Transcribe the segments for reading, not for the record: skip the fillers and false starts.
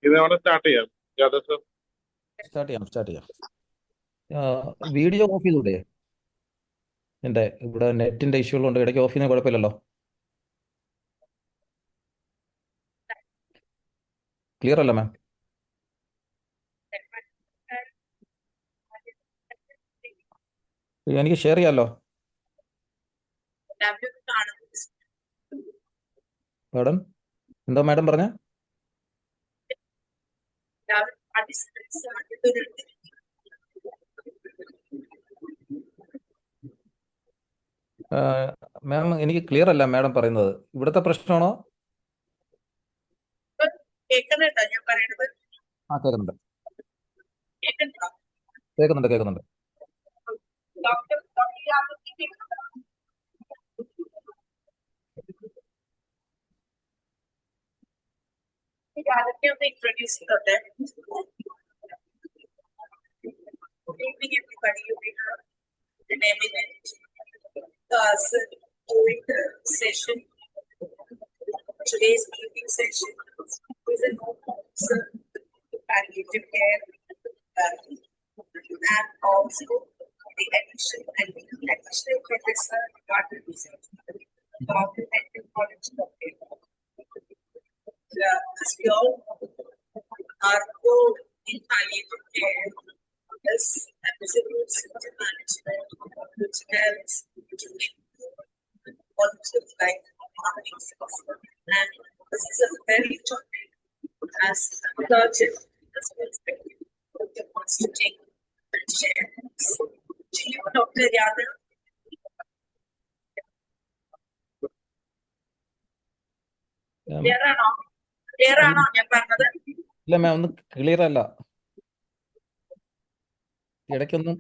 ഇത് അവിടെ സ്റ്റാർട്ട് ചെയ്യാം ജാഥ. സ്റ്റാർട്ട് ചെയ്യാം. വീഡിയോ ഓഫ് ചെയ്തൂടെ? എൻ്റെ ഇവിടെ നെറ്റിൻ്റെ ഇഷ്യൂ ഉള്ളതുകൊണ്ട് ഇടയ്ക്ക് ഓഫ് ചെയ്യുന്ന കുഴപ്പമില്ലല്ലോ. ക്ലിയർ അല്ല മാം? എനിക്ക് ഷെയർ ചെയ്യാമല്ലോ. മാഡം എന്താ മാഡം പറഞ്ഞ? മാം എനിക്ക് ക്ലിയർ അല്ല മാഡം പറയുന്നത്. ഇവിടുത്തെ പ്രശ്നമാണോ? ആ കേൾക്കുന്നുണ്ട് കേൾക്കുന്നുണ്ട് കേൾക്കുന്നുണ്ട്. Today's meeting session is an open palliative care and also the additional professor Dr. Dr. Medical College of as we all know, our goal in palliative care is episode symptom management, which helps to improve quality of life and this is a very topic as surgeon as wants to take and share. To you, Dr. Yadav. Clear ആണോ ഞാൻ പറഞ്ഞത്? ഇല്ല മാം, ഒന്നും clear അല്ല. ഇടയ്ക്കൊന്നും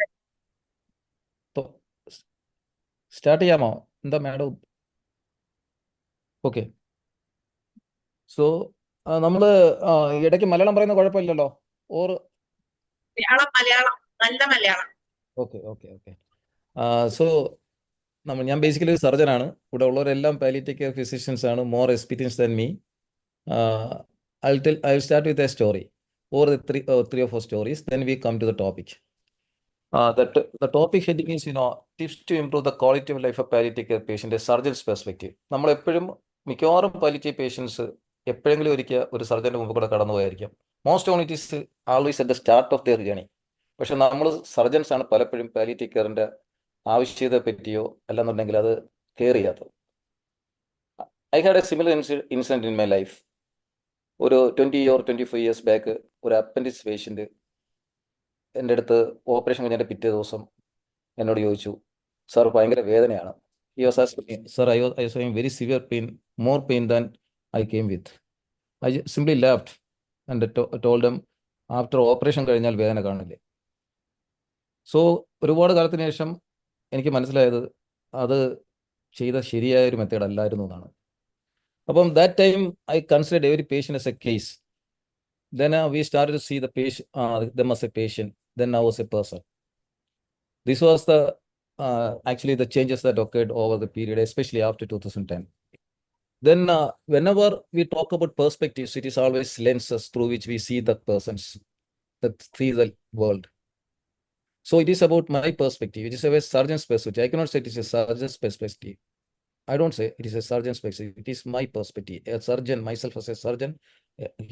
start ചെയ്യാമോ? എന്താ madam? Okay. So നമ്മൾ ഇടയ്ക്ക് മലയാളം പറയുന്ന കുഴപ്പമില്ലല്ലോ? ഓർ മലയാളം നല്ല Malayalam. Okay okay okay. So ഞാൻ ബേസിക്കലി ഒരു സർജനാണ്. ഇവിടെ ഉള്ളവരെല്ലാം പാലിയേറ്റീവ് കെയർ ഫിസിഷ്യൻസ് ആണ്, more experience than me. I'll start with a story or three or four stories, then we come to the topic. The topic heading is tips to improve the quality of life of palliative care patient, a surgeon's perspective. നമ്മൾ എപ്പോഴും മിക്കവാറും palliative patients എപ്പോഴെങ്കിലും ഒരിക്കൽ ഒരു സർജൻ്റെ മുമ്പ് കൂടെ കടന്നു പോയായിരിക്കും. Most on it is always at the start of their journey. പക്ഷെ നമ്മൾ സർജൻസ് ആണ് പലപ്പോഴും പാലിയേറ്റീവ് കെയറിൻ്റെ ആവശ്യകതയെ പറ്റിയോ അല്ലെന്നുണ്ടെങ്കിൽ അത് കെയർ ചെയ്യാത്തത്. I had A similar incident in my life. ഒരു 25 years ബാക്ക് ഒരു അപ്പൻഡിക്സ് പേഷ്യൻറ്റ് എൻ്റെ അടുത്ത് ഓപ്പറേഷൻ കഴിഞ്ഞതിൻ്റെ പിറ്റേ ദിവസം എന്നോട് ചോദിച്ചു, സാർ ഭയങ്കര വേദനയാണ്. He was asking, sir I was having very severe pain, more pain than I came with. I simply laughed and told dum after operation കഴിഞ്ഞാൽ വേദന കാണില്ലേ. സോ ഒരുപാട് കാലത്തിന് ശേഷം എനിക്ക് മനസ്സിലായത് അത് ചെയ്ത ശരിയായൊരു മെത്തേഡ് അല്ലായിരുന്നു എന്നാണ്. അപ്പം that time I considered every patient as A case. Then we started to see the patient, them as a patient, then now as a person. This was the actually the changes that occurred over the period, especially after 2010. Then whenever we talk about perspectives, it is always lenses through which we see the persons, that see the world. So it is about my perspective. It is a surgeon's perspective. I cannot say it is a surgeon's perspective. I don't say it is a surgeon's perspective. It is my perspective. A surgeon, myself as a surgeon,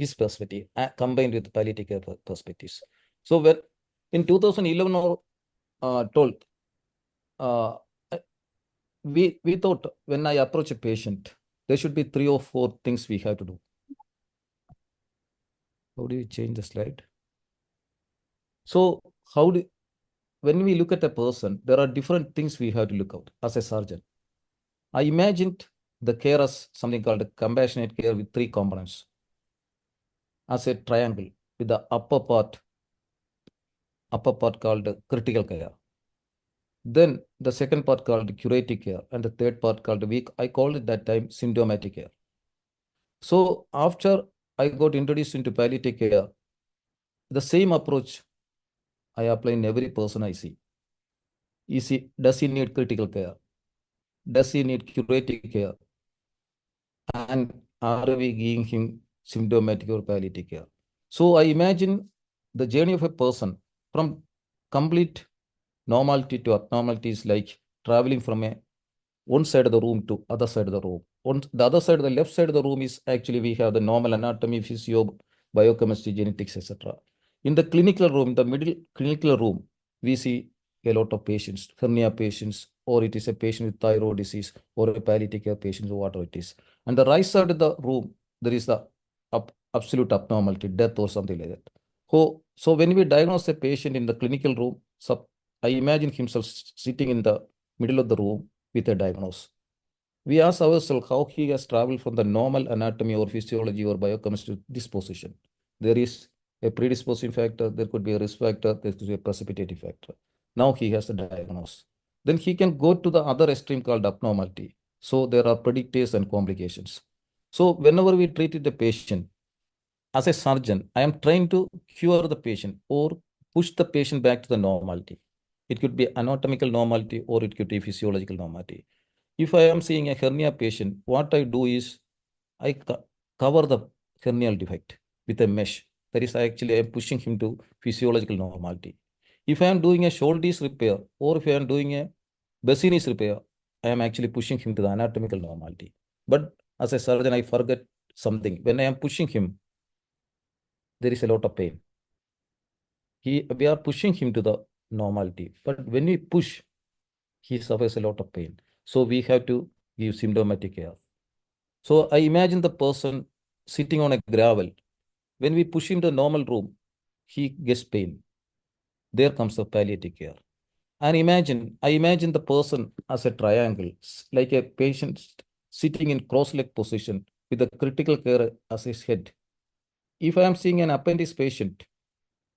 his perspective, combined with palliative care perspectives. So when in 2011 or 12, we thought when I approach a patient, there should be 3 or 4 things we have to do. How do you change the slide? So when we look at a person, there are different things we have to look out as a surgeon. I imagined the care as something called a compassionate care with 3 components. As a triangle with the upper part called critical care. Then the second part called curative care, and the third part called I called it that time symptomatic care. So after I got introduced into palliative care, the same approach I apply in every person I see. Does he need critical care? Does he need curative care? And are we giving him symptomatic or palliative care? So I imagine the journey of a person from complete normality to abnormality is like traveling from one side of the room to other side of the room. On the other side, the left side of the room is actually we have the normal anatomy, physio, biochemistry, genetics, etc. In the clinical room, the middle clinical room, we see a lot of patients, hernia patients, or it is a patient with thyroid disease, or a palliative care patient, or whatever it is. And the right side of the room, there is the absolute abnormality, death or something like that. So when we diagnose a patient in the clinical room, I imagine himself sitting in the middle of the room with a diagnosis. We ask ourselves how he has traveled from the normal anatomy or physiology or biochemistry to this position. There is a predisposing factor, there could be a risk factor, there could be a precipitating factor. Now he has a diagnosis. Then he can go to the other extreme called abnormality. So there are predictors and complications. So whenever we treat the patient, as a surgeon, I am trying to cure the patient or push the patient back to the normality. It could be anatomical normality or it could be physiological normality. If I am seeing a hernia patient, what I do is I cover the hernial defect with a mesh. That is actually I am pushing him to physiological normality. If I am doing a Scholdi's repair or if I am doing a Bassini's repair, I am actually pushing him to the anatomical normality. But as a surgeon, I forget something. When I am pushing him, there is a lot of pain. We are pushing him to the normality. But when we push, he suffers a lot of pain. So we have to give symptomatic care. So I imagine the person sitting on a gravel. When we push him to the normal room, he gets pain. There comes the palliative care. And I imagine the person as a triangle, like a patient sitting in cross-leg position with the critical care as his head. If I am seeing an appendix patient,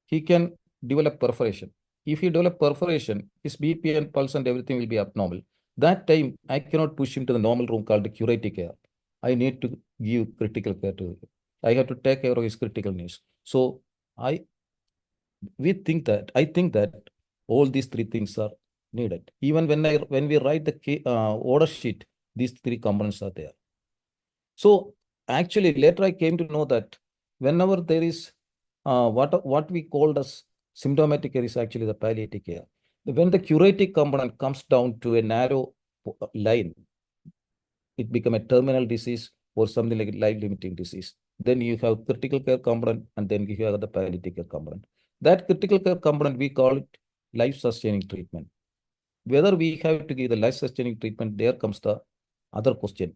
he can develop perforation. If he develop perforation, his BP and pulse and everything will be abnormal. That time, I cannot push him to the normal room called the curative care. I need to give critical care to him. I have to take care of his critical needs. So I think that all these three things are needed. Even when we write the order sheet, these three components are there. So actually, later I came to know that whenever there is what we called as symptomatic care is actually the palliative care. When the curative component comes down to a narrow line, it become a terminal disease or something like life-limiting disease. Then you have critical care component, and then you have the palliative care component. That critical care component, we call it life-sustaining treatment. Whether we have to give the life-sustaining treatment, there comes the other question.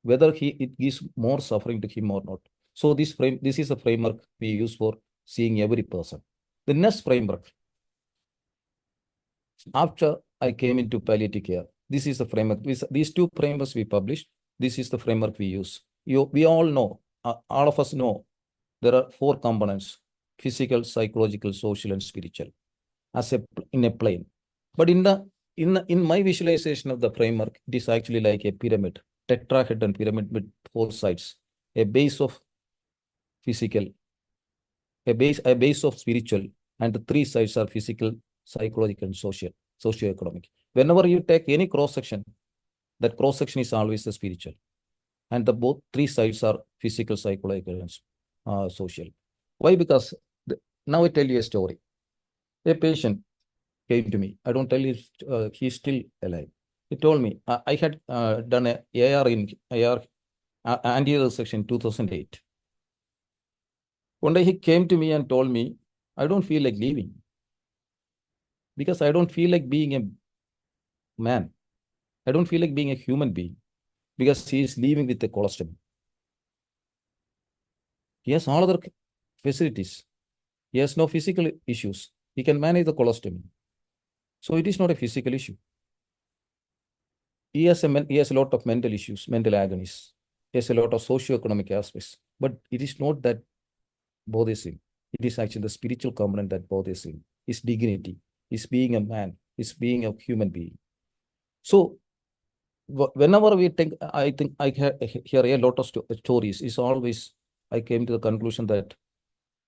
Whether it gives more suffering to him or not. So this is a framework we use for seeing every person. The next framework, after I came into palliative care, this is the framework. These two frameworks we published. This is the framework we use. We all know, all of us know, there are four components: physical, psychological, social, and spiritual, in a plane. But in my visualization of the framework, it is actually like a pyramid, tetrahedron pyramid with four sides: a base of physical, a base of spiritual, and the three sides are physical, psychological, and socioeconomic. Whenever you take any cross section, that cross section is always the spiritual, and the both three sides are physical, psychological, and social. Why? Because now I tell you a story. A patient came to me. I don't tell you he's still alive. He told me I had done a AR anterior section 2008. One day he came to me and told me, I don't feel like leaving because I don't feel like being a man. I don't feel like being a human being because he is leaving with a colostomy. He has all other facilities. He has no physical issues. He can manage the colostomy. So it is not a physical issue. He has a lot of mental issues, mental agonies. He has a lot of socioeconomic aspects. But it is not that bothers him. It is actually the spiritual component that bothers him. His dignity, his being a man, is being a human being. So whenever we think, I think I hear a lot of stories. Is always I came to the conclusion that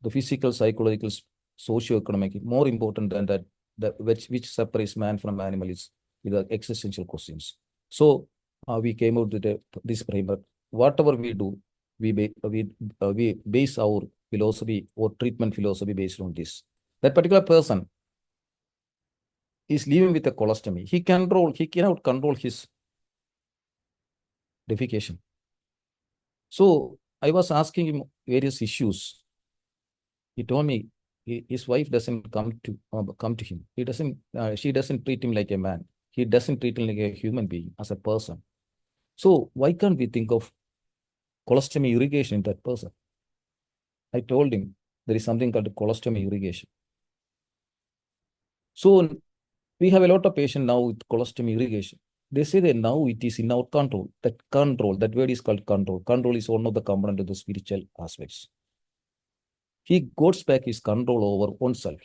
the physical, psychological, socio-economic more important than that. Which separates man from animal is the existential questions. So we came out with this framework. Whatever we do, we base our philosophy or treatment philosophy based on this. That particular person is living with a colostomy. He cannot control his defecation. So I was asking him various issues. He told me his wife doesn't come to him. She doesn't treat him like a man. He doesn't treat him like a human being, as a person. So why can't we think of colostomy irrigation in that person? I told him there is something called colostomy irrigation. So we have a lot of patients now with colostomy irrigation. They say that now it is in our control. That word is called control. Control is one of the components of the spiritual aspects. He goes back his control over oneself.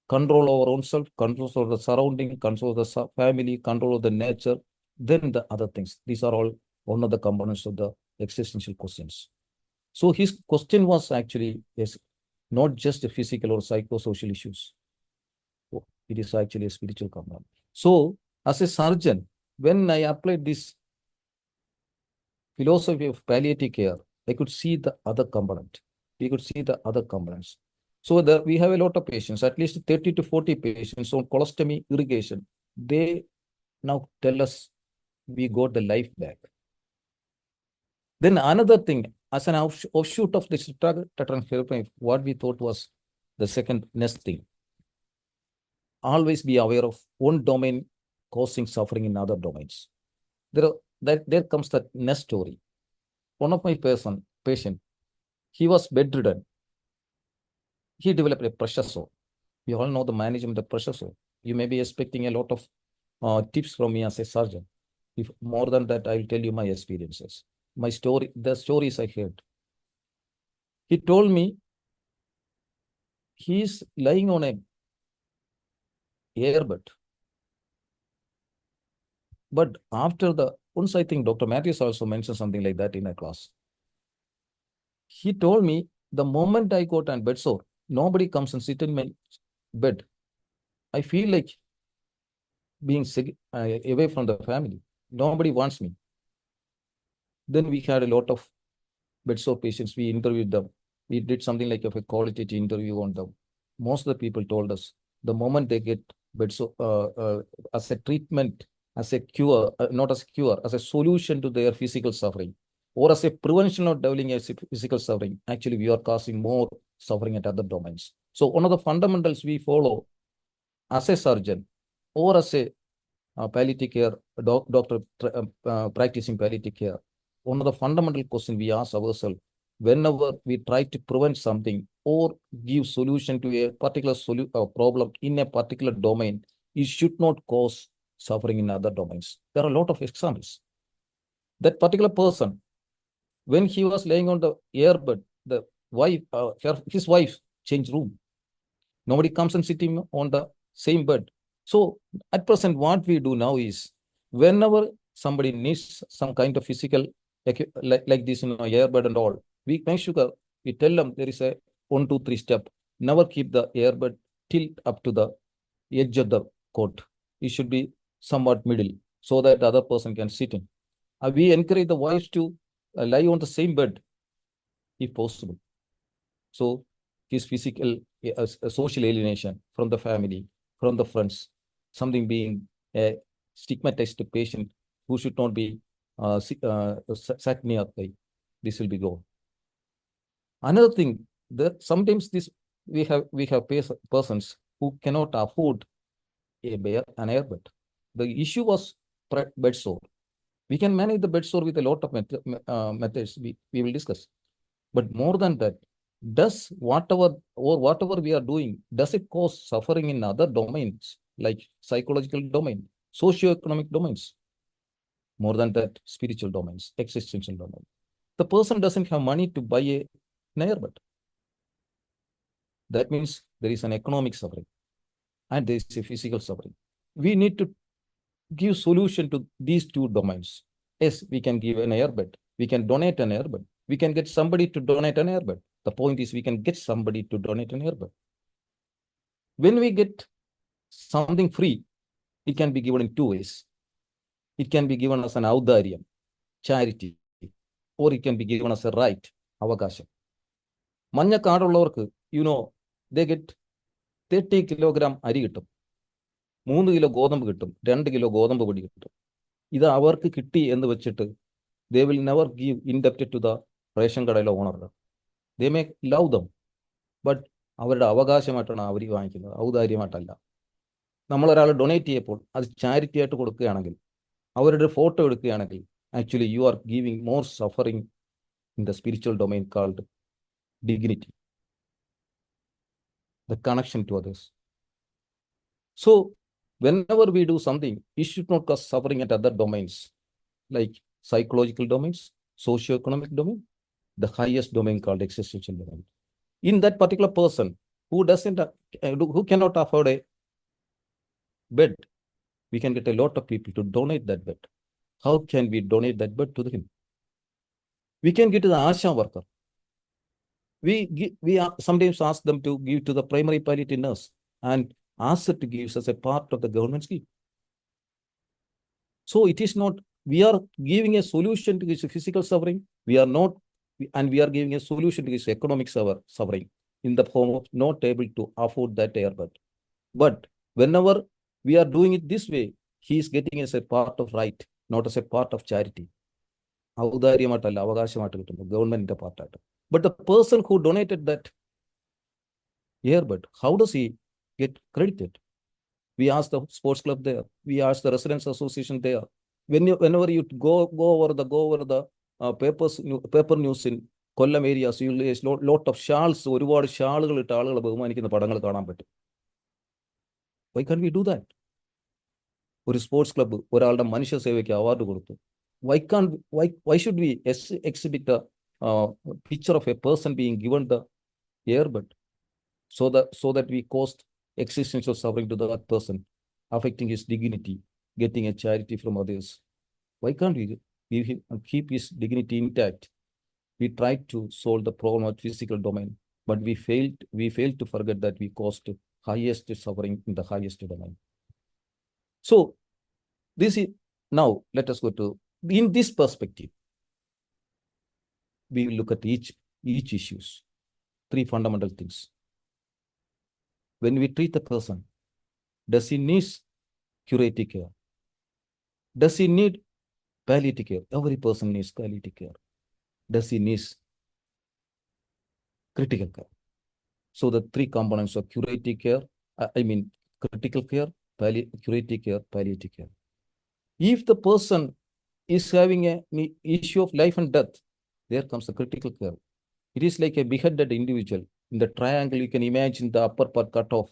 Control over oneself, control over the surrounding, control of the family, control of the nature, then the other things. These are all one of the components of the existential questions. So his question was actually not just a physical or psychosocial issues. It is actually a spiritual component. So as a surgeon, when I applied this philosophy of palliative care, I could see the other component. We could see the other components. So we have a lot of patients, at least 30 to 40 patients on colostomy irrigation. They now tell us we got the life back. Then another thing, as an offshoot of this tetrahydrocanabinol, what we thought was the next thing. Always be aware of one domain causing suffering in other domains. There comes that next story. One of my patient, he was bedridden. He developed a pressure sore. We all know the management of the pressure sore. You may be expecting a lot of tips from me as a surgeon. If more than that, I will tell you my experiences. The stories I heard. He told me he's lying on a airbed. But once I think Dr. Matthews also mentioned something like that in a class. He told me the moment I got on bed sore, nobody comes and sit in my bed. I feel like being sick, away from the family. Nobody wants me. Then we had a lot of bed sore patients. We interviewed them. We did something like a qualitative interview on them. Most of the people told us the moment they get bed sore as a treatment, as a cure, not as a cure, as a solution to their physical suffering, or as a prevention of developing a physical suffering, actually we are causing more suffering at other domains. So one of the fundamentals we follow as a surgeon or as a palliative care doctor practicing palliative care, one of the fundamental questions we ask ourselves whenever we try to prevent something or give solution to a particular problem in a particular domain, it should not cause suffering in other domains. There are a lot of examples. That particular person, when he was laying on the airbed, his wife changed room. Nobody comes and sit him on the same bed. So at present, what we do now is whenever somebody needs some kind of physical, like this, airbed and all, we make sure we tell them there is a 1, 2, 3 step. Never keep the airbed tilt up to the edge of the cot. It should be somewhat middle so that the other person can sit in. We encourage the wives to lie on the same bed if possible. So his physical, social alienation from the family, from the friends, something being a stigmatized patient who should not be sat near, this will be gone. Another thing, that sometimes we have persons who cannot afford an airbed. The issue was bed sore. We can manage the bed sore with a lot of methods we will discuss. But more than that, does whatever we are doing, does it cause suffering in other domains, like psychological domain, socio-economic domains? More than that, spiritual domains, existential domain. The person doesn't have money to buy an airbed. That means there is an economic suffering and there is a physical suffering. we need to give solution to these two domains. Yes, we can give an airbed. We can donate an airbed. We can get somebody to donate an airbed. The point is we can get somebody to donate an airbed. When we get something free, it can be given in two ways. It can be given as an audaryam, charity, or it can be given as a right, avakasham. മഞ്ഞ കാർഡുള്ളവർക്ക് they get 30 kilogram അരി കിട്ടും, 3 kilo ഗോതമ്പ് കിട്ടും, 2 kilo ഗോതമ്പ് പൊടി കിട്ടും. ഇത് അവർക്ക് കിട്ടി എന്ന് വെച്ചിട്ട് they will never give indebted to the ration കടയിലെ owner. they may love them, but അവരുടെ അവകാശമായിട്ടാണ് അവർ വാങ്ങിക്കുന്നത്, ഔദാര്യമായിട്ടല്ല. നമ്മളൊരാൾ ഡൊണേറ്റ് ചെയ്യപ്പോൾ അത് ചാരിറ്റി ആയിട്ട് കൊടുക്കുകയാണെങ്കിൽ, അവരുടെ ഫോട്ടോ എടുക്കുകയാണെങ്കിൽ, actually you are giving more suffering in the spiritual domain called dignity, the connection to others. So whenever we do something, it should not cause suffering at other domains, like psychological domains, socio-economic domain, the highest domain called existential domain. In that particular person who cannot afford a bed, we can get a lot of people to donate that bed. How can we donate that bed to him? We can get to the ASHA worker. We sometimes ask them to give to the primary palliative nurse and ask her to give as a part of the government scheme. So it is not, we are giving a solution to his physical suffering. We are not, and we are giving a solution to his economic suffering in the form of not able to afford that airbed. But whenever we are doing it this way, he is getting as a part of right, not as a part of charity. ഔദാര്യമായിട്ടല്ല, അവകാശമായിട്ട് കിട്ടുന്നു, ഗവൺമെന്റിന്റെ പാർട്ടായിട്ട്. But the person who donated that airbed, how does he get credited? We ask the sports club there. We ask the residents association there. Whenever you go over the paper news in Kollam areas, you will see lot of shawls, ഒരുപാട് ഷാളുകൾ ഇട്ട് ആളുകൾ ബഹുമാനിക്കുന്ന പടങ്ങൾ കാണാൻ പറ്റും. Why can't we do that? ഒരു sports club ഒരാളുടെ മനുഷ്യ സേവയ്ക്ക് അവാർഡ് കൊടുത്തു. Why should we exhibit a picture of a person being given the airbed so that we caused existential suffering to that person, affecting his dignity, getting a charity from others? Why can't we give him and keep his dignity intact? We tried to solve the problem of physical domain, but we failed to forget that we caused highest suffering in the highest domain. So this is, now let us go to, in this perspective, we will look at each issues. 3 fundamental things. When we treat the person, does he need curative care? Does he need palliative care? Every person needs palliative care. Does he need critical care? So the 3 components of curative care, critical care, curative care, palliative care. If the person is having an issue of life and death, there comes the critical care. It is like a beheaded individual. In the triangle, you can imagine the upper part cut off.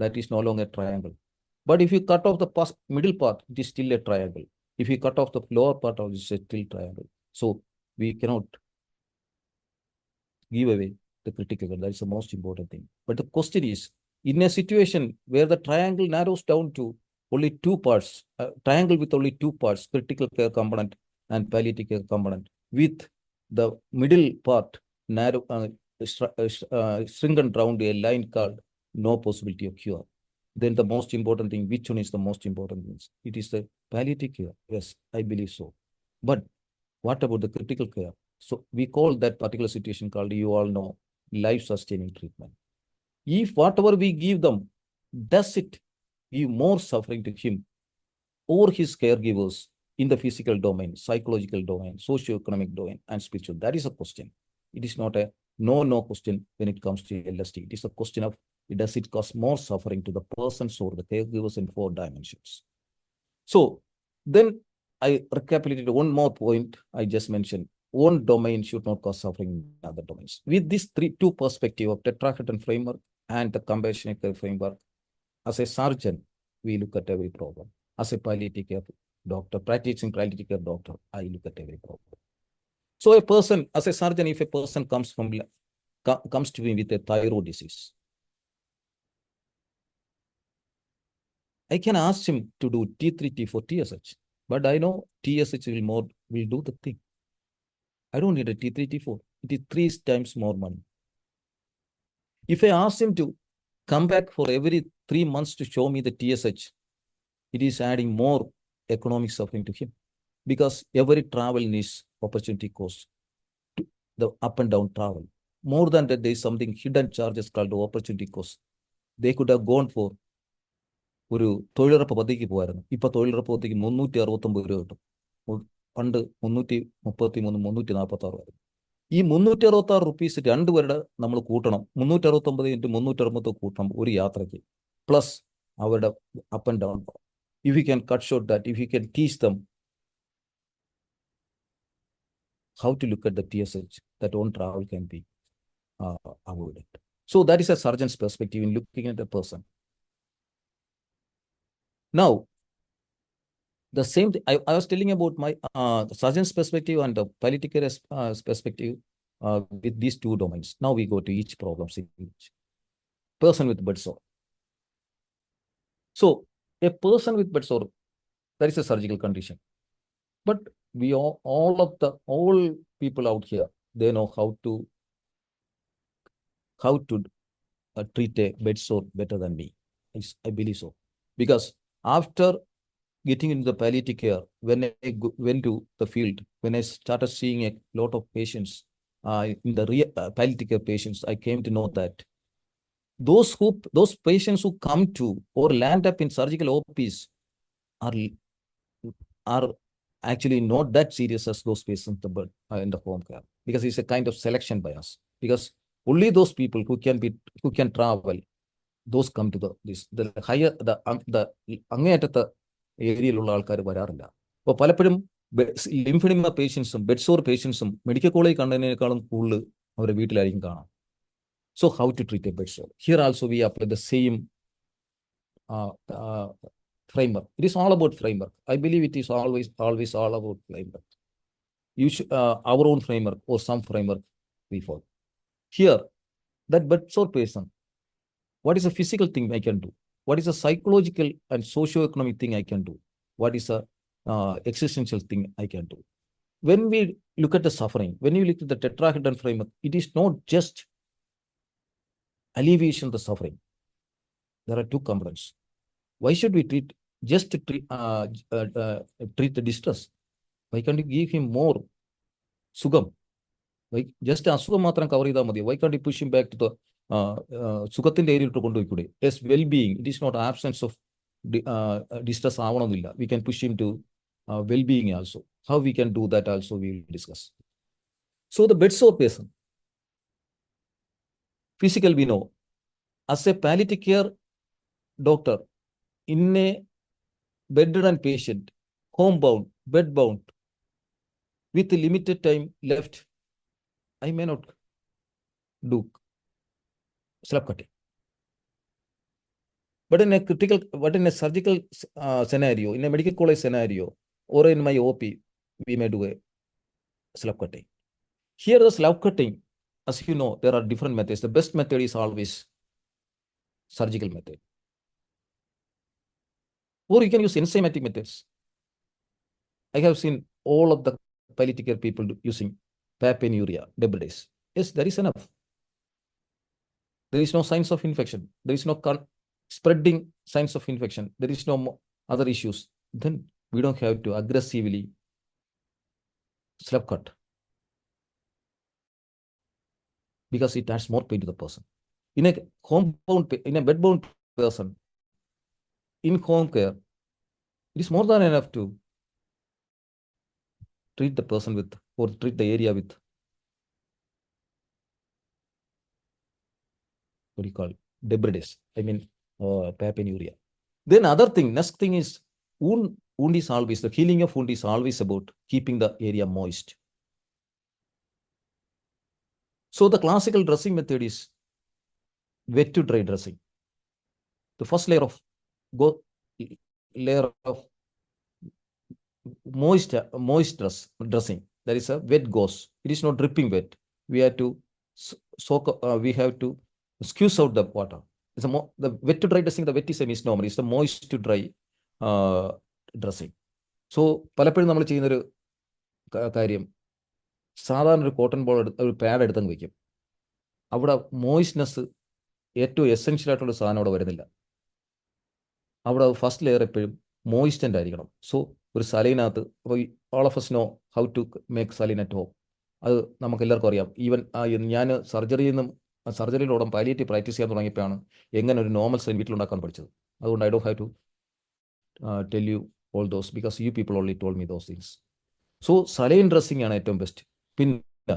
That is no longer a triangle. But if you cut off the middle part, it is still a triangle. If you cut off the lower part, it is still a triangle. So we cannot give away the critical care. That is the most important thing. But the question is, in a situation where the triangle narrows down to only 2 parts, triangle with only 2 parts, critical care component and palliative care component, with the middle part narrow, stringent round a line called no possibility of cure, then the most important thing, which one is the most important thing? It is the palliative care. Yes, I believe so. But what about the critical care? So we call that particular situation called, you all know, life-sustaining treatment. If whatever we give them, does it give more suffering to him or his caregivers in the physical domain, psychological domain, socio-economic domain, and spiritual? That is a question. It is not a no question when it comes to LSD. It is a question of, does it cause more suffering to the persons or the caregivers in 4 dimensions? So then I recapitulated one more point I just mentioned. One domain should not cause suffering in other domains. With this 2 perspective of tetrahedron framework and the compassionate care framework, as a surgeon, we look at every problem. As a palliative care doctor, practicing palliative care doctor, I look at every problem. So a person, as a surgeon, if a person comes to me with a thyroid disease, I can ask him to do T3, T4, TSH, but I know TSH will do the thing. I don't need a T3, T4. It is 3 times more money. If I ask him to come back for every 3 months to show me the TSH, it is adding more economic suffering to him, because every travel needs opportunity cost to the up and down travel. More than that, there is something hidden charges called opportunity cost. They could have gone for ഒരു തൊഴിലുറപ്പ് പദ്ധതിക്ക് പോകായിരുന്നു. ഇപ്പൊ തൊഴിലുറപ്പ് പദ്ധതിക്ക് 369 രൂപ കിട്ടും. പണ്ട് 333, 346 ആയിരുന്നു. ഈ 366 റുപ്പീസ് രണ്ടുപേരുടെ നമ്മൾ കൂട്ടണം. 369 ഇൻറ്റു 360 കൂട്ടണം ഒരു യാത്രയ്ക്ക്, പ്ലസ് അവരുടെ up and down. If you can cut short that, if you can teach them how to look at the TSH, that own travel can be avoided. So that is a surgeon's perspective in looking at the person. Now, the same thing, I was telling about my surgeon's perspective and the palliative care perspective with these two domains. Now we go to each problem. Each person with bed sore. So a person with bed sore, that is a surgical condition. But we all people out here, they know how to treat a bed sore better than me. I believe so. Because after getting into the palliative care, when I went to the field, when I started seeing a lot of patients, in the palliative care patients, I came to know that those patients who come to or land up in surgical OPs are actually not that serious as those patients in the home care, because it's a kind of selection bias. Because only those people who can travel, those come to the higher, the അങ്ങേയറ്റത്തെ ഏരിയയിലുള്ള ആൾക്കാർ വരാറില്ല. അപ്പോൾ പലപ്പോഴും ലിംഫിഡിമ പേഷ്യൻസും bed സോർ പേഷ്യൻസും medical college കണ്ടതിനേക്കാളും കൂടുതൽ അവരുടെ വീട്ടിലായിരിക്കും കാണാം. So how to treat a bed sore? Here also we apply the same framework. It is all about framework. I believe it is always all about framework. You should, our own framework or some framework we follow. Here, that bed sore patient, what is a physical thing I can do? What is a psychological and socio-economic thing I can do? What is a existential thing I can do? When we look at the suffering, when you look at the tetrahedron framework, it is not just alleviation of the suffering. There are two components. Why should we treat the distress? Why can't you give him more sugam? Why just asugam matram cover ചെയ്താൽ മതി? Why can't you push him back to the സുഖത്തിന്റെ ഏരിയയിലോട്ട് കൊണ്ടുപോയിക്കൂടെ? Yes, well-being, it is not absence of distress ആവണമെന്നില്ല. We can push him to well-being also. How we can do that also we will discuss. So the bed sore patient, physical we know. As a palliative care doctor, in a bedridden patient, homebound, bedbound, with limited time left, I may not do slab cutting. But in a surgical scenario, in a medical college scenario, or in my OP, we may do a slab cutting. Here the slab cutting, as you know, there are different methods. The best method is always surgical method. Or you can use enzymatic methods. I have seen all of the palliative care people using papinuria, debridase. Yes, that is enough. There is no signs of infection. There is no spreading signs of infection. There is no other issues. Then we don't have to aggressively slab cut, because it adds more pain to the person. In a bedbound person, in home care, it is more than enough to treat the person with, or treat the area with, what do you call, debridase? I mean, papinuria. Then next thing is wound is always, the healing of wound is always about keeping the area moist. So the classical dressing method is wet to dry dressing. The first layer of moist dressing. That is a wet gauze. It is not dripping wet. We have to we have to squeeze out the water. the wet to dry dressing, the wet is a misnomer. It's the moist to dry dressing. So പലപ്പോഴും നമ്മൾ ചെയ്യുന്നൊരു കാര്യം, സാധാരണ ഒരു cotton ball ഒരു pad എടുത്തങ്ങ് വയ്ക്കും. അവിടെ മോയിസ്റ്റ്നെസ് ഏറ്റവും എസെൻഷ്യൽ ആയിട്ടുള്ള സാധനം അവിടെ വരുന്നില്ല. അവിടെ ഫസ്റ്റ് ലെയർ എപ്പോഴും മോയിസ്റ്റൻ്റ് ആയിരിക്കണം. സോ ഒരു സലൈനകത്ത്, അപ്പോൾ all of us know how to make saline at home. അത് നമുക്ക് എല്ലാവർക്കും അറിയാം. ഈവൻ ഞാൻ സർജറിയിലോടും പാലിയേറ്റീവ് പ്രാക്ടീസ് ചെയ്യാൻ തുടങ്ങിയപ്പോഴാണ് എങ്ങനെ ഒരു നോർമൽ സലൈൻ വീട്ടിലുണ്ടാക്കാൻ പഠിച്ചത്. അതുകൊണ്ട് I don't have to tell you all those because you people only told me those things. So saline dressing ആണ് ഏറ്റവും ബെസ്റ്റ്. പിന്നെ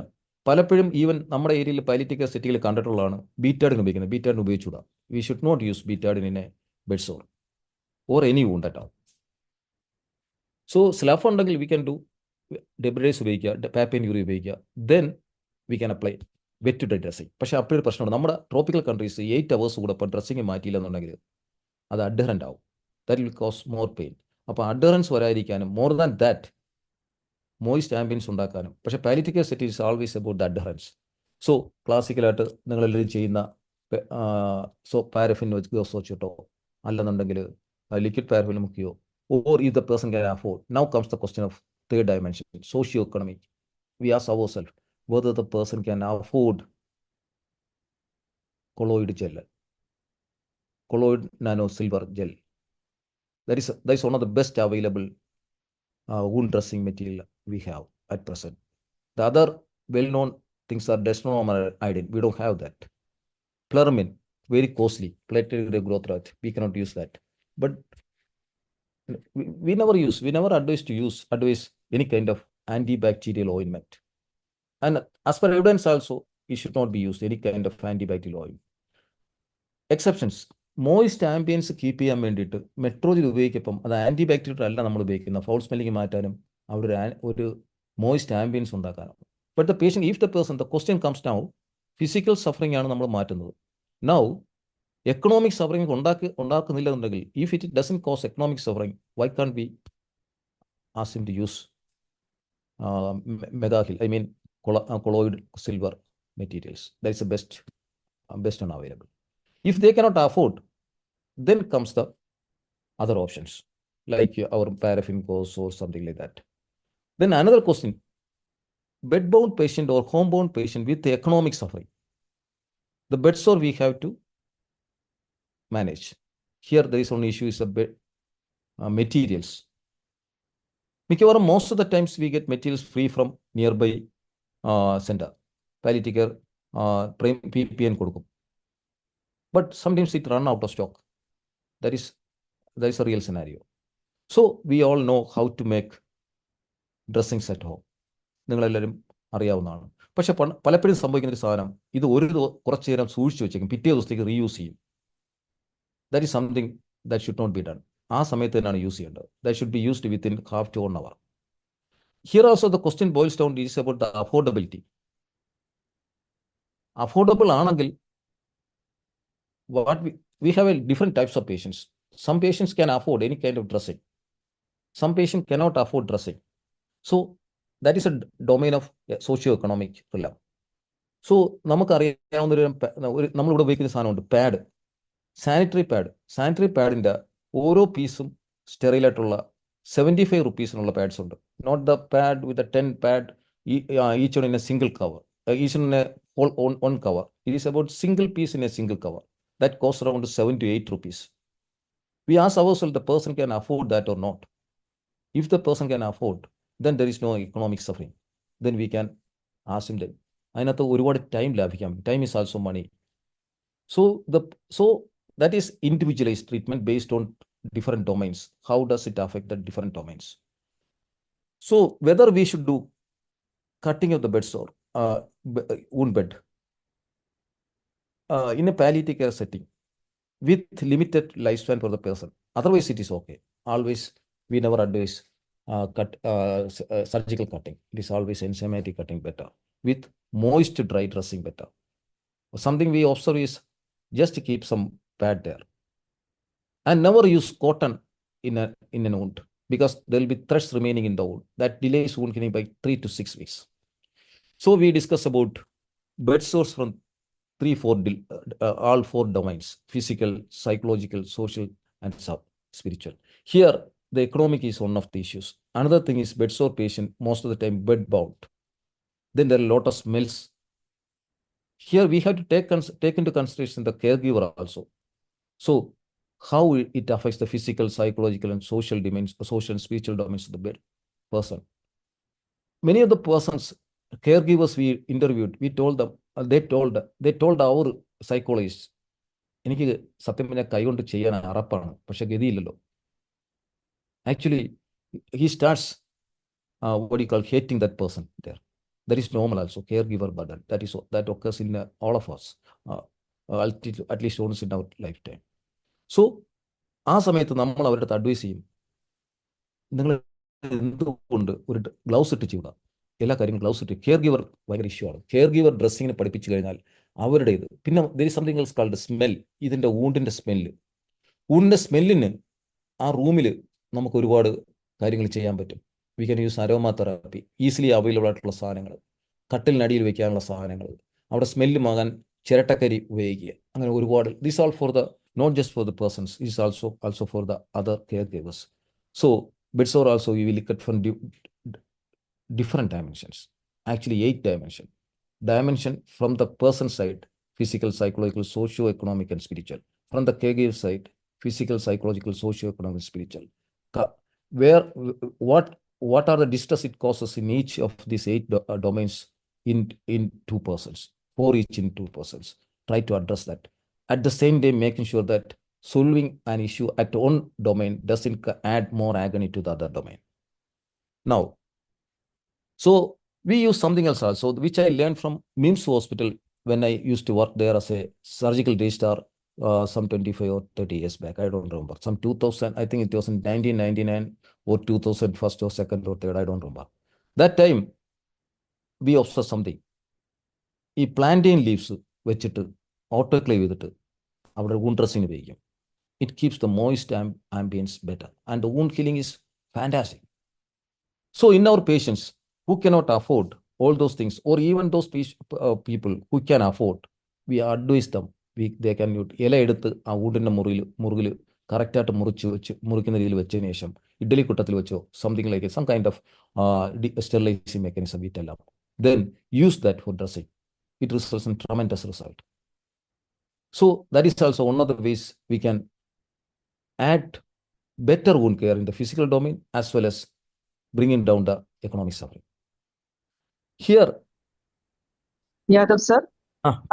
പലപ്പോഴും ഈവൻ നമ്മുടെ ഏരിയയിൽ പാലിയേറ്റീവ് കെയർ സെറ്റിൽ കണ്ടിട്ടുള്ളതാണ് ബീറ്റാഡിന് ഉപയോഗിക്കുന്നത്. ബീറ്റാഡിന് ഉപയോഗിച്ചുകൂടാ. We should not use betadine in a bed sore or any wound at all. So slough ഉണ്ടെങ്കിൽ വി ക്യാൻ ഡു ഡെബ്രേസ് ഉപയോഗിക്കുക, പാപ്പൻ യൂറി ഉപയോഗിക്കുക. Then we can apply wet dry dressing. പക്ഷേ അപ്പോഴൊരു പ്രശ്നമുണ്ട്. നമ്മുടെ ട്രോപ്പിക്കൽ കൺട്രീസ് 8 hours കൂടെ ഇപ്പോൾ dressing മാറ്റിയില്ല എന്നുണ്ടെങ്കിൽ അത് അഡ്ഹറൻ്റ് ആവും. That will cause more pain. അപ്പോൾ അഡ്ഹറൻസ് വരാതിരിക്കാനും more than that moist ambience ഉണ്ടാക്കാനും. പക്ഷേ palliative care set is always about the adherence. So ക്ലാസിക്കലായിട്ട് നിങ്ങളെല്ലാവരും ചെയ്യുന്ന പാരഫിൻ വെച്ചിട്ടോ അല്ലെന്നുണ്ടെങ്കിൽ ലിക്വിഡ് പാരഫിൻ മുക്കിയോ, or if the person can afford. Now comes the question of third dimension, socio-economic. We ask ourselves whether the person can afford colloid gel, colloid nano silver gel. That is one of the best available wound dressing material we have at present. The other well-known things are desmoiodine. We don't have that. Plurmin, very costly, platelet growth rate. We cannot use that. But we never advise any kind of antibacterial ointment. And as per evidence also, it should not be used any kind of antibacterial ointment. Exceptions. Moist ambience keep ചെയ്യാൻ വേണ്ടിയിട്ട് മെട്രോജിൽ ഉപയോഗിക്കുമ്പം അത് ആൻറ്റിബാക്ടീരിയൽ അല്ല നമ്മൾ ഉപയോഗിക്കുന്ന, foul smelling മാറ്റാനും അവിടെ ഒരു moist ambience ഉണ്ടാക്കാനും. But the patient, if the person, the question comes now, physical suffering ആണ് നമ്മൾ മാറ്റുന്നത്. നൗ എക്കണോമിക് സഫറിംഗ് ഉണ്ടാക്കുന്നില്ലെന്നുണ്ടെങ്കിൽ, if it doesn't cause economic suffering, why can be ask him to use megaheal, I mean colloid silver materials. That is the best one available. If they cannot afford, then comes the other options like our paraffin course or something like that. Then another question, bed-bound patient or home-bound patient with economic suffering, the bed sore we have to manage. Here there is one issue is the bed materials. മിക്കവാറും most of the times we get materials free from nearby center. Palliative care PPN കൊടുക്കും. But sometimes it run out of stock. That is a real scenario. So we all know how to make dressings at home. നിങ്ങളെല്ലാവരും അറിയാവുന്നതാണ്. പക്ഷെ പലപ്പോഴും സംഭവിക്കുന്ന ഒരു സാധനം, ഇത് കുറച്ച് നേരം സൂക്ഷിച്ച് വെച്ചേക്കും, പിറ്റേ ദിവസത്തേക്ക് റീയൂസ് ചെയ്യും. That is something that should not be done. ആ സമയത്ത് തന്നെയാണ് യൂസ് ചെയ്യേണ്ടത്. That should be used within half to 1 hour. Here also the question boils down is about the affordability. Affordable ആണെങ്കിൽ we have different types of patients. Some patients can afford any kind of dressing. Some patients cannot afford dressing. So that is a domain of socio-economic realm. So നമുക്കറിയാവുന്ന നമ്മളിവിടെ ഉപയോഗിക്കുന്ന സാധനമുണ്ട്, pad, sanitary pad. Sanitary പാഡിൻ്റെ ഓരോ പീസും സ്റ്റെറിലായിട്ടുള്ള 75 rupees pads ഉണ്ട്. Not the pad with the 10 pad, each one in a single cover, each one in a whole on cover. It is about single piece in a single cover. That costs around 7 to 8 rupees. We ask ourselves, the person can afford that or not. If the person can afford, then there is no economic suffering. Then we can ask him that. അതിനകത്ത് ഒരുപാട് time ലാഭിക്കാം. Time is also money. So that is individualized treatment based on different domains. How does it affect the different domains? So whether we should do cutting of the bed sore, wound bed, in a palliative care setting with limited lifespan for the person, otherwise it is okay. Always we never advise surgical cutting. It is always enzymatic cutting better, with moist dry dressing better. Something we observe is just to keep some pad there, and never use cotton in a wound, because there will be threads remaining in the wound. That delays wound healing by 3 to 6 weeks. So we discuss about bed sores from all four domains: physical, psychological, social, and spiritual. Here, the economic is one of the issues. Another thing is bedsore patient, most of the time bed bound. Then there are a lot of smells. Here we have to take into consideration the caregiver also. So how it affects the physical, psychological, and social domains, social and spiritual domains of the bed person. Many of the persons, caregivers we interviewed, we told them, they told our psychologists, എനിക്ക് സത്യം പറഞ്ഞാൽ കൈകൊണ്ട് ചെയ്യാൻ അറപ്പാണ്, പക്ഷെ ഗതിയില്ലല്ലോ. Actually, he starts what you call hating that person there. That is normal also, caregiver burden. That occurs in all of us, at least once in our lifetime. So, ആ സമയത്ത് നമ്മൾ അവരുടെ അടുത്ത് അഡ്വൈസ് ചെയ്യും, നിങ്ങൾ എന്തുകൊണ്ട് ഒരു ഗ്ലൗസ് ഇട്ട് ചെയ്യുക, എല്ലാ കാര്യങ്ങളും ഗ്ലൗസ് ഇട്ട്. കെയർ ഗിവർ ഭയങ്കര ഇഷ്യൂ ആണ്. കെയർ ഗിവർ ഡ്രസ്സിങ്ങിനെ പഠിപ്പിച്ചു കഴിഞ്ഞാൽ അവരുടെ ഇത്. പിന്നെ there is something else called smell. ഇതിൻ്റെ ഊണ്ടിൻ്റെ സ്മെല്ലിന് ആ റൂമിൽ നമുക്ക് ഒരുപാട് കാര്യങ്ങൾ ചെയ്യാൻ പറ്റും. We can use aroma therapy, easily available ആയിട്ടുള്ള സാധനങ്ങൾ, കട്ടിലിനടിയിൽ വയ്ക്കാനുള്ള സാധനങ്ങൾ, അവിടെ സ്മെല്ല് മാകാൻ ചിരട്ടക്കരി ഉപയോഗിക്കുക, അങ്ങനെ ഒരുപാട്. These all for the not just for the persons, it is also for the other caregivers. So bedsore also we will look at from different dimensions, actually 8 dimension from the person side: physical, psychological, socio-economic, and spiritual. From the caregiver side: physical, psychological, socio-economic, spiritual. What are the distress it causes in each of these 8 domains in 2 persons, for each in 2 persons. Try to address that. At the same time, making sure that solving an issue at one domain doesn't add more agony to the other domain. Now, so we use something else also, which I learned from MIMS Hospital when I used to work there as a surgical registrar some 25 or 30 years back. I don't remember. Some 2000, I think it was in 1999 or 2000, first or second or third, I don't remember. That time, we observed something. ഈ plantain leaves വെച്ചിട്ട് autoclave ചെയ്തിട്ട് അവിടെ wound dressing ഉപയോഗിക്കും. It keeps the moist ambience better and the wound healing is fantastic. So in our patients who cannot afford all those things, or even those people who can afford, we advise them, they can ഇല എടുത്ത് ആ വൂണ്ടിൻ്റെ മുറുകിൽ കറക്റ്റായിട്ട് മുറിക്കുന്ന രീതിയിൽ വെച്ചതിന് ശേഷം ഇഡ്ഡലി കുട്ടത്തിൽ വെച്ചോ, something like some kind of sterilising mechanism we tell them. Then use that for dressing. It results in tremendous result. So that is also one of the ways we can add better wound care in the physical domain as well as bringing down the economic suffering. Here, Yadav sir,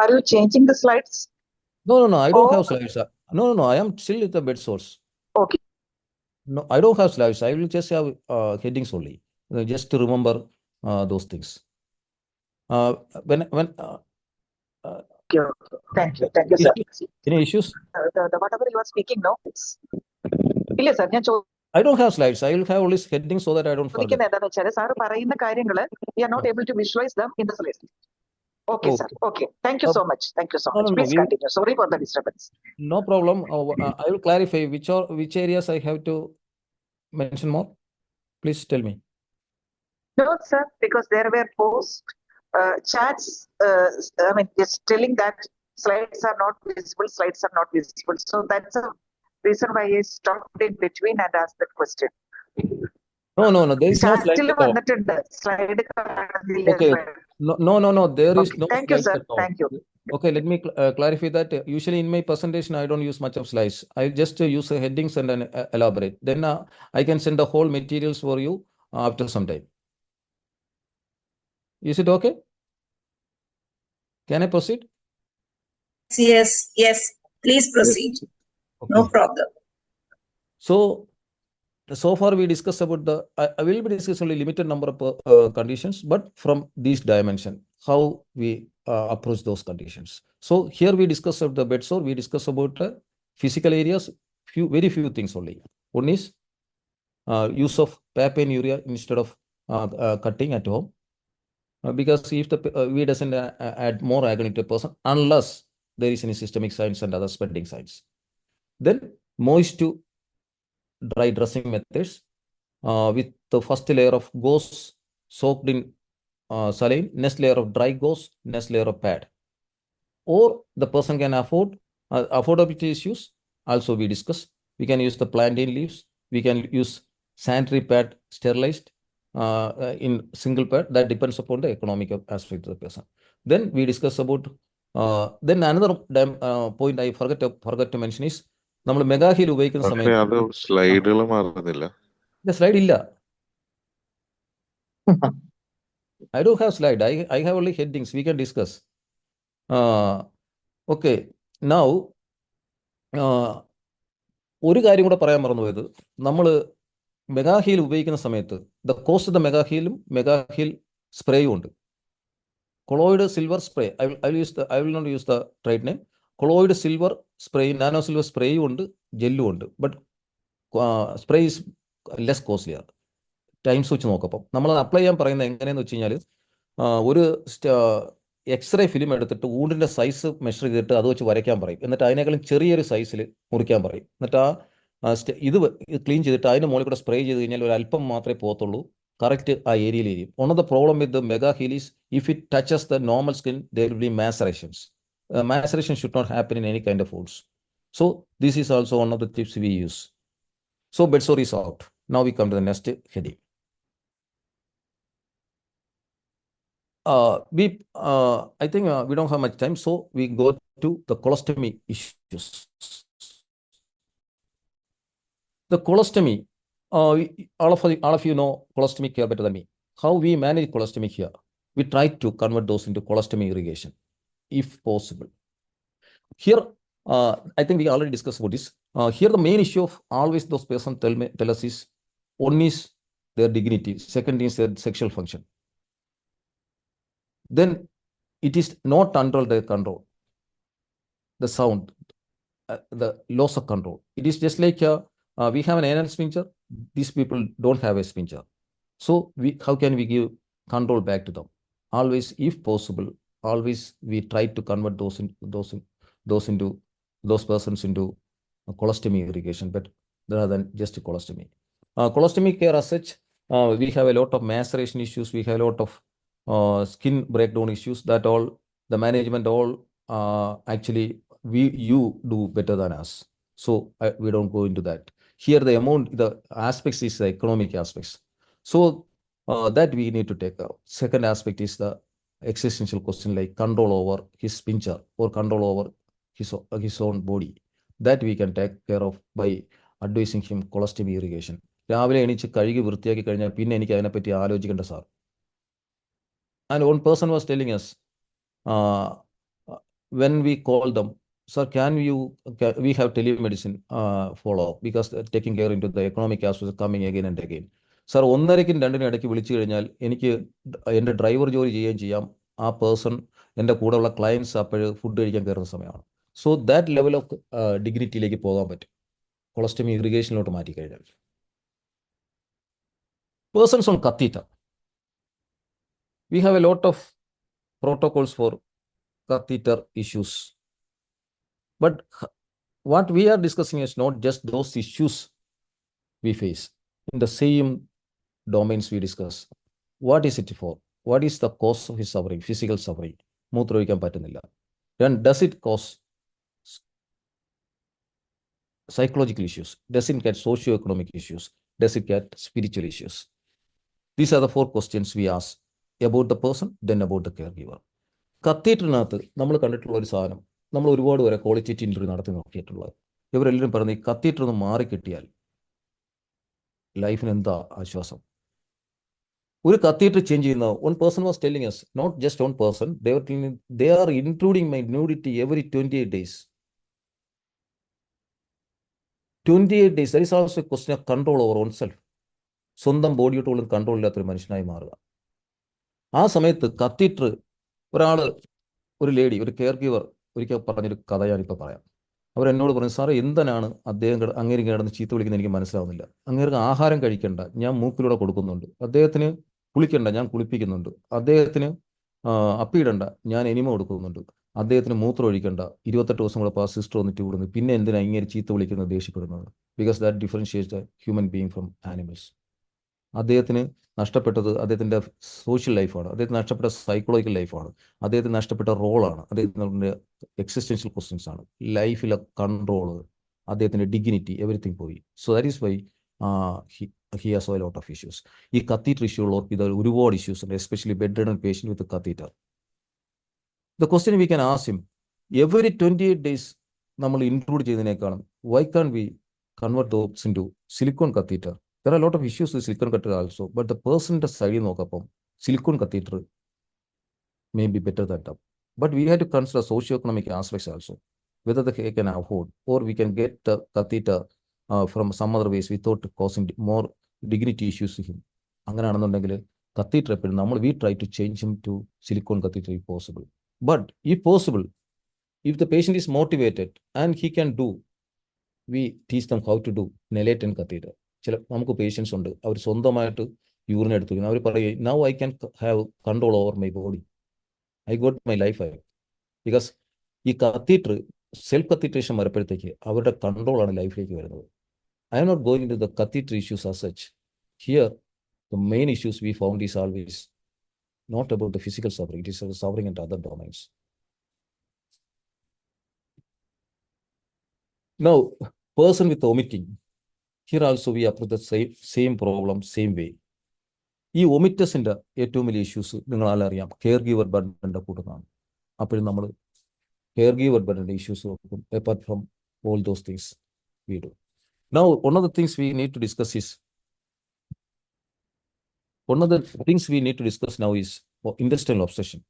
are you changing the slides? No, I don't have slides. No, I am still with the bed source. Okay. No, I don't have slides. I will just have headings only, just to remember those things. When Okay. Thank you, sir. Any issues? The whatever you are speaking now, it's ഇല്ല sir, ഞാൻ I don't have slides. I will have only headings so that I don't forget. ചോദിക്കുന്നത് എന്താണെന്ന് വെച്ചാൽ sir പറയുന്ന കാര്യങ്ങൾ we are not able to visualize them in the slide. Okay, sir. Okay. Thank you so much. Please continue. Sorry for the disturbance. No problem. I will clarify which areas I have to mention more. Please tell me. No, sir, because there were chats, I mean, just telling that slides are not visible. So that's a reason why I stopped in between and asked that question. No. There is no slide Still at all. slide. Okay. No. There is no Thank you, slide sir. at all. Thank you. Okay, let me clarify that. Usually in my presentation, I don't use much of slides. I just use headings and then elaborate. Then I can send the whole materials for you after some time. Is it okay? Can I proceed? Yes. Please proceed. Okay. No problem. So far we discussed about I will be discussing only limited number of conditions, but from these dimensions, how we approach those conditions. So here we discuss about the bedsore, we discuss about physical areas, very few things only. One is use of PAP and urea instead of cutting at home, because if the we doesn't add more agony to a person unless there is any systemic signs and other spreading signs. Then moist to dry dressing methods with the first layer of gauze soaked in saline, next layer of dry gauze, next layer of pad. or the person can afford. Affordability issues also we discuss. We can use the plantain leaves. We can use sanitary pad sterilized in single pad. That depends upon the economic aspect of the person. Then we discuss about. Then another point I forgot to mention is നമ്മൾ mega heal ഉപയോഗിക്കുന്ന പക്ഷെ സമയത്ത് അത് സ്ലൈഡുകൾ മാറുന്നില്ല. Slide ഇല്ല. I don't have slide. I have only headings. We can discuss. Okay. Now, ഒരു കാര്യം കൂടെ പറയാൻ മറന്നുപോയത്, നമ്മൾ മെഗാ ഹീൽ ഉപയോഗിക്കുന്ന സമയത്ത് the cost of the mega ഹീലും മെഗാ ഹീൽ സ്പ്രേയും ഉണ്ട്. Colloid silver spray, I will not use the trade name. Colloid silver spray, nano silver സ്പ്രേയും ഉണ്ട്, ജെല്ലും ഉണ്ട്. But spray is less costlier. Times വെച്ച് നോക്കപ്പം നമ്മൾ അപ്ലൈ ചെയ്യാൻ പറയുന്നത് എങ്ങനെയെന്ന് വെച്ച് കഴിഞ്ഞാൽ, ഒരു എക്സ്റേ ഫിലിം എടുത്തിട്ട് ഊണ്ടിൻ്റെ സൈസ് മെഷർ ചെയ്തിട്ട് അത് വെച്ച് വരയ്ക്കാൻ പറയും. എന്നിട്ട് അതിനേക്കാളും ചെറിയൊരു സൈസിൽ മുറിക്കാൻ പറയും. എന്നിട്ട് ഇത് ക്ലീൻ ചെയ്തിട്ട് അതിന് മുകളിൽ കൂടെ സ്പ്രേ ചെയ്ത് കഴിഞ്ഞാൽ ഒരു അല്പം മാത്രമേ പോകത്തുള്ളൂ, കറക്റ്റ് ആ ഏരിയയിൽ എരിയും. One of the problem with mega heal is if it touches the normal skin there will be macerations. Maceration should not happen in any kind of foods. So this is also one of the tips we use. So bedsore is out. Now we come to the next heading. I think we don't have much time, so we go to the colostomy issues. The colostomy, all of you know colostomy care better than me. How we manage colostomy here? We try to convert those into colostomy irrigation, if possible. Here, I think we already discussed about this. Here, the main issue of always those persons tell us is, one is their dignity, second is their sexual function. Then it is not under their control. The sound, the loss of control. It is just like we have an anal sphincter. These people don't have a sphincter. So how can we give control back to them? Always, if possible, always we try to convert those persons into colostomy irrigation, but rather than just colostomy. Colostomy care as such, we have a lot of maceration issues. We have a lot of skin breakdown issues. That all the management all actually you do better than us. So we don't go into that. Here the aspects is the economic aspects. So that we need to take out. Second aspect is the existential question, like control over his sphincter or control over his own body. That we can take care of by advising him colostomy irrigation. രാവിലെ എണീച്ച് കഴുകി വൃത്തിയാക്കി കഴിഞ്ഞാൽ പിന്നെ എനിക്ക് അതിനെപ്പറ്റി ആലോചിക്കേണ്ട sir. And one person was telling us, when we call them, sir, we have telemedicine follow-up, because taking care into the economic aspects coming again and again. Sir, 1:30-നും 2:00-നും ഇടയ്ക്ക് വിളിച്ചു കഴിഞ്ഞാൽ എനിക്ക് എൻ്റെ ഡ്രൈവർ ജോലി ചെയ്യുകയും ചെയ്യാം. ആ പേഴ്സൺ എൻ്റെ കൂടെയുള്ള ക്ലയൻസ് അപ്പോഴ് ഫുഡ് കഴിക്കാൻ കയറുന്ന സമയമാണ്. സോ ദാറ്റ് ലെവൽ ഓഫ് ഡിഗ്നിറ്റിയിലേക്ക് പോകാൻ പറ്റും കൊളസ്റ്റമി ഇറിഗേഷനിലോട്ട് മാറ്റിക്കഴിഞ്ഞാൽ. Persons on catheter. We have a lot of protocols for catheter issues. But what we are discussing is not just those issues we face. In the same domains we discuss. What is it for? What is the cause of his suffering, physical suffering? മൂത്രമൊഴിക്കാൻ പറ്റുന്നില്ല. Then does it cause psychological issues? Does it get socio-economic issues? Does it get spiritual issues? These are the 4 questions we ask about the person, then about the caregiver. കത്തീറ്ററിനകത്ത് നമ്മൾ കണ്ടിട്ടുള്ള ഒരു സാധനം, നമ്മൾ ഒരുപാട് വരെ qualitative interview നടത്തി നോക്കിയിട്ടുള്ളത്, ഇവരെല്ലാവരും പറഞ്ഞ് ഈ കത്തീറ്റർ ഒന്ന് മാറിക്കിട്ടിയാൽ ലൈഫിന് എന്താ ആശ്വാസം. ഒരു കത്തീറ്റർ ചേഞ്ച് ചെയ്യുന്ന one person was telling us, not just one person, they are including my nudity every 28 days. 28 days, there is also a question of control over oneself. സ്വന്തം ബോഡിയോട്ടുള്ള കൺട്രോൾ ഇല്ലാത്തൊരു മനുഷ്യനായി മാറുക. ആ സമയത്ത് കത്തീറ്റർ, ഒരു ലേഡി, ഒരു care giver ഒരിക്കൽ പറഞ്ഞൊരു കഥ ഞാനിപ്പോൾ പറയാം. അവരെന്നോട് പറഞ്ഞു, സാറേ എന്തിനാണ് അങ്ങേര് കിടന്ന് ചീത്ത വിളിക്കുന്നത് എനിക്ക് മനസ്സിലാവുന്നില്ല. അങ്ങേർക്ക് ആഹാരം കഴിക്കണ്ട, ഞാൻ മൂക്കിലൂടെ കൊടുക്കുന്നുണ്ട്. അദ്ദേഹത്തിന് കുളിക്കണ്ട, ഞാൻ കുളിപ്പിക്കുന്നുണ്ട്. അദ്ദേഹത്തിന് അപ്പിയിടണ്ട, ഞാൻ എനിമ കൊടുക്കുന്നുണ്ട്. അദ്ദേഹത്തിന് മൂത്രം ഒഴിക്കണ്ട, 28 ദിവസം കൂടെ ആ സിസ്റ്റർ വന്നിട്ട് കൂടുന്നു. പിന്നെ എന്തിനാണ് ഇങ്ങനെ ചീത്ത വിളിക്കുന്നത്, ദേഷ്യപ്പെടുന്നത്? Because that differentiates the human being from animals. അദ്ദേഹത്തിന് നഷ്ടപ്പെട്ടത് അദ്ദേഹത്തിൻ്റെ സോഷ്യൽ ലൈഫാണ്, അദ്ദേഹത്തിന് നഷ്ടപ്പെട്ട സൈക്കോളജിക്കൽ ലൈഫാണ്, അദ്ദേഹത്തിന് നഷ്ടപ്പെട്ട റോളാണ്, അദ്ദേഹത്തിൻ്റെ എക്സിസ്റ്റൻഷ്യൽ ക്വസ്റ്റ്യൻസ് ആണ്, ലൈഫിലെ കൺട്രോള്, അദ്ദേഹത്തിൻ്റെ ഡിഗ്നിറ്റി, എവറിത്തിങ് പോയി. So that is why he has a lot of issues. ഈ കത്തീറ്റർ ഇഷ്യൂ ഉള്ളവർക്ക് ഇത് ഒരുപാട് ഇഷ്യൂസ് ഉണ്ട്, especially bedridden patient with catheter. The question we can ask him, every 28 days നമ്മൾ ഇൻക്ലൂഡ് ചെയ്തതിനേക്കാളും why can we convert those into silicone catheter? There are a lot of issues with silicone catheter also, but the person's side നോക്കപ്പം silicone catheter may be better than that. But we have to consider socio-economic aspects also, whether they can afford, or we can get the catheter from some other ways without causing more dignity issues to him. അങ്ങനെയാണെന്നുണ്ടെങ്കിൽ catheter എപ്പോഴും നമ്മൾ we try to change him to silicone catheter if possible. But if possible, if the patient is motivated and he can do, we teach them how to do Nelaton catheter. ചില നമുക്ക് patients ഉണ്ട്, അവർ സ്വന്തമായിട്ട് urine എടുത്തു, അവർ പറയും now I can have control over my body, I got my life ആയി. Because ഈ catheter self catheterisation വരുമ്പോഴത്തേക്ക് അവരുടെ കൺട്രോളാണ് ലൈഫിലേക്ക് വരുന്നത്. I am not going to the catheter issues as such. Here the main issues we found is always not about the physical suffering, it is suffering in other domains. Now, person with vomiting, here also we approach the same problem, same way. ഈ വൊമിറ്റസിൻ്റെ ഏറ്റവും വലിയ issues നിങ്ങളാലറിയാം, care giver ബർഡൻ്റെ കൂട്ടുന്നതാണ്. അപ്പോഴും നമ്മൾ care giver ബർഡൻ്റെ issues നോക്കും, apart from all those things we do. Now, one of the things we need to discuss now is intestinal obstruction.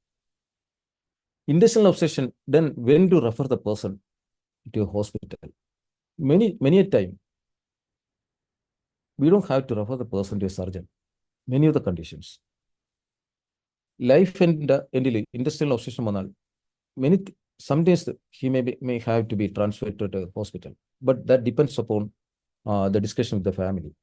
Intestinal obstruction, then when to refer the person to a hospital? Many a time we don't have to refer the person to a surgeon. Many of the conditions, life and intestinal obstruction vanal, sometimes he may have to be transferred to a hospital, but that depends upon the discussion with the family.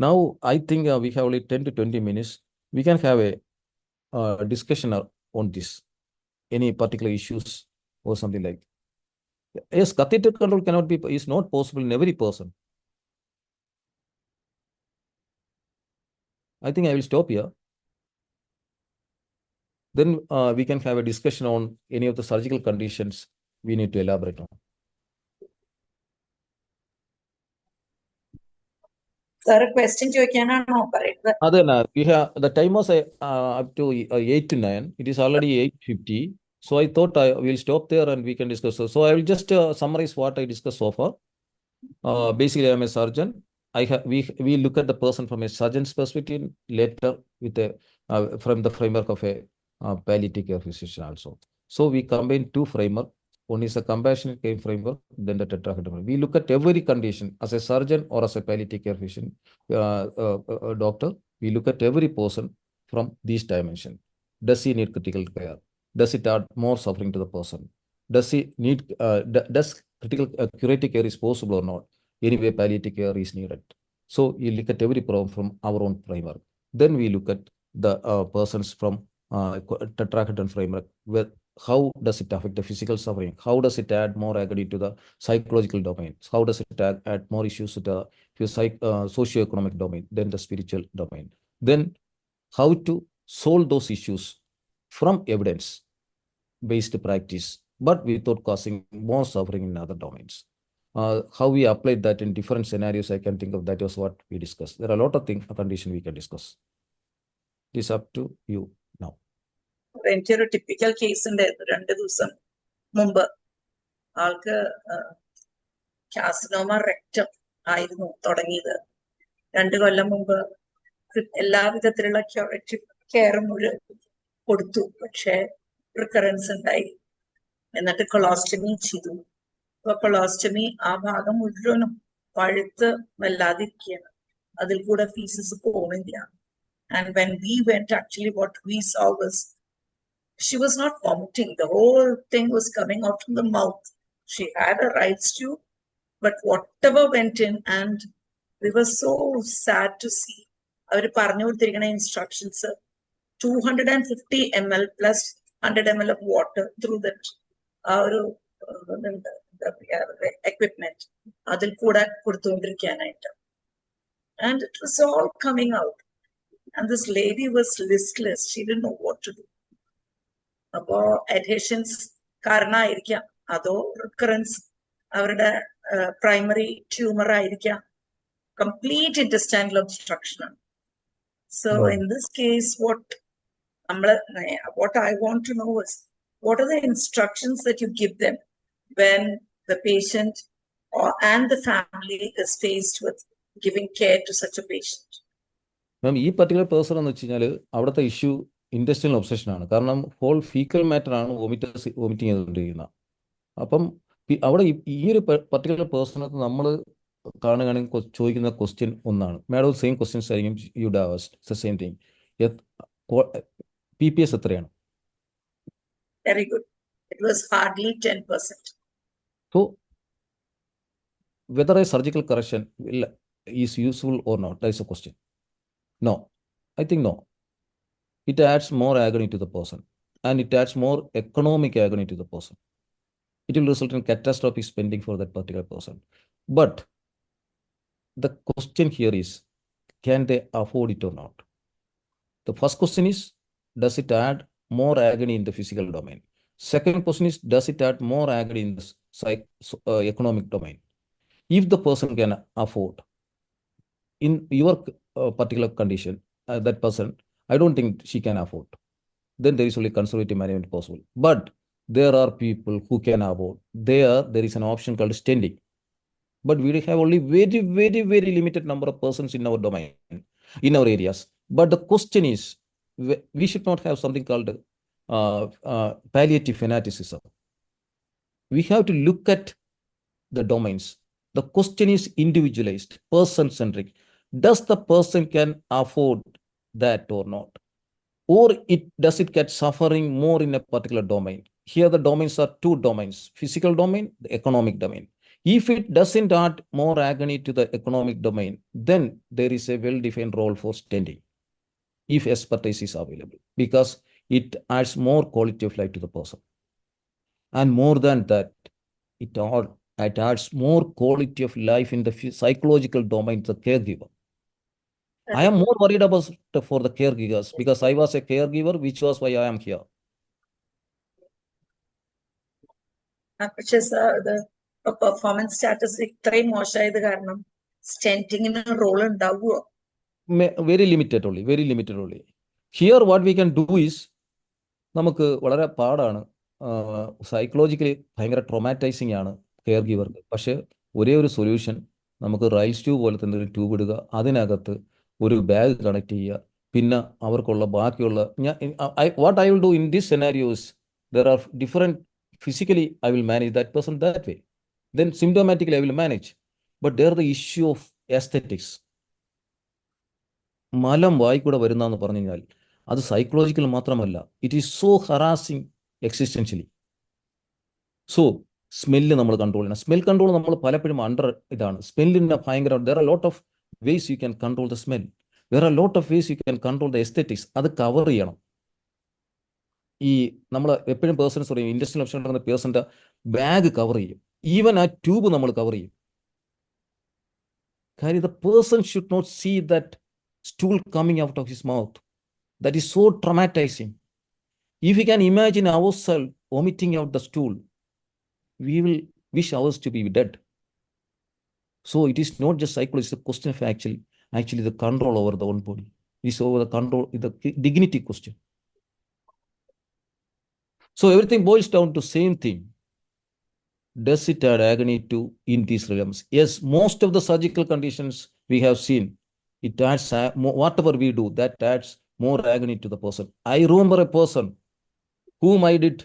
Now I think we have only 10 to 20 minutes. We can have a discussion on this, any particular issues or something like. Yes, catheter control is not possible in every person. I think I will stop here. Then we can have a discussion on any of the surgical conditions we need to elaborate on. Sir, a question ചോദിക്കാനാണോ പറയുന്നത്? അതല്ല, we have the time was up to 8 to 9. It is already 8:50. So I thought I will stop there and we can discuss. So I will just summarize what I discussed so far. Basically, I am a surgeon. We look at the person from a surgeon's perspective, later with from the framework of a palliative care physician also. So we combine two framework. One is a compassionate care framework, then the tetrahedral. We look at every condition as a surgeon or as a palliative care physician, doctor. We look at every person from these dimensions. Does he need critical care? Does it add more suffering to the person? Does he need, does critical curative care is possible or not? Anyway, palliative care is needed. So you look at every problem from our own framework. Then we look at the persons from tetrahedron framework. How does it affect the physical suffering? How does it add more agony to the psychological domain? How does it add more issues to the socio-economic domain, then the spiritual domain? Then how to solve those issues from evidence-based practice, but without causing more suffering in other domains. How we applied that in different scenarios, I can think of that was what we discussed. There are a lot of things, a condition we can discuss. It is up to you now. എനിക്കൊരു typical case ഉണ്ടായിരുന്നു 2 ദിവസം മുമ്പ്. ആൾക്ക് carcinoma rectum ആയിരുന്നു തുടങ്ങിയത്. 2 കൊല്ലം മുമ്പ് എല്ലാ വിധത്തിലുള്ള ക്യൂറേറ്റീവ് കെയറും കൊടുത്തു, പക്ഷെ റിക്കറൻസ് ഉണ്ടായി. എന്നിട്ട് കൊളോസ്റ്റമി ചെയ്തു. അപ്പൊ കൊളോസ്റ്റമി ആ ഭാഗം മുഴുവനും പഴുത്ത് വല്ലാതിരിക്കുകയാണ്, അതിൽ കൂടെ ഫീസസ് പോണില്ല. And when we went, actually what we saw was she was not vomiting. The whole thing was coming out from the mouth. She had a right stew, but whatever went in, and we were so sad to see. അവർ പറഞ്ഞു കൊടുത്തിരിക്കുന്ന instructions 250 ml plus 100 ml of water through that equipment. അതിൽ കൂടെ കൊടുത്തുകൊണ്ടിരിക്കാനായിട്ട്. and it was all coming out. And this lady was listless. She didn't know what to do. About adhesions, karna irikya, ado recurrence, avരുടെ primary tumor irikya, complete intestinal obstruction. So Right. in this case, what I want to know is, what are the instructions that you give them when the patient and the family is faced with giving care to such a patient? മാം ഈ particular person എന്ന് വെച്ച് കഴിഞ്ഞാൽ അവിടുത്തെ issue ഇൻറ്റെസ്റ്റിനൽ obsession ആണ്. കാരണം whole fecal matter ആണ് vomiting ചെയ്തുകൊണ്ടിരിക്കുന്നത്. അപ്പം അവിടെ ഈ ഒരു പർട്ടിക്കുലർ പേഴ്സണത്ത് നമ്മൾ കാണുകയാണെങ്കിൽ ചോദിക്കുന്ന ക്വസ്റ്റ്യൻ ഒന്നാണ്. മാഡം സെയിം ക്വസ്റ്റ്യൻസ് ആയിരിക്കും U dust same thing. PPS എത്രയാണ്? Very good. It was hardly 10%. So whether a surgical correction is useful or not, that is a question. No, I think no. It adds more agony to the person, and it adds more economic agony to the person. It will result in catastrophic spending for that particular person. But the question here is, can they afford it or not? The first question is, does it add more agony in the physical domain? Second question is, does it add more agony in the economic domain? If the person can afford, in your particular condition, that person, I don't think she can afford. Then there is only conservative management possible. But there are people who can afford. There is an option called stenting. But we have only very, very, very limited number of persons in our domain, in our areas. But the question is, we should not have something called palliative fanaticism. We have to look at the domains. The question is individualized, person-centric. Does the person can afford that or not? Or does it get suffering more in a particular domain? Here the domains are two domains, physical domain, the economic domain. If it doesn't add more agony to the economic domain, then there is a well-defined role for stenting, if expertise is available, because it adds more quality of life to the person. And more than that, it adds more quality of life in the psychological domain to the caregiver. I am more worried about for the caregivers, because I was a caregiver, which was why I am here. പക്ഷേ the performance status ഇത്രയും മോശമായത് കാരണം സ്റ്റെന്റിങ്ങിന് role ഉണ്ടാവുമോ? Very limited only. Here what we can do is, നമുക്ക് വളരെ പാടാണ്, psychologically ഭയങ്കര ട്രോമാറ്റൈസിങ് ആണ് care ഗിവർക്ക്. പക്ഷേ ഒരേ ഒരു സൊല്യൂഷൻ, നമുക്ക് റൈൽസ് ട്യൂബ് പോലത്തെ എന്തെങ്കിലും ട്യൂബ് ഇടുക, അതിനകത്ത് ഒരു ബാഗ് കണക്ട് ചെയ്യുക, പിന്നെ അവർക്കുള്ള ബാക്കിയുള്ള what I will do in this scenarios, there are different physically I will manage that person that way, then symptomatically I will manage. But there the issue of aesthetics, മലം വായിക്കൂടെ വരുന്നതെന്ന് പറഞ്ഞു കഴിഞ്ഞാൽ അത് psychological മാത്രമല്ല, it is so harassing existentially. So smell നമ്മൾ control ചെയ്യണം. Smell control നമ്മൾ പലപ്പോഴും അണ്ടർ ഇതാണ്. സ്മെല്ലിൻ്റെ ഭയങ്കര, there are lot of ways you can control the smell, there are lot of ways you can control the aesthetics. അത് cover ചെയ്യണം. ഈ നമ്മൾ എപ്പോഴും പേഴ്സൺസ് പറയും, ഇൻഡസ്ട്രിയൽ ഓപ്ഷൻ നടക്കുന്ന പേഴ്സൻ്റെ ബാഗ് കവർ ചെയ്യും, ഈവൻ ആ ട്യൂബ് നമ്മൾ കവർ ചെയ്യും. കാര്യം the person should not see that stool coming out of his mouth. That is so traumatizing. If we can imagine ourselves vomiting out the stool, we will wish ours to be dead. So it is not just psychology, it's a question of actually the control over the own body. It is over the control, the dignity question. So everything boils down to same thing. Does it add agony to in these realms? Yes, most of the surgical conditions we have seen, it adds, whatever we do, that adds more agony to the person. I remember a person whom I did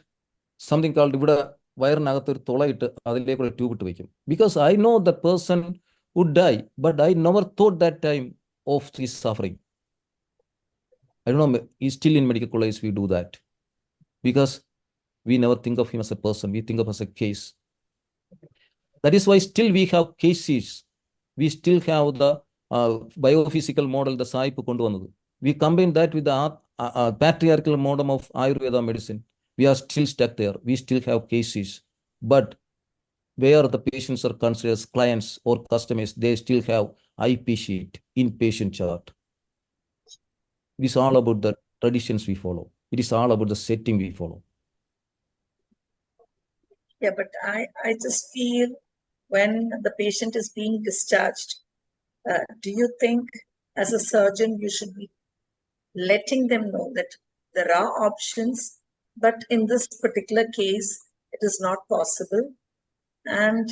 something called ഇവിടെ വയറിനകത്തൊരു തുളയിട്ട് അതിലേക്കുള്ള tube ഇട്ട് വയ്ക്കും. Because I know the person would die, but I never thought that time of his suffering. I don't know, still in medical college we do that. Because we never think of him as a person, we think of as a case. That is why still we have cases. We still have the biophysical model, the സായിപ്പ് കൊണ്ടുവന്നത്. We combine that with the patriarchal model of Ayurveda medicine. We are still stuck there. We still have cases. But where the patients are considered as clients or customers, they still have IP sheet, inpatient chart. It is all about the traditions we follow. It is all about the setting we follow. Yeah, but I just feel when the patient is being discharged, do you think as a surgeon you should be letting them know that there are options, but in this particular case, it is not possible? And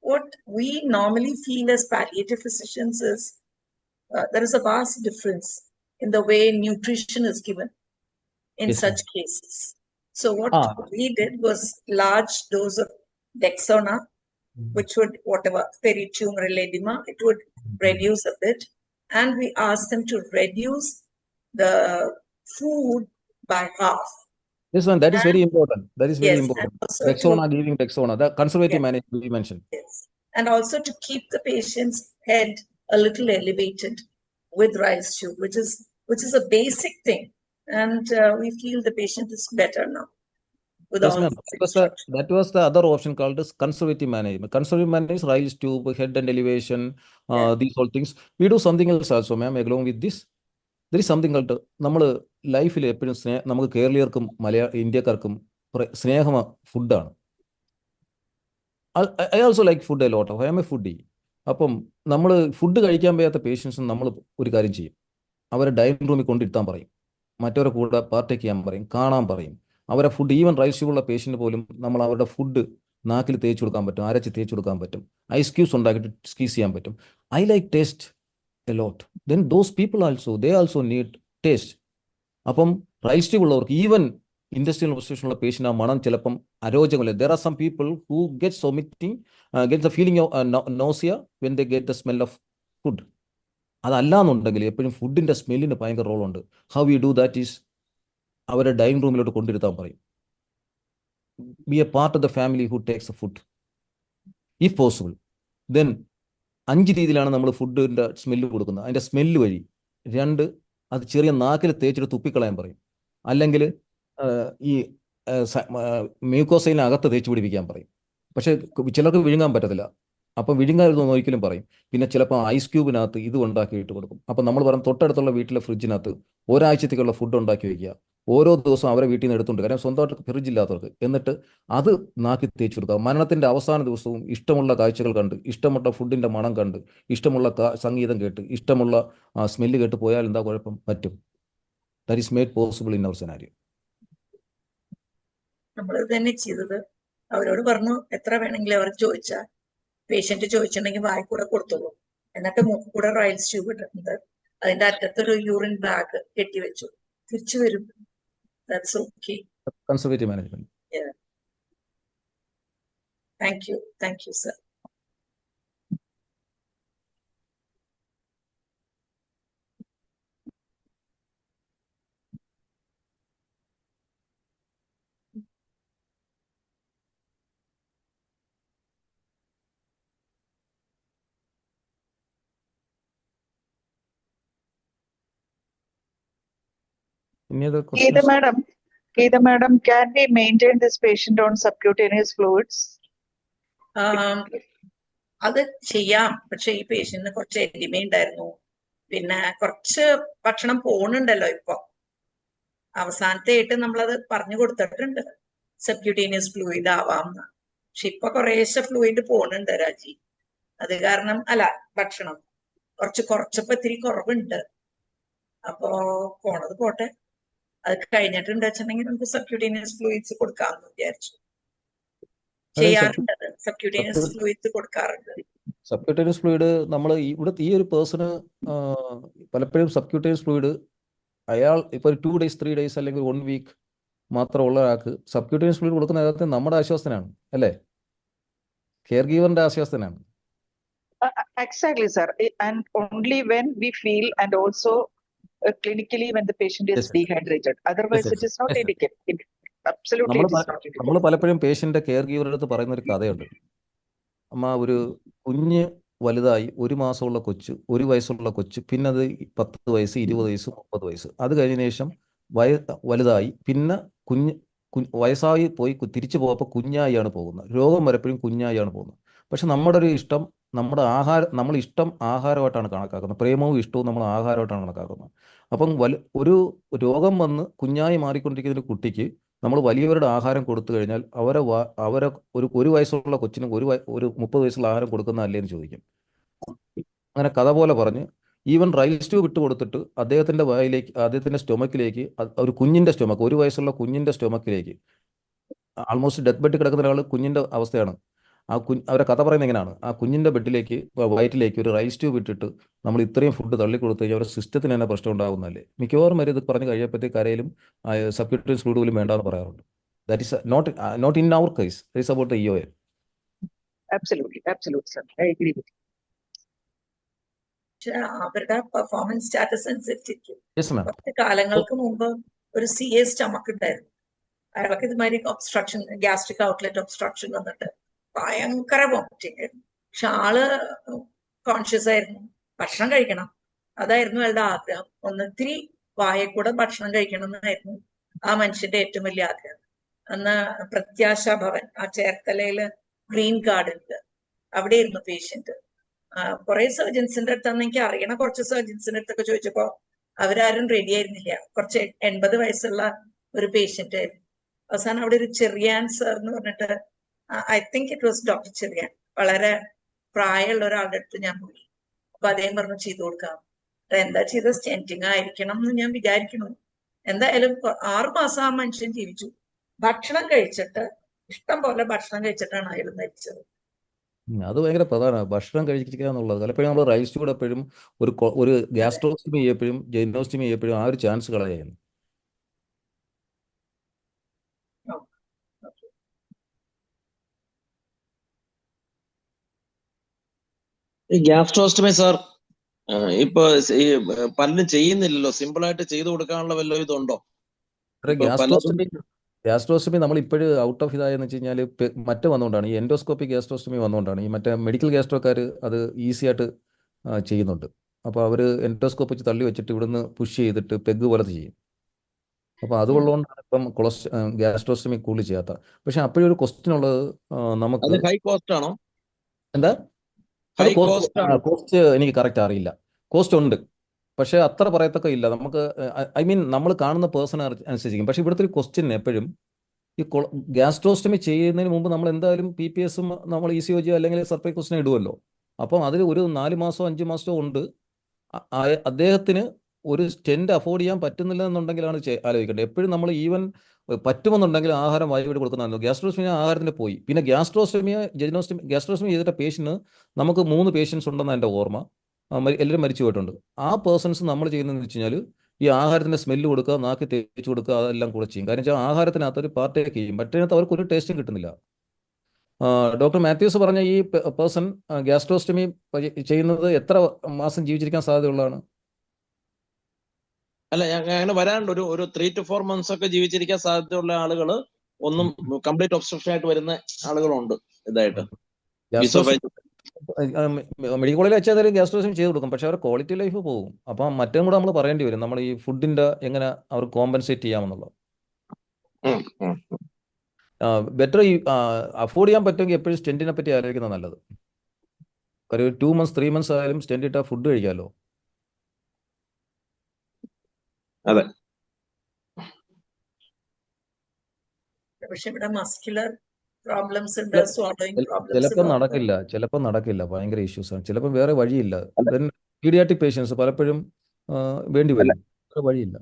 what we normally feel as palliative physicians is there is a vast difference in the way nutrition is given in Yes, such ma'am. cases. So what Ah. we did was large dose of Dexona, which would, whatever, peritumoral edema, it would reduce a bit. And we asked them to reduce the food by half. This one, that is very important. That is very Yes, and important. also Dexona, giving Dexona, the conservative Yeah. management we mentioned. yes, and also to keep the patient's head a little elevated with rice tube, which is a basic thing. And we feel the patient is better now with Yes, all ma'am. these instructions. That was the other option called as conservative management. Conservative management is rice tube, head and elevation, Yeah. these all things. We do something else also, ma'am, along with this. There is something called നമ്മൾ ലൈഫിൽ എപ്പോഴും നമുക്ക് കേരളീയർക്കും ഇന്ത്യക്കാർക്കും സ്നേഹം ഫുഡാണ്. I also like food A lot of. I M A foodie. അപ്പം നമ്മൾ food കഴിക്കാൻ വയ്യാത്ത പേഷ്യൻസ് നമ്മൾ ഒരു കാര്യം ചെയ്യും, അവരെ ഡൈനിങ് റൂമിൽ കൊണ്ടിരുത്താൻ പറയും, മറ്റവരെ കൂടെ പാർട്ടേക്ക് ചെയ്യാൻ പറയും, കാണാൻ പറയും. അവരെ ഫുഡ്, ഈവൻ റൈസ് ഉള്ള പേഷ്യൻ്റ് പോലും നമ്മൾ അവരുടെ ഫുഡ് നാക്കിൽ തേച്ച് കൊടുക്കാൻ പറ്റും, അരച്ച് തേച്ച് കൊടുക്കാൻ പറ്റും, ഐസ് ക്യൂബ്സ് ഉണ്ടാക്കിയിട്ട് സ്ക്വീസ് ചെയ്യാൻ പറ്റും. I like taste a lot. Then those people also, they also need taste. അപ്പം റൈസ് ട്യൂബ് ഉള്ളവർക്ക്, ഈവൻ ഇൻഡസ്ട്രിയൽ പൊസിഷനുള്ള പേഷ്യൻ്റ് ആ മണം ചിലപ്പം അരോചകമല്ല. There are some people who gets vomiting, get the feeling of nausea when they get the smell of food. അതല്ല എന്നുണ്ടെങ്കിൽ എപ്പോഴും ഫുഡിൻ്റെ സ്മെല്ലിന് ഭയങ്കര റോളുണ്ട്. How you do that is അവരെ ഡൈനിങ് റൂമിലോട്ട് കൊണ്ടിരുത്താൻ പറയും. Be a part of the family who takes A food if possible. Then 5 രീതിയിലാണ് നമ്മൾ ഫുഡിൻ്റെ സ്മെല്ല് കൊടുക്കുന്നത്. അതിൻ്റെ സ്മെല്ല് വഴി 2, അത് ചെറിയ നാക്കിൽ തേച്ചിട്ട് തുപ്പിക്കളയാൻ പറയും. അല്ലെങ്കിൽ ഈ മ്യൂക്കോസൈനകത്ത് തേച്ച് പിടിപ്പിക്കാൻ പറയും. പക്ഷേ ചിലർക്ക് വിഴുങ്ങാൻ പറ്റത്തില്ല, അപ്പം വിഴുങ്ങാതിരുന്നു ഒരിക്കലും പറയും. പിന്നെ ചിലപ്പോൾ ഐസ് ക്യൂബിനകത്ത് ഇത് ഉണ്ടാക്കിയിട്ട് കൊടുക്കും. അപ്പം നമ്മൾ പറയും തൊട്ടടുത്തുള്ള വീട്ടിലെ ഫ്രിഡ്ജിനകത്ത് ഒരാഴ്ചത്തേക്കുള്ള ഫുഡ് ഉണ്ടാക്കി വയ്ക്കുക. ഓരോ ദിവസവും അവരെ വീട്ടിൽ നിന്ന് എടുത്തുകൊണ്ട്, കാരണം സ്വന്തമായിട്ട് ഫ്രിഡ്ജ് ഇല്ലാത്തവർക്ക്, എന്നിട്ട് അത് നാക്കി തേച്ച് കൊടുക്കുക. മരണത്തിൻ്റെ അവസാന ദിവസവും ഇഷ്ടമുള്ള കാഴ്ചകൾ കണ്ട്, ഇഷ്ടമുള്ള ഫുഡിൻ്റെ മണം കണ്ട്, ഇഷ്ടമുള്ള സംഗീതം കേട്ട്, ഇഷ്ടമുള്ള സ്മെല്ല് കേട്ട് പോയാൽ എന്താ കുഴപ്പം? പറ്റും. That is made possible in our scenario. നമ്മൾ തന്നെ ചെയ്തത്, അവരോട് പറഞ്ഞു എത്ര വേണമെങ്കിലും അവർ ചോദിച്ചാൽ, പേഷ്യന്റ് ചോദിച്ചിട്ടുണ്ടെങ്കിൽ വായി കൂടെ കൊടുത്തോളൂ, എന്നിട്ട് മൂക്ക് കൂടെ റൈൽസ് ട്യൂബ് ഇട്ടിട്ടുണ്ട്, അതിന്റെ അറ്റത്തൊരു യൂറിൻ ബാഗ് കെട്ടിവെച്ചു, തിരിച്ചു വരും. That's okay. Conservative management. Yeah. Thank you, sir. Any other questions? Geeta madam, can we maintain this patient on subcutaneous fluids? അത് ചെയ്യാം, പക്ഷെ ഈ പേഷ്യന്റിന് കുറച്ച് എലിമ ഉണ്ടായിരുന്നു, പിന്നെ കുറച്ച് ഭക്ഷണം പോണുണ്ടല്ലോ ഇപ്പൊ. അവസാനത്തെ ആയിട്ട് നമ്മളത് പറഞ്ഞു കൊടുത്തിട്ടുണ്ട് സബ്ക്യൂട്ടേനിയസ് ഫ്ലൂയിഡ് ആവാമെന്ന്. പക്ഷെ ഇപ്പൊ കുറേശ്ശെ ഫ്ലൂയിഡ് പോണുണ്ട് രാജി. അത് കാരണം ഭക്ഷണം കുറച്ചപ്പോ ഇത്തിരി കുറവുണ്ട്. അപ്പോ പോണത് പോട്ടെ, അത് കഴിഞ്ഞിട്ടുണ്ട് വെച്ചിട്ടുണ്ടെങ്കിൽ നമുക്ക് സബ്ക്യൂട്ടേനിയസ് ഫ്ലൂയിഡ്സ് കൊടുക്കാമെന്ന് വിചാരിച്ചു. ചെയ്യാറുണ്ട്, സബ്ക്യൂട്ടേനിയസ് ഫ്ലൂയിഡ്സ് കൊടുക്കാറുണ്ട്. സബ്ക്യൂട്ടേനിയസ് ഫ്ലൂയിഡ് നമ്മൾ ഇവിടെ ഈ ഒരു പേഴ്സണ് പലപ്പോഴും സബ്ക്യൂട്ടേനിയസ് ഫ്ലൂയിഡ് അയാൾ ഇപ്പോൾ 2 days 3 days അല്ലെങ്കിൽ 1 week മാത്രമുള്ള ഒരാൾക്ക് സബ്ക്യൂട്ടേനിയസ് ഫ്ലൂയിഡ് കൊടുക്കുന്ന നേരത്തെ നമ്മുടെ ആശ്വാസത്തിനാണ്, അല്ലേ? Care ഗീവറിന്റെ ആശ്വാസത്തിനാണ്. Exactly, sir. And only when we feel, and also clinically when the patient is dehydrated. Otherwise, it is not indicated. Absolutely, it is not indicated. നമ്മൾ പലപ്പോഴും പേഷ്യൻ്റെ care ഗീവറുടെ അടുത്ത് പറയുന്ന ഒരു കഥയുണ്ട്. അമ്മ, ഒരു കുഞ്ഞ് വലുതായി, 1 മാസമുള്ള കൊച്ച്, 1 വയസ്സുള്ള കൊച്ച്, പിന്നെ അത് 10 വയസ്സ്, 20 വയസ്സ്, 30 വയസ്സ്, അത് കഴിഞ്ഞ ശേഷം വലുതായി, പിന്നെ വയസ്സായി പോയി തിരിച്ചു പോകുമ്പോൾ കുഞ്ഞായിയാണ് പോകുന്നത്. രോഗം വരപ്പോഴും കുഞ്ഞായിയാണ് പോകുന്നത്. പക്ഷെ നമ്മുടെ ഒരു ഇഷ്ടം നമ്മുടെ നമ്മൾ ഇഷ്ടം ആഹാരമായിട്ടാണ് കണക്കാക്കുന്നത്. പ്രേമവും ഇഷ്ടവും നമ്മൾ ആഹാരമായിട്ടാണ് കണക്കാക്കുന്നത്. അപ്പം ഒരു രോഗം വന്ന് കുഞ്ഞായി മാറിക്കൊണ്ടിരിക്കുന്ന ഒരു കുട്ടിക്ക് നമ്മൾ വലിയവരുടെ ആഹാരം കൊടുത്തു കഴിഞ്ഞാൽ അവരെ ഒരു വയസ്സുള്ള കൊച്ചിനും ഒരു 30 വയസ്സുള്ള ആഹാരം കൊടുക്കുന്നതല്ലേ എന്ന് ചോദിക്കും. അങ്ങനെ കഥ പോലെ പറഞ്ഞ് ഈവൻ റൈസ് ട്യൂബ് ഇട്ട് കൊടുത്തിട്ട് അദ്ദേഹത്തിൻ്റെ സ്റ്റൊമക്കിലേക്ക് ഒരു കുഞ്ഞിൻ്റെ സ്റ്റൊമക്ക്, 1 വയസ്സുള്ള കുഞ്ഞിൻ്റെ സ്റ്റൊമക്കിലേക്ക്, ആൾമോസ്റ്റ് ഡെത്ത് ബെഡ് കിടക്കുന്ന ഒരാൾ കുഞ്ഞിൻ്റെ അവസ്ഥയാണ്. അവരെ കഥ പറയുന്നത് എങ്ങനെയാണ്, ആ കുഞ്ഞിൻ്റെ വയറ്റിലേക്ക് ഒരു റൈസ് ട്യൂബ് ഇട്ടിട്ട് നമ്മൾ ഇത്രയും ഫുഡ് തള്ളിക്കൊടുത്തു കഴിഞ്ഞാൽ അവരുടെ സിസ്റ്റത്തിന് തന്നെ പ്രശ്നം ഉണ്ടാകുന്നതല്ലേ. മിക്കവാറും വരെ ഇത് പറഞ്ഞ് കഴിയപ്പോഴത്തേക്ക് കരയിലും സബ്ക്യൂട്ടീസ് ഫ്ലൂയിഡ് പോലും വേണ്ടാന്ന് പറയാറുണ്ട്. That is not in our case, it is about the EOA. Absolutely, sir. I agree with you. അവരുടെ പെർഫോമൻസ് സ്റ്റാറ്റസ് അനുസരിച്ചിരിക്കും. Yes ma'am. കുറച്ച് കാലങ്ങൾക്ക് മുമ്പ് ഒരു CA സ്റ്റമക്ക് ഉണ്ടായിരുന്നു. അയാൾക്ക് ഇതുമാതിരി ഒബ്സ്ട്രക്ഷൻ, ഗ്യാസ്ട്രിക് ഔട്ട്ലെറ്റ് ഒബ്സ്ട്രക്ഷൻ വന്നിട്ട് ഭയങ്കര വോമിറ്റിംഗ് ആയിരുന്നു. പക്ഷെ ആള് കോൺഷ്യസ് ആയിരുന്നു, ഭക്ഷണം കഴിക്കണം, അതായിരുന്നു അയാളുടെ ആഗ്രഹം. ഒന്നിത്തിരി വായെ കൂടെ ഭക്ഷണം കഴിക്കണം എന്നായിരുന്നു ആ മനുഷ്യന്റെ ഏറ്റവും വലിയ ആഗ്രഹം. അന്ന് പ്രത്യാശ ഭവൻ, ആ ചേർത്തലയില് ഗ്രീൻ ഗാർഡനില് അവിടെ ഇരുന്നു പേഷ്യന്റ്. കുറെ സർജൻസിന്റെ അടുത്താന്ന് എനിക്ക് അറിയണ കുറച്ച് സർജൻസിന്റെ അടുത്തൊക്കെ ചോദിച്ചപ്പോ അവരാരും റെഡി ആയിരുന്നില്ല. കുറച്ച് 80 വയസ്സുള്ള ഒരു പേഷ്യന്റ് ആയിരുന്നു. അവസാനം അവിടെ ഒരു ചെറിയാൻ സർ എന്ന് പറഞ്ഞിട്ട്, I think it was doctor Cherian, വളരെ പ്രായമുള്ള ഒരാളുടെ അടുത്ത് ഞാൻ പോയി. അപ്പൊ അദ്ദേഹം പറഞ്ഞു ചെയ്തു കൊടുക്കാം. എന്താ ചെയ്ത, സ്റ്റെന്റിങ് ആയിരിക്കണം എന്ന് ഞാൻ വിചാരിക്കുന്നു. എന്തായാലും 6 മാസം ആ മനുഷ്യൻ ജീവിച്ചു. ഭക്ഷണം കഴിച്ചിട്ട്, ഇഷ്ടം പോലെ ഭക്ഷണം കഴിച്ചിട്ടാണ് അയാൾ മരിച്ചത്. അത് ഭയങ്കര പ്രധാനമാണ്, ഭക്ഷണം കഴിക്കുക എന്നുള്ളത്. പലപ്പോഴും നമ്മൾ റൈസ് ട്യൂബ് എപ്പോഴും ഒരു ഗ്യാസ്ട്രോസ്റ്റമി ചെയ്യപ്പോഴും ജെനോസ്റ്റമി ചെയ്യപ്പോഴും ആ ഒരു ചാൻസ് കളയുന്നു. ഈ ഗ്യാസ്ട്രോസ്റ്റമി സാർ ഇപ്പൊ ഈ പലരും ചെയ്യുന്നില്ലല്ലോ, സിമ്പിൾ ആയിട്ട് ചെയ്തു കൊടുക്കാനുള്ള വല്ല ഇതുണ്ടോ? ഗ്യാസ്ട്രോസ്റ്റമി നമ്മൾ ഇപ്പോഴും ഔട്ട് ഓഫ് ഇതായെന്ന് വെച്ച് കഴിഞ്ഞാൽ മറ്റേ വന്നുകൊണ്ടാണ്, ഈ എൻഡോസ്കോപ്പിക് ഗ്യാസ്ട്രോസ്റ്റമി വന്നുകൊണ്ടാണ്. ഈ മറ്റേ മെഡിക്കൽ ഗ്യാസ്ട്രോക്കാർ അത് ഈസി ആയിട്ട് ചെയ്യുന്നുണ്ട്. അപ്പോൾ അവർ എൻഡോസ്കോപ്പ് വെച്ച് തള്ളി വെച്ചിട്ട് ഇവിടുന്ന് പുഷ് ചെയ്തിട്ട് പെഗ് പോലെ ചെയ്യും. അപ്പോൾ അതുകൊണ്ടാണ് ഇപ്പം ഗ്യാസ്ട്രോസ്റ്റമി കൂടുതൽ ചെയ്യാത്ത. പക്ഷെ അപ്പോഴും ഒരു ക്വസ്റ്റ്യൻ ഉള്ളത്, നമുക്ക് ഹൈ കോസ്റ്റ് ആണോ? എന്താ കോസ്റ്റ് എനിക്ക് കറക്റ്റ് അറിയില്ല. കോസ്റ്റ് ഉണ്ട്, പക്ഷേ അത്ര പറയത്തക്ക ഇല്ല. നമുക്ക് ഐ മീൻ നമ്മൾ കാണുന്ന പേഴ്സൺ അനുസരിച്ചിരിക്കും. പക്ഷേ ഇവിടുത്തെ ഒരു ക്വസ്റ്റ്യൻ എപ്പോഴും ഈ ഗ്യാസ്ട്രോസ്റ്റമി ചെയ്യുന്നതിന് മുമ്പ് നമ്മൾ എന്തായാലും PPS നമ്മൾ ECOG അല്ലെങ്കിൽ സർപ്പൈ ക്വസ്റ്റ്യൻ ഇടുമല്ലോ. അപ്പം അതിൽ ഒരു 4 മാസമോ 5 മാസമോ ഉണ്ട് അദ്ദേഹത്തിന് ഒരു സ്റ്റെന്റ് അഫോർഡ് ചെയ്യാൻ പറ്റുന്നില്ല എന്നുണ്ടെങ്കിലാണ് ആലോചിക്കേണ്ടത്. എപ്പോഴും നമ്മൾ ഈവൻ പറ്റുമെന്നുണ്ടെങ്കിൽ ആഹാരം വായുവിട്ട് കൊടുക്കുന്നതാണല്ലോ. ഗ്യാസ്ട്രോസ്റ്റമി ആഹാരത്തിന് പോയി. പിന്നെ ഗ്യാസ്ട്രോസ്റ്റമി ചെയ്തിട്ട പേഷ്യന് നമുക്ക് 3 പേഷ്യൻസ് ഉണ്ടെന്ന് എൻ്റെ ഓർമ്മ. എല്ലാവരും മരിച്ചു പോയിട്ടുണ്ട്. ആ പേഴ്സൺസ് നമ്മൾ ചെയ്യുന്നതെന്ന് വെച്ച് കഴിഞ്ഞാൽ ഈ ആഹാരത്തിൻ്റെ സ്മെല്ല് കൊടുക്കുക, നാക്കി തേച്ച് കൊടുക്കുക, അതെല്ലാം കൂടെ ചെയ്യും. കാരണം വെച്ചാൽ ആഹാരത്തിനകത്ത് ഒരു പാർട്ടേക്ക് ചെയ്യും, മറ്റേതിനകത്ത് അവർക്ക് ഒരു ടേസ്റ്റും കിട്ടുന്നില്ല. ഡോക്ടർ മാത്യൂസ് പറഞ്ഞ ഈ പേഴ്സൺ ഗ്യാസ്ട്രോസ്റ്റമി ചെയ്യുന്നത് എത്ര മാസം ജീവിച്ചിരിക്കാൻ സാധ്യതയുള്ളതാണ്? അല്ല, അങ്ങനെ വരാണ്ട് ഒരു 3 to 4 months ഒക്കെ ജീവിച്ചിരിക്കാൻ സാധ്യതയുള്ള ആളുകൾ, ഒന്നും കംപ്ലീറ്റ് ഒബ്സ്ട്രക്ഷൻ ആയിട്ട് വരുന്ന ആളുകളുണ്ട്. ഇതായിട്ട് മെഡിക്കൽ കോളേജിൽ വെച്ചാൽ ഗ്യാസ്ട്രോസ്റ്റമി ചെയ്ത് കൊടുക്കും, പക്ഷെ അവരുടെ ക്വാളിറ്റി ലൈഫ് പോകും. അപ്പം മറ്റേതും കൂടെ നമ്മൾ പറയേണ്ടി വരും, നമ്മൾ ഈ ഫുഡിന്റെ എങ്ങനെ അവർക്ക് കോമ്പൻസേറ്റ് ചെയ്യാമെന്നുള്ളത്. ബെറ്റർ ഈ അഫോർഡ് ചെയ്യാൻ പറ്റുമെങ്കിൽ എപ്പോഴും സ്റ്റെന്റിനെ പറ്റി ആലോചിക്കുന്നത് നല്ലത്. ഒരു 2 months 3 months ആയാലും സ്റ്റെന്റ് ഇട്ടാൽ ഫുഡ് കഴിക്കാമല്ലോ. അതെ. പക്ഷെ ഇവിടെ മസ്കുലർ പ്രോബ്ലംസ് ഉണ്ട്, സ്വാലോയിങ് ചിലപ്പോൾ നടക്കില്ല, ഭയങ്കര ഇഷ്യൂസ് ആണ്. ചിലപ്പോൾ വേറെ വഴിയില്ല. പീഡിയാട്രിക് പേഷ്യൻസ് പലപ്പോഴും വേണ്ടി വരും, വേറെ വഴിയില്ല.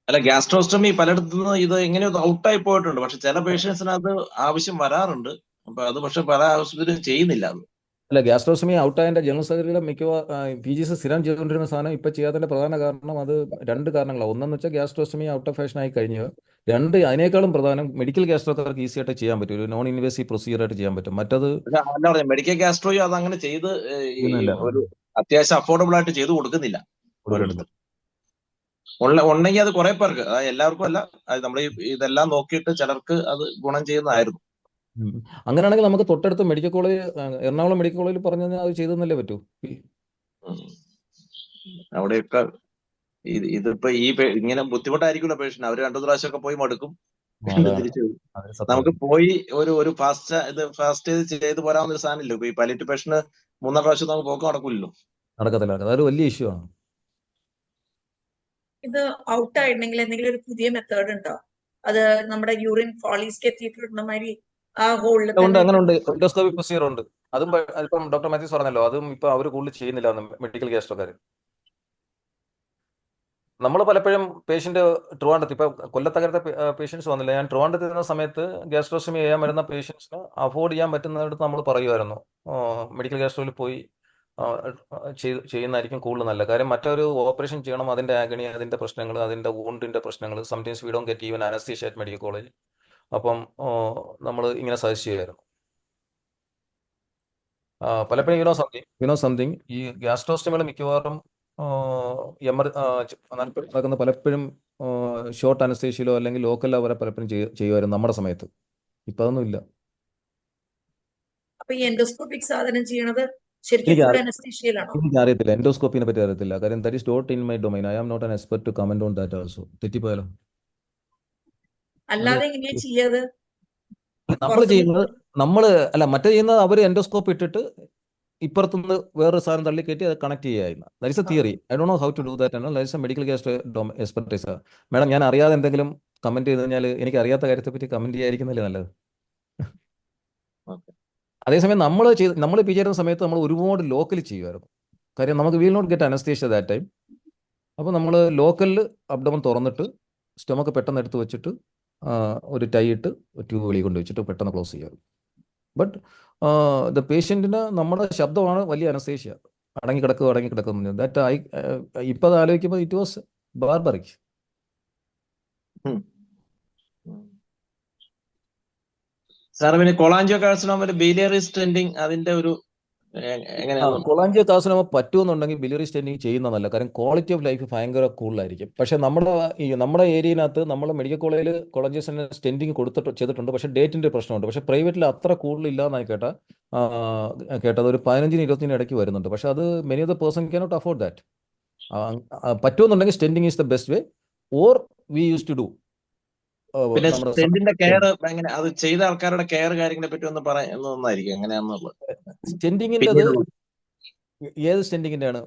അല്ല, ഗ്യാസ്ട്രോസ്റ്റമി പലയിടത്തുനിന്ന് ഇത് എങ്ങനെ ഔട്ടായി പോയിട്ടുണ്ട്. പക്ഷെ ചില പേഷ്യൻസിന് അത് ആവശ്യം വരാറുണ്ട്. അപ്പൊ അത് പക്ഷെ പല ആവശ്യത്തിനും ചെയ്യുന്നില്ല. അത് അല്ല, ഗ്യാസ്ട്രോസ്റ്റമി ഔട്ടായതിൻ്റെ ജനറൽ സർജറിയുടെ PGs സ്ഥിരം ചെയ്തുകൊണ്ടിരുന്ന സാധനം ഇപ്പം ചെയ്യാത്തതിൻ്റെ പ്രധാന കാരണം അത് 2 കാരണങ്ങളാണ്. ഒന്നെന്ന് വെച്ചാൽ ഗ്യാസ്ട്രോസ്റ്റമി ഔട്ട് ഓഫ് ഫാഷൻ ആയി കഴിഞ്ഞ്, 2 അതിനേക്കാളും പ്രധാനം മെഡിക്കൽ ഗ്യാസ്ട്രോക്കാർക്ക് ഈസി ആയിട്ട് ചെയ്യാൻ പറ്റും, ഒരു നോൺ ഇൻവേസീവ് പ്രൊസീജിയർ ആയിട്ട് ചെയ്യാൻ പറ്റും. മറ്റത് മെഡിക്കൽ ഗ്യാസ്ട്രോയും അത് അങ്ങനെ ചെയ്ത് ഒരു അത്യാവശ്യം അഫോർഡബിൾ ആയിട്ട് ചെയ്ത് കൊടുക്കുന്നില്ല. ഉണ്ടെങ്കിൽ അത് കുറെ പേർക്ക്, അതായത് എല്ലാവർക്കും അല്ല, നമ്മൾ ഇതെല്ലാം നോക്കിയിട്ട് ചിലർക്ക് അത് ഗുണം ചെയ്യുന്നതായിരുന്നു. അങ്ങനെയാണെങ്കിൽ നമുക്ക് തൊട്ടടുത്ത് മെഡിക്കൽ കോളേജ്, എറണാകുളം മെഡിക്കൽ കോളേജിൽ പറഞ്ഞാൽ അത് ചെയ്തെന്നല്ലേ പറ്റൂ. അവിടെയൊക്കെ ഇതിപ്പോ ഇങ്ങനെ ബുദ്ധിമുട്ടായിരിക്കുമല്ലോ പേഷ്യന്റ്. അവർ 2 പ്രാവശ്യമൊക്കെ പോയി മടുക്കും, തിരിച്ചു വരും. നമുക്ക് പോയി ഒരു ഫാസ്റ്റ് ചെയ്ത് പോരാവുന്ന ഒരു സാധനമില്ല. ഇപ്പൊ ഈ പാലിയേറ്റീവ് പേഷ്യന്റ് മൂന്നാം പ്രാവശ്യം നമുക്ക് പോക്ക് നടക്കില്ലല്ലോ. നടക്കത്തില്ല. അതൊരു വലിയ ഇഷ്യൂ ആണ്. ഇത് ഔട്ട് ആയിട്ടുണ്ടെങ്കിൽ എന്തെങ്കിലും ഒരു പുതിയ മെത്തേഡ് ഉണ്ടോ? അത് നമ്മുടെ യൂറിൻ ഫോളീസ്ക്ക് എത്തിയിട്ടുള്ള മാതിരി ആ ഹോളിൽ ഉണ്ട്, തന്നെ അങ്ങനെ ഉണ്ട്. എൻഡോസ്കോപ്പി പ്രൊസീജിയർ ഉണ്ട്. അതും ഇപ്പം ഡോക്ടർ മാത്യൂസ് പറഞ്ഞല്ലോ, അതും ഇപ്പൊ അവർ കൂടുതൽ ചെയ്യുന്നില്ല മെഡിക്കൽ ഗ്യാസ്ട്രോക്കാർ. നമ്മൾ പലപ്പോഴും പേഷ്യന്റ് ട്രിവാൻഡ്രത്ത് ഇപ്പൊ കൊല്ലത്തകരത്തെ പേഷ്യൻസ് വന്നില്ല. ഞാൻ ട്രിവാൻഡ്രത്ത് ഇരുന്ന സമയത്ത് ഗ്യാസ്ട്രോസ്റ്റമി ചെയ്യാൻ വരുന്ന പേഷ്യൻസിന് അഫോർഡ് ചെയ്യാൻ പറ്റുന്നിടത്ത് നമ്മൾ പറയുമായിരുന്നു മെഡിക്കൽ ഗ്യാസ്ട്രോയിൽ പോയി ചെയ്യുന്നതായിരിക്കും കൂടുതൽ നല്ല കാര്യം. മറ്റൊരു ഓപ്പറേഷൻ ചെയ്യണം, അതിന്റെ ആഗണി, അതിന്റെ പ്രശ്നങ്ങൾ, അതിന്റെ വൂണ്ടിന്റെ പ്രശ്നങ്ങൾ, sometimes we don't get even anaesthesia at medical college. അപ്പം നമ്മൾ ഇങ്ങനെ സജസ്റ്റ് ചെയ്യുമായിരുന്നു. പലപ്പോഴും യുനോ സംതിങ് ഈ ഗ്യാസ്ട്രോസ്റ്റമികൾ മിക്കവാറും നടക്കുന്ന പലപ്പോഴും ഷോർട്ട് അനസ്തേഷ്യയിലോ അല്ലെങ്കിൽ ലോക്കലോ അവരെ പലപ്പോഴും ചെയ്യുമായിരുന്നു നമ്മുടെ സമയത്ത്. ഇപ്പൊ അതൊന്നും ഇല്ല. അപ്പൊ ഈ എൻഡോസ്കോപ്പിക് സാധനം ചെയ്യണത് ശരിക്കും എനിക്ക് ഫുൾ അനസ്തീഷ്യയിലാണോ? എനിക്ക് അറിയത്തില്ല, എൻഡോസ്കോപ്പിനെ പറ്റി അറിയത്തില്ല. കാര്യം that is not in my domain. I am not an expert to comment on that also. തെറ്റിപ്പോയാലോ? അല്ലാതെ എങ്ങനെയാ ചെയ്യാത്? നമ്മൾ ചെയ്യുന്നത് മറ്റേ ചെയ്യുന്നത് അവർ എൻഡോസ്കോപ്പ് ഇട്ടിട്ട് ഇപ്പുറത്തുനിന്ന് വേറൊരു സാധനം തള്ളിക്കയറ്റി അത് കണക്ട് ചെയ്യായിരുന്നു. That is a theory. I don't know how to do that. That is a medical gastro expertise. Madam, ഞാൻ അറിയാതെ എന്തെങ്കിലും കമന്റ് ചെയ്ത് കഴിഞ്ഞാൽ എനിക്ക് അറിയാത്ത കാര്യത്തെ പറ്റി കമന്റ് ചെയ്യാതിരിക്കുന്നല്ലേ നല്ലത്. അതേസമയം നമ്മൾ പി ചെയ്യുന്ന സമയത്ത് നമ്മൾ ഒരുപാട് ലോക്കലി ചെയ്യുമായിരുന്നു. കാര്യം നമുക്ക് will not get anaesthesia that time. അപ്പോൾ നമ്മൾ ലോക്കലിൽ അബ്ഡമൻ തുറന്നിട്ട് സ്റ്റൊമക്ക് പെട്ടെന്ന് എടുത്ത് വെച്ചിട്ട് ഒരു ടൈ ഇട്ട് ട്യൂബ് വെളിയിൽ കൊണ്ട് വെച്ചിട്ട് പെട്ടെന്ന് ക്ലോസ് ചെയ്യാറ്. ബട്ട് ദ പേഷ്യൻറ്റിന് നമ്മുടെ ശബ്ദമാണ് വലിയ അനസ്തേഷ്യ. അടങ്ങി കിടക്കുന്നു. ദാറ്റ് ഇപ്പം അത് ആലോചിക്കുമ്പോൾ ഇറ്റ് വാസ് ബാർബറിക്. സാർ, പിന്നെ കൊളാഞ്ചിയോ കാർസിനോമ ബിലിയറി സ്റ്റെന്റിങ് അതിന്റെ ഒരു എങ്ങനെയാണ്? കൊളാഞ്ചിയോ കാർസിനോമ പറ്റുമെന്നുണ്ടെങ്കിൽ ബിലിയറി സ്റ്റെന്റിങ് ചെയ്യുന്നതല്ല. കാരണം ക്വാളിറ്റി ഓഫ് ലൈഫ് ഭയങ്കര കൂടുതലായിരിക്കും. പക്ഷേ നമ്മുടെ ഏരിയയിനകത്ത് നമ്മൾ മെഡിക്കൽ കോളേജിൽ കൊളാഞ്ചിയോ സ്റ്റെന്റിങ് ചെയ്തിട്ടുണ്ട്. പക്ഷേ ഡേറ്റിന്റെ പ്രശ്നമുണ്ട്. പക്ഷേ പ്രൈവറ്റിൽ അത്ര കൂടുതലില്ലാന്നായി കേട്ടത് ഒരു 15-20 ഇടയ്ക്ക് വരുന്നുണ്ട്. പക്ഷേ അത് many of the person cannot afford that. പറ്റുമെന്നുണ്ടെങ്കിൽ stenting is the best way. Or we use to do പിന്നെ സ്റ്റെന്റിന്റെ കെയർ എങ്ങനെ, അത് ചെയ്ത ആൾക്കാരുടെ കെയർ കാര്യങ്ങളെ പറ്റി ഒന്ന് പറയുന്നതായിരിക്കും എങ്ങനെയാന്നുള്ളത്. സ്റ്റെന്റിങ്ങിന്റെ ഏത് സ്റ്റെന്റിങ്ങിന്റെ ആണ്?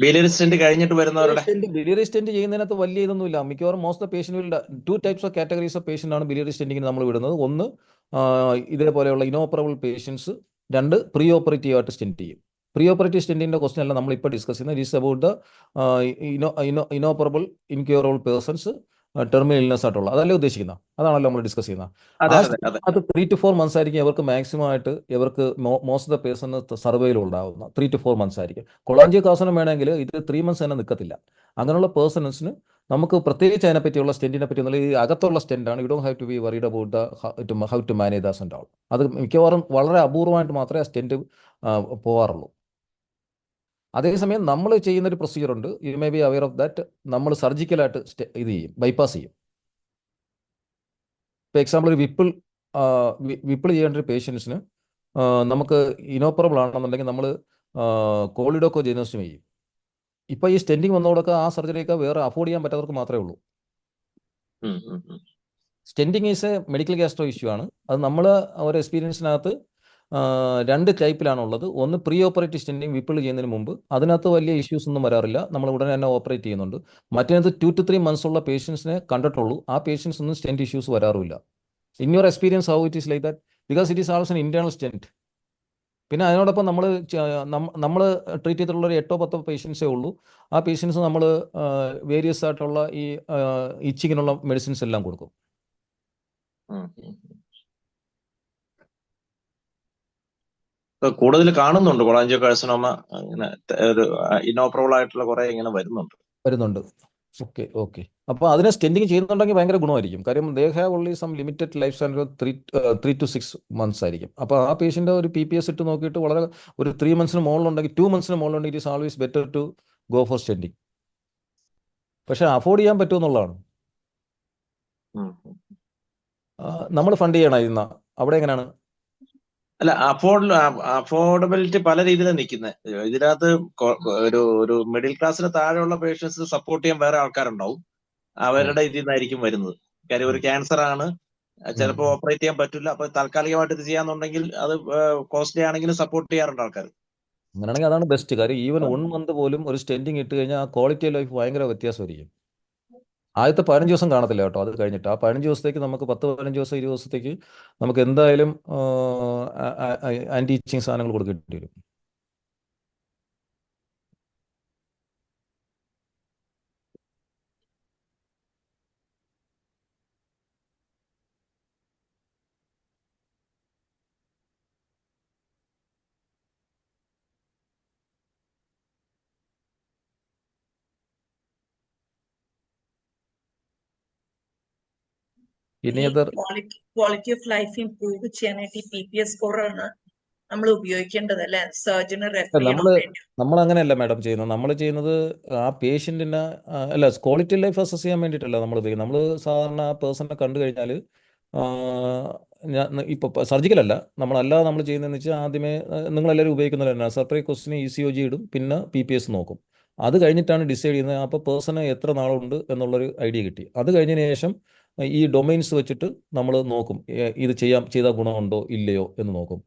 ബിലിയറി സ്റ്റെന്റ് കഴിഞ്ഞിട്ട് വരുന്നവരുടെ ബിലിയറി സ്റ്റെന്റ് ചെയ്യുന്നതിനകത്ത് വലിയ ഇതൊന്നുമില്ല. മിക്കവാറും most of patient 2 types of categories of patient ആണ് ബിലിയറി സ്റ്റെന്റിങ്ങിന് നമ്മൾ വിടുന്നത്. ഒന്ന് ഇതേപോലെയുള്ള ഇനോപ്പറബിൾ പേഷ്യൻസ്, 2 പ്രീ ഓപ്പറേറ്റീവ് ആയിട്ട് സ്റ്റെന്റ് ചെയ്യും. പ്രീ ഓപ്പറേറ്റീവ് സ്റ്റെന്റിന്റെ ക്വസ്റ്റൻ അല്ല നമ്മൾ ഇപ്പോൾ ഡിസ്കസ് ചെയ്യുന്നത്. It is about the inoperable incurable persons, terminal illness ആയിട്ടുള്ള, അതല്ലേ ഉദ്ദേശിക്കുന്നത്? അതാണല്ലോ നമ്മൾ ഡിസ്കസ് ചെയ്യുന്നത്. അത് 3 to 4 months ആയിരിക്കും ഇവർക്ക് മാക്സിമം ആയിട്ട് ഇവർക്ക് most of the person survival ഉണ്ടാകുന്ന 3 to 4 months ആയിരിക്കും. കൊളാഞ്ചിയോ കാർസിനോമ വേണമെങ്കിൽ ഇത് 3 months തന്നെ നിൽക്കത്തില്ല. അങ്ങനെയുള്ള പേഴ്സൺസിന് നമുക്ക് പ്രത്യേകിച്ച് അതിനെപ്പറ്റിയുള്ള സ്റ്റെന്റിനെ പറ്റി ഈ അകത്തുള്ള സ്റ്റെന്റാണ്. You don't have to be worried about how to manage that and all. അത് മിക്കവാറും വളരെ അപൂർവമായിട്ട് മാത്രമേ ആ സ്റ്റെന്റ് പോകാറുള്ളൂ. അതേസമയം നമ്മൾ ചെയ്യുന്നൊരു പ്രൊസീജിയർ ഉണ്ട്. You may be aware of that. നമ്മൾ സർജിക്കലായിട്ട് ഇത് ചെയ്യും, ബൈപ്പാസ് ചെയ്യും. ഇപ്പോൾ എക്സാമ്പിൾ ഒരു വിപ്പിൾ ചെയ്യേണ്ട ഒരു പേഷ്യൻസിന് നമുക്ക് ഇനോപ്പറബിൾ ആണെന്നുണ്ടെങ്കിൽ നമ്മൾ കോളിഡോക്കോ ജെനോസ്റ്റമി ചെയ്യും. ഇപ്പോൾ ഈ സ്റ്റെന്റിങ് വന്നതോടൊക്കെ ആ സർജറിയൊക്കെ വേറെ അഫോർഡ് ചെയ്യാൻ പറ്റാത്തവർക്ക് മാത്രമേ ഉള്ളൂ. Stenting is a medical gastro issue ആണ്. അത് നമ്മൾ ഒരു എക്സ്പീരിയൻസിനകത്ത് 2 ടൈപ്പിലാണുള്ളത്. ഒന്ന് പ്രീ ഓപ്പറേറ്റീവ് സ്റ്റെന്റിങ് വിപ്പിൾ ചെയ്യുന്നതിന് മുമ്പ്, അതിനകത്ത് വലിയ ഇഷ്യൂസ് ഒന്നും വരാറില്ല, നമ്മൾ ഉടനെ തന്നെ ഓപ്പറേറ്റ് ചെയ്യുന്നുണ്ട്. മറ്റേത് 2 to 3 months ഉള്ള പേഷ്യൻസിനെ കണ്ടിട്ടുള്ളൂ. ആ പേഷ്യൻസ് ഒന്നും സ്റ്റെന്റ് ഇഷ്യൂസ് വരാറില്ല. In your experience how it is like that? Because it is also N internal stent. പിന്നെ അതിനോടൊപ്പം നമ്മൾ ട്രീറ്റ് ചെയ്തിട്ടുള്ള ഒരു 8-10 പേഷ്യൻസേ ഉള്ളൂ. ആ പേഷ്യൻസ് നമ്മൾ വേരിയസ് ആയിട്ടുള്ള ഈ ഇച്ചിങ്ങിനുള്ള മെഡിസിൻസ് എല്ലാം കൊടുക്കും. കൂടുതൽ കാണുന്നുണ്ട് കൊളാഞ്ചിയോ കാർസിനോമ, ഇങ്ങനെ ഒരു ഇനോപ്പറബിൾ ആയിട്ടുള്ള കുറെ ഇങ്ങനെ വരുന്നുണ്ട്. ഓക്കെ. അപ്പോൾ അതിനെ സ്റ്റെന്റിങ് ചെയ്യുന്നുണ്ടെങ്കിൽ ഭയങ്കര ഗുണമായിരിക്കും. കാര്യം they have only some limited life span, 3 to 6 months ആയിരിക്കും. അപ്പോൾ ആ പേഷ്യൻ്റെ ഒരു PPS ഇട്ട് നോക്കിയിട്ട് വളരെ ഒരു 3 months മുകളിലുണ്ടെങ്കിൽ, 2 months മുകളിലുണ്ടെങ്കിൽ it is always better to go for stenting. പക്ഷെ അഫോർഡ് ചെയ്യാൻ പറ്റുമെന്നുള്ളതാണ്. നമ്മൾ ഫണ്ട് ചെയ്യണം. അവിടെ എങ്ങനെയാണ്? അല്ല, അഫോർഡബിലിറ്റി പല രീതിയിലാണ് നിൽക്കുന്നത്. ഇതിനകത്ത് ഒരു മിഡിൽ ക്ലാസ്സിന് താഴെയുള്ള പേഷ്യൻസ് സപ്പോർട്ട് ചെയ്യാൻ വേറെ ആൾക്കാരുണ്ടാവും. അവരുടെ ഇതിൽ നിന്നായിരിക്കും വരുന്നത്. കാര്യം ഒരു ക്യാൻസർ ആണ്, ചിലപ്പോൾ ഓപ്പറേറ്റ് ചെയ്യാൻ പറ്റില്ല. അപ്പൊ താൽക്കാലികമായിട്ട് ഇത് ചെയ്യാന്നുണ്ടെങ്കിൽ അത് കോസ്റ്റ്ലി ആണെങ്കിലും സപ്പോർട്ട് ചെയ്യാറുണ്ട് ആൾക്കാർ. അങ്ങനെയാണെങ്കിൽ അതാണ് ബെസ്റ്റ് കാര്യം. ഈവൻ 1 month പോലും ഒരു സ്റ്റെൻറ്റിങ് ഇട്ട് കഴിഞ്ഞാൽ ആ ക്വാളിറ്റി ഓഫ് ലൈഫ് ഭയങ്കര വ്യത്യാസമായിരിക്കും. ആദ്യത്തെ 15 ദിവസം കാണത്തില്ല കേട്ടോ. അത് കഴിഞ്ഞിട്ട് ആ 15 ദിവസത്തേക്ക് നമുക്ക് 10-15 ദിവസം 20 ദിവസത്തേക്ക് നമുക്ക് എന്തായാലും ആൻറ്റി ഇച്ചിങ് സാധനങ്ങൾ കൊടുക്കേണ്ടി വരും. ഇനി ഈ അത് ക്വാളിറ്റി ഓഫ് ലൈഫ് ഇംപ്രൂവ് ചെയ്യാനായിട്ട് ഈ PPS സ്കോറാണ് നമ്മൾ ഉപയോഗിക്കേണ്ടത് അല്ലെ? സർജന് റെഫർ നമ്മൾ ചെയ്യണോ വേണ്ടി? നമ്മൾ അങ്ങനെയല്ല മാഡം ചെയ്യുന്നത്. നമ്മൾ ചെയ്യുന്നത് ആ പേഷ്യൻറ്റിന് അല്ല, ക്വാളിറ്റി ലൈഫ് അസസ് ചെയ്യാൻ വേണ്ടിയിട്ടല്ല നമ്മൾ ഉപയോഗിക്കുന്നത്. നമ്മൾ സാധാരണ ആ പേഴ്സണെ കണ്ടു കഴിഞ്ഞാൽ ഇപ്പോൾ സർജിക്കലല്ല, നമ്മളല്ലാതെ നമ്മൾ ചെയ്യുന്നതെന്ന് വെച്ചാൽ ആദ്യമേ നിങ്ങളെല്ലാവരും ഉപയോഗിക്കുന്നത് തന്നെ സെപ്പറേറ്റ് ക്വസ്റ്റിന് ECOG ഇടും, പിന്നെ PPS നോക്കും. അത് കഴിഞ്ഞിട്ടാണ് ഡിസൈഡ് ചെയ്യുന്നത്. അപ്പോൾ പേഴ്സണ് എത്ര നാളുണ്ട് എന്നുള്ളൊരു ഐഡിയ കിട്ടി. അത് കഴിഞ്ഞതിന് ശേഷം ഈ ഡൊമൈൻസ് വെച്ചിട്ട് നമ്മൾ നോക്കും, ഇത് ചെയ്താൽ ഗുണമുണ്ടോ ഇല്ലയോ എന്ന് നോക്കും.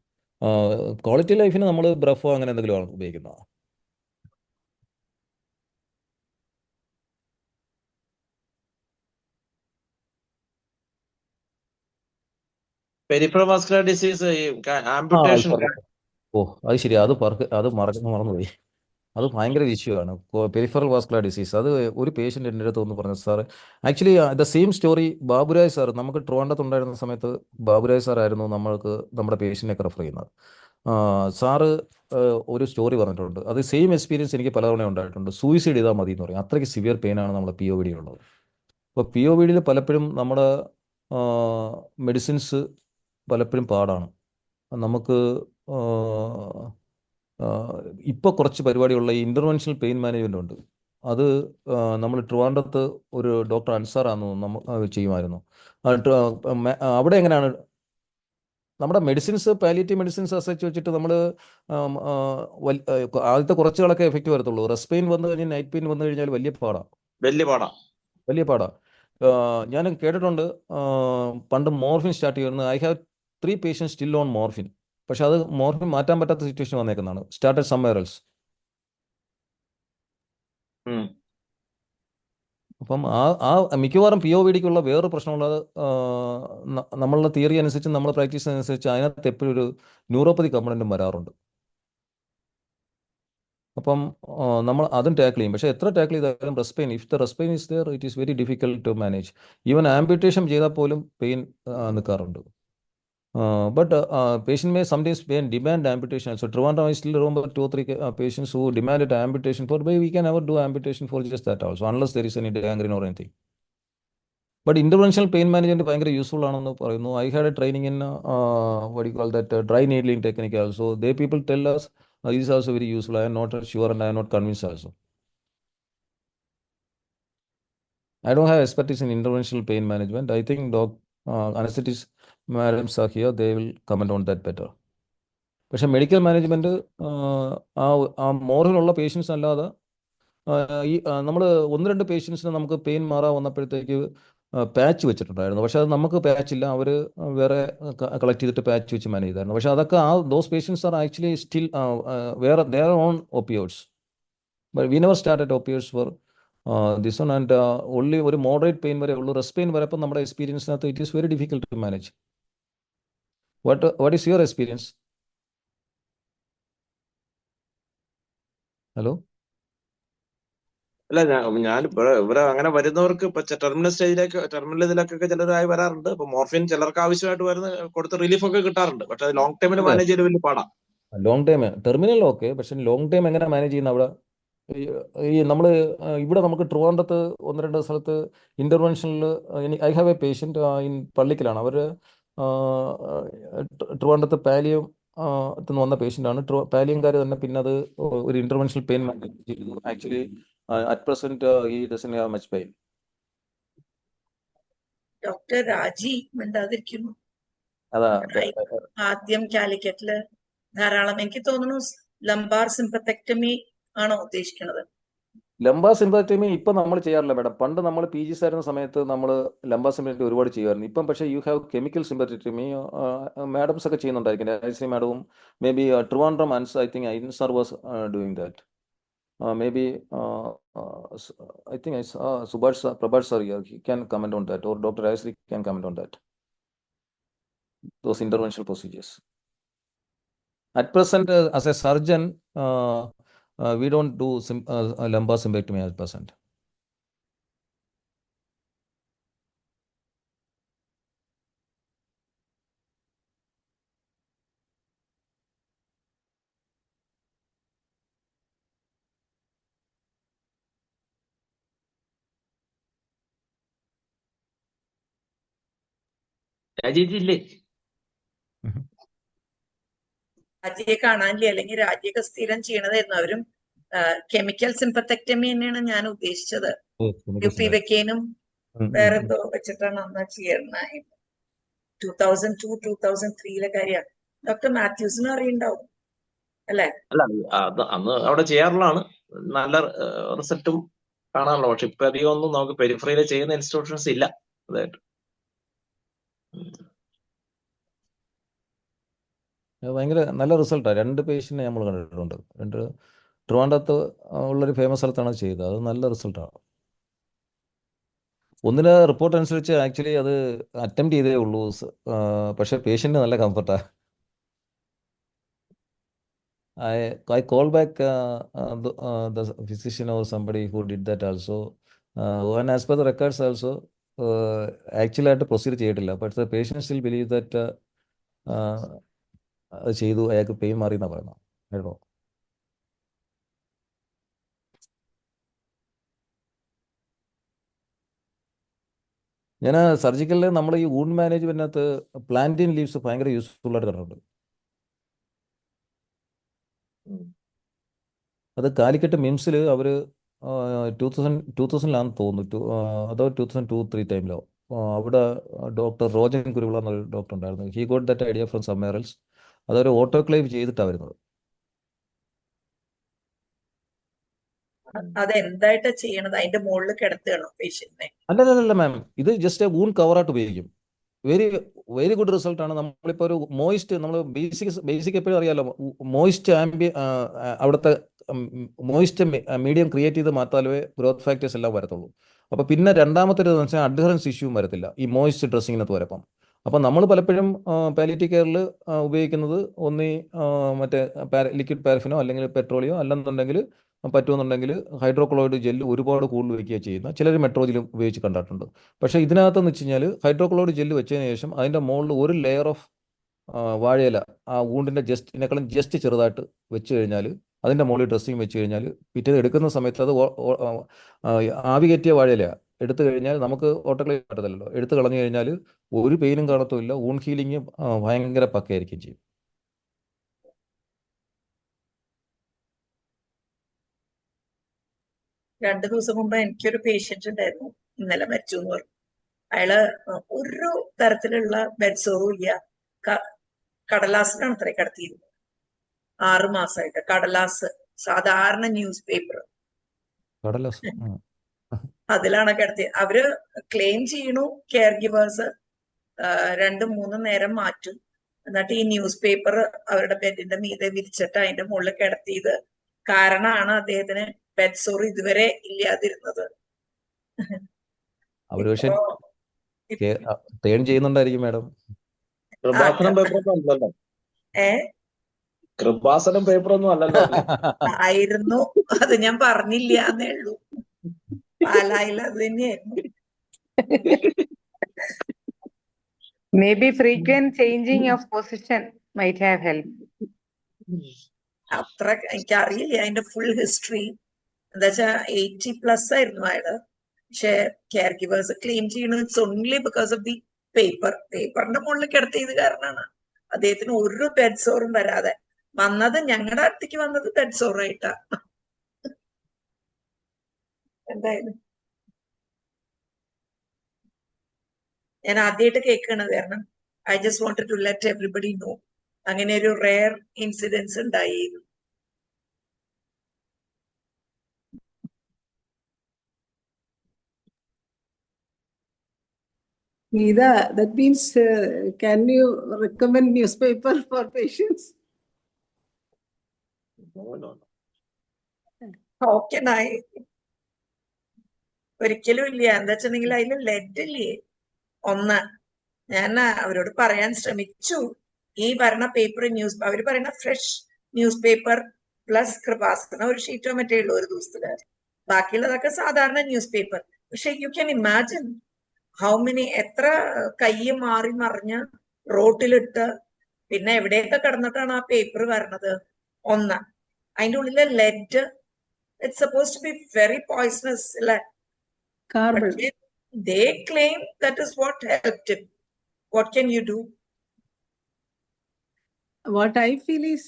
ക്വാളിറ്റി ലൈഫിന് നമ്മൾ ബ്രഫോ അങ്ങനെ എന്തെങ്കിലും ആണ് ഉപയോഗിക്കുന്നത്. പെരിഫറൽ വാസ്കുലർ ഡിസീസ് ആ ആംപുട്ടേഷൻ ഓ അത് ശരി, അത് മറന്നുപോയി. അത് ഭയങ്കര ഇഷ്യൂ ആണ്, പെരിഫറൽ വാസ്കുലർ ഡിസീസ്. അത് ഒരു പേഷ്യൻ്റ് എൻ്റെ അടുത്ത് ഒന്ന് പറഞ്ഞു, sir actually the same story Baburai sir നമുക്ക് ട്രിവാൻഡ്രത്തുണ്ടായിരുന്ന സമയത്ത് ബാബുരായ് സാർ ആയിരുന്നു നമ്മുടെ പേഷ്യൻറ്റിനെ റെഫർ ചെയ്യുന്നത്. സാറ് ഒരു സ്റ്റോറി പറഞ്ഞിട്ടുണ്ട്. അത് സെയിം എക്സ്പീരിയൻസ് എനിക്ക് പലതവണ ഉണ്ടായിട്ടുണ്ട്. സൂയിസൈഡ് ചെയ്താൽ മതി എന്ന് പറയും, അത്രയ്ക്ക് സിവിയർ പെയിനാണ് നമ്മുടെ POVD ഉള്ളത്. അപ്പോൾ POVD പലപ്പോഴും നമ്മുടെ മെഡിസിൻസ് പലപ്പോഴും പാടാണ്. നമുക്ക് ഇപ്പോൾ കുറച്ച് പരിപാടിയുള്ള ഈ ഇൻ്റർവെൻഷണൽ പെയിൻ മാനേജ്മെൻ്റ് ഉണ്ട്. അത് നമ്മൾ ട്രിവാൻഡ്രത്ത് ഒരു ഡോക്ടർ അൻസാറാന്ന് ചെയ്യുമായിരുന്നു. അവിടെ എങ്ങനെയാണ് നമ്മുടെ മെഡിസിൻസ്, പാലിയേറ്റീവ് മെഡിസിൻസ് അസച്ച് വെച്ചിട്ട് നമ്മൾ ആദ്യത്തെ കുറച്ചുകളൊക്കെ എഫക്റ്റ് വരത്തുള്ളൂ. റെസ്റ്റ് പെയിൻ വന്നു കഴിഞ്ഞാൽ, നൈറ്റ് പെയിൻ വന്നു കഴിഞ്ഞാൽ വലിയ പാടാ. ഞാൻ കേട്ടിട്ടുണ്ട് പണ്ട് മോർഫിൻ സ്റ്റാർട്ട് ചെയ്യുന്നത്. I have 3 patients still on morphine. പക്ഷെ അത് മോർഫിൻ മാറ്റാൻ പറ്റാത്ത സിറ്റുവേഷൻ വന്നേക്കുന്നതാണ്. Started somewhere else. അപ്പം ആ മിക്കവാറും POVDക്കുള്ള വേറൊരു പ്രശ്നമുള്ളത്, നമ്മളുടെ തിയറി അനുസരിച്ച്, നമ്മുടെ പ്രാക്ടീസ് അനുസരിച്ച് അതിനകത്ത് എപ്പോഴും ഒരു ന്യൂറോപ്പതി കമ്പണൻറ്റും വരാറുണ്ട്. അപ്പം നമ്മൾ അതും ടാക്കിൾ ചെയ്യും. പക്ഷേ എത്ര ടാക്കിൾ ചെയ്താലും rest pain, if the rest pain is there, it is very difficult to manage. Even amputation ചെയ്താൽ പോലും പെയിൻ നിൽക്കാറുണ്ട്. But patient may sometimes demand amputation. So Trivandrum, I still remember 2 or 3 patients who demanded amputation. For we can never do amputation for just that also, unless there is any gangrene or anything. But interventional pain management ഭയങ്കര useful ആണെന്ന് പറയുന്നു. I had a training in what do you call that, dry needling technique also. They people tell us this is also very useful. I am not sure and I am not convinced also. I don't have expertise in interventional pain management. I think anesthetist madams are here, they will comment on that better. പക്ഷേ medical management ആ മോറിലുള്ള patients അല്ലാതെ ഈ നമ്മൾ 1-2 പേഷ്യൻസിന് നമുക്ക് pain മാറാൻ വന്നപ്പോഴത്തേക്ക് patch വെച്ചിട്ടുണ്ടായിരുന്നു. പക്ഷേ അത് നമുക്ക് പാച്ചില്ല, അവർ വേറെ കളക്ട് ചെയ്തിട്ട് പാച്ച് വെച്ച് മാനേജ് ചെയ്തായിരുന്നു. പക്ഷേ അതൊക്കെ those patients are actually still വേറെ there on opioids. But we never started opioids for this one. And only ഒരു മോഡറേറ്റ് പെയിൻ വരെ ഉള്ളൂ. റെസ്റ്റ് പെയിൻ വരെ ഇപ്പം നമ്മുടെ എക്സ്പീരിയൻസിനകത്ത് it is very difficult to manage. What is your experience? Hello. അല്ല, ഞാൻ ഇവിടെ അങ്ങനെ വരുന്നവർക്ക് ഇപ്പൊ ടെർമിനൽ ഇതിലേക്കൊക്കെ ചിലരായി വരാറുണ്ട്. ഇപ്പൊ മോർഫിൻ ചിലർക്ക് ആവശ്യമായിട്ട് വരുന്ന കൊടുത്ത് റിലീഫ് ഒക്കെ കിട്ടാറുണ്ട്. പക്ഷെ അത് ലോങ് ടൈമിൽ മാനേജ് ചെയ്ത് വലിയ പാടാ. ലോങ് ടൈം ടെർമിനൽ ഓക്കെ, പക്ഷെ ലോങ് ടൈം എങ്ങനെ മാനേജ് ചെയ്യുന്ന അവിടെ? ഈ നമ്മൾ ഇവിടെ നമുക്ക് ട്രിവാൻഡ്രത്ത് 1-2 സ്ഥലത്ത് ഇന്റർവെൻഷനിൽ I have a patient in പള്ളിക്കലാണ്. അവർ ട്രിവാൻഡ്രത്ത് പാലിയം ന്ന് വന്ന പേഷ്യൻ്റാണ്. പാലിയംകാർ തന്നെ പിന്നെ അത് ഒരു ഇന്റർവെൻഷണൽ പെയിൻ മാനേജ് ചെയ്തു. Actually at present he doesn't have much pain. Doctor രാജി മിണ്ടാതിരിക്കുന്നു. അതാ ആദ്യം കാലിക്കറ്റില് ധാരാളം, എനിക്ക് തോന്നുന്നു ലംബാർ സിംപതെക്ടമി ആണോ ഉദ്ദേശിക്കുന്നത്? ലംബാർ സിംബക്ടമി ഇപ്പം നമ്മൾ ചെയ്യാറില്ല മാഡം. പണ്ട് നമ്മൾ PGs ആയിരുന്ന സമയത്ത് നമ്മൾ ലംബാർ സിംബക്ടമി ഒരുപാട് ചെയ്യുമായിരുന്നു. ഇപ്പം പക്ഷേ you have chemical sympathectomy madams ഒക്കെ ചെയ്യുന്നുണ്ടായിരിക്കും. രാജശ്രീ മാഡവും maybe Trivandrum I think INSAR was doing that. Maybe I think Subhash Prabhat sir here, he can comment on that, or Dr. Rajasri can comment on that. Those interventional procedures. At present, as a surgeon, we don't do lumbar sympectomy at present. രാജീജി ഇല്ലേ? രാജിയെ കാണാനില്ല, അല്ലെങ്കിൽ രാജിയൊക്കെ സ്ഥിരം ചെയ്യണതായിരുന്നു. അവരും chemical സിംപത്തക്ടമി തന്നെയാണ് ഞാൻ ഉദ്ദേശിച്ചത്. ബ്യൂപ്പിവെക്കേനും വേറെ എന്തോ വെച്ചിട്ടാണ് അന്ന് ചെയ്യുന്നത്. 2002-2003 കാര്യമാണ്. ഡോക്ടർ മാത്യൂസിനും അറിയുണ്ടാവും അല്ലെ? അല്ല, അത് അന്ന് അവിടെ ചെയ്യാറുള്ളതാണ്. നല്ല റിസൾട്ടും കാണാറുള്ള. പക്ഷെ ഇപ്പൊ അധികം ഒന്നും നമുക്ക് പെരിഫറയിൽ ചെയ്യുന്ന ഇൻസ്റ്റിറ്റ്യൂഷൻസ് ഇല്ല അതായിട്ട്. ഭയങ്കര നല്ല റിസൾട്ടാണ്. 2 പേഷ്യൻറ്റിനെ നമ്മൾ കണ്ടിട്ടുണ്ട്. 2 ട്രിവാൻഡ്രത്ത് ഉള്ളൊരു ഫേമസ് സ്ഥലത്താണ് ചെയ്തത്. അത് നല്ല റിസൾട്ടാണ്. ഒന്നിന് റിപ്പോർട്ട് അനുസരിച്ച് ആക്ച്വലി അത് അറ്റംപ്റ്റ് ചെയ്തേ ഉള്ളൂ, പക്ഷേ പേഷ്യൻറ്റ് നല്ല കംഫർട്ടാണ്. I call back the physician or somebody who did that also. And as per the records also, actually ആയിട്ട് പ്രൊസീഡ് ചെയ്തിട്ടില്ല. But the patient still believe that അത് ചെയ്തു, അയാൾക്ക് പെയിൻ മാറി എന്നാണ് പറയുന്നത്. കേട്ടോ, ഞാൻ സർജിക്കലിൽ നമ്മൾ ഈ വൂണ്ട് മാനേജ്മെൻറ്റിനകത്ത് പ്ലാന്റിൻ ലീവ്സ് ഭയങ്കര യൂസ്ഫുൾ ആയിട്ട് കണ്ടിട്ടുണ്ട്. അത് കാലിക്കറ്റ് മിംസിൽ അവർ 2000-ലാണെന്ന് തോന്നുന്നു, അതോ 2002-03 ടൈമിലോ അവിടെ ഡോക്ടർ റോജൻ കുരുവിള എന്നൊരു ഡോക്ടർ ഉണ്ടായിരുന്നു. He got that idea from somewhere else. അതൊരു ഓട്ടോക്ലേവ് ചെയ്തിട്ടാണ് വരുന്നത്. അതെന്തായിട്ടാ ചെയ്യണത്? അതിന്റെ മുകളിൽ കിടത്തുകയാണോ പേഷ്യന്റിനെ? അല്ലല്ല മാം, ഇത് ജസ്റ്റ് വൂണ്ട് കവറായിട്ട് ഉപയോഗിക്കും. വെരി ഗുഡ് റിസൾട്ടാണ്. നമ്മളിപ്പോൾ ഒരു മോയിസ്റ്റ്, നമ്മൾ ബേസിക് എപ്പോഴും അറിയാമല്ലോ, മോയിസ്റ്റ് അവിടുത്തെ മോയിസ്റ്റ് മീഡിയം ക്രിയേറ്റ് ചെയ്ത് മാറ്റാലേ ഗ്രോത്ത് ഫാക്ടേഴ്സ് എല്ലാം വരത്തുള്ളൂ. അപ്പോൾ പിന്നെ രണ്ടാമത്തെ വെച്ചാൽ അഡ്ഹറൻസ് ഇഷ്യൂവും വരത്തില്ല ഈ മോയിസ്റ്റ് ഡ്രസ്സിങ്ങിനകത്ത് വരപ്പം. അപ്പോൾ നമ്മൾ പലപ്പോഴും പാലിയേറ്റീവ് കെയറിൽ ഉപയോഗിക്കുന്നത് ഒന്നീ മറ്റേ ലിക്വിഡ് പാരഫിനോ അല്ലെങ്കിൽ പെട്രോളിയോ, അല്ലെന്നുണ്ടെങ്കിൽ പറ്റുമെന്നുണ്ടെങ്കിൽ ഹൈഡ്രോക്ലോറൈഡ് ജെല്ല് ഒരുപാട് കൂടുതൽ വയ്ക്കുകയാണ് ചെയ്യുന്നത്. ചിലർ മെട്രോജിലും ഉപയോഗിച്ച് കണ്ടിട്ടുണ്ട്. പക്ഷേ ഇതിനകത്തെന്ന് വെച്ച് കഴിഞ്ഞാൽ ഹൈഡ്രോക്ലോറൈഡ് ജെല്ല് വെച്ചതിന് ശേഷം അതിൻ്റെ മുകളിൽ ഒരു ലെയർ ഓഫ് വാഴയില ആ വൂണ്ടിൻ്റെ ഇതിനേക്കാളും ജസ്റ്റ് ചെറുതായിട്ട് വെച്ച് കഴിഞ്ഞാൽ, അതിൻ്റെ മുകളിൽ ഡ്രസ്സിങ് വെച്ച് കഴിഞ്ഞാൽ, പിറ്റേത് എടുക്കുന്ന സമയത്ത് അത് ആവി കയറ്റിയ വാഴയില എടുത്തു കഴിഞ്ഞാൽ നമുക്ക് ഓട്ടോക്ലേവ് പറ്റത്തില്ലല്ലോ. എടുത്ത് കളഞ്ഞു കഴിഞ്ഞാൽ ഒരു പെയിനും കാണത്തുമില്ല. വൂണ്ട് ഹീലിംഗ് ഭയങ്കര പക്കയായിരിക്കും ചെയ്യും. രണ്ടു ദിവസം മുമ്പ് എനിക്കൊരു പേഷ്യന്റ് ഉണ്ടായിരുന്നു, ഇന്നലെ മരിച്ചു എന്ന് പറഞ്ഞു. അയാള് ഒരു തരത്തിലുള്ള ബെഡ് സോറും ഇല്ല. കടലാസിലാണ് അത്ര കിടത്തിയിരുന്നത്. 6 മാസമായിട്ട് കടലാസ്, സാധാരണ ന്യൂസ് പേപ്പർ, അതിലാണ് കിടത്തിയത്. അവര് ക്ലെയിം ചെയ്യണു കെയർ ഗിവേഴ്സ് 2-3 നേരം മാറ്റും, എന്നിട്ട് ഈ ന്യൂസ് പേപ്പർ അവരുടെ ബെഡിന്റെ മീതെ വിരിച്ചിട്ട് അതിന്റെ മുകളിൽ കിടത്തിയത് കാരണമാണ് അദ്ദേഹത്തിന് ബെഡ് സോർ ഇതുവരെ ഇല്ലാതിരുന്നത്. അവര് പക്ഷേ ടേൺ ചെയ്യുന്നുണ്ടായിരിക്കും മാഡം. കൃപാസനം പേപ്പറൊന്നും അല്ലല്ലോ. കൃപാസനം പേപ്പറൊന്നും അല്ലല്ലോ. ആയിരുന്നു, അത് ഞാൻ പറഞ്ഞില്ല എന്നേ ഉള്ളൂ. പാലായിൽ അത് തന്നെയായിരുന്നു. Maybe frequent changing of position might have helped. അത്ര എനിക്കറിയില്ല അതിന്റെ ഫുൾ ഹിസ്റ്ററി. എന്താ വെച്ചാ 80+ ആയിരുന്നു അയാള്. പക്ഷെ കെയർ ഗിവേഴ്സ് ക്ലെയിം ചെയ്യണത് it's only because of the പേപ്പറിന്റെ മുകളിൽ കിടത്തിയത് കാരണമാണ് അദ്ദേഹത്തിന് ഒരു ബെഡ് സോറും വരാതെ വന്നത്. ഞങ്ങളുടെ അടുത്തേക്ക് വന്നത് ബെഡ് സോറായിട്ടാ. എന്തായാലും ഞാൻ ആദ്യമായിട്ട് കേൾക്കണത്, കാരണം I just wanted to let everybody know അങ്ങനെ ഒരു റെയർ ഇൻസിഡൻസ് ഉണ്ടായിരുന്നു. Nida, that means can you recommend newspaper for patients? No, no, no. How can I? ഒരിക്കലും ഇല്ല. എന്താ വെച്ചിട്ടുണ്ടെങ്കിൽ അതിൽ ലെഡ് ഇല്ലേ ഒന്ന്. ഞാൻ അവരോട് പറയാൻ ശ്രമിച്ചു. ഈ ഭരണ പേപ്പർ അവര് പറയുന്ന ഫ്രഷ് ന്യൂസ് പേപ്പർ പ്ലസ് കൃപാസന ഒരു ഷീറ്റോ മറ്റേ ഉള്ളൂ ഒരു ദിവസത്തില്. ബാക്കിയുള്ളതൊക്കെ സാധാരണ ന്യൂസ് പേപ്പർ. പക്ഷെ you can imagine how many എത്ര കൈ മാറി മറിഞ്ഞ് റോട്ടിലിട്ട് പിന്നെ എവിടെയൊക്കെ കിടന്നിട്ടാണ് ആ പേപ്പർ വരണത്. ഒന്ന്, അതിന്റെ ഉള്ളിലെ lead it's suppose to be very poisonous അല്ലെ? Carbon. പക്ഷേ they claim that is what helped him. What can you do? What I feel is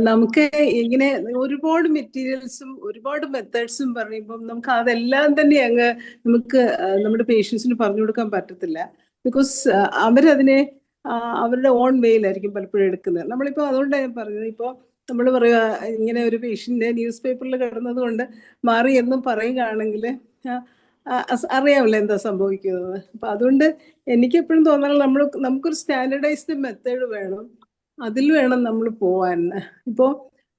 നമുക്ക് ഇങ്ങനെ ഒരുപാട് മെറ്റീരിയൽസും ഒരുപാട് മെത്തേഡ്സും പറയുമ്പം നമുക്ക് അതെല്ലാം തന്നെ അങ്ങ് നമുക്ക് നമ്മുടെ പേഷ്യൻസിന് പറഞ്ഞു കൊടുക്കാൻ പറ്റത്തില്ല. ബിക്കോസ് അവരതിനെ അവരുടെ ഓൺ വേയിലായിരിക്കും പലപ്പോഴും എടുക്കുന്നത്. നമ്മളിപ്പോൾ അതുകൊണ്ടാണ് ഞാൻ പറഞ്ഞത്, ഇപ്പോൾ നമ്മൾ പറയുക ഇങ്ങനെ ഒരു പേഷ്യൻ്റ് ന്യൂസ് പേപ്പറിൽ കിടന്നത് കൊണ്ട് മാറി എന്നും പറയുകയാണെങ്കിൽ അറിയാമല്ലോ എന്താ സംഭവിക്കുന്നത്. അപ്പം അതുകൊണ്ട് എനിക്ക് എപ്പോഴും തോന്നാനുള്ള നമുക്കൊരു സ്റ്റാൻഡർഡൈസ്ഡ് മെത്തേഡ് വേണം, അതിൽ വേണം നമ്മൾ പോവാൻ. ഇപ്പോൾ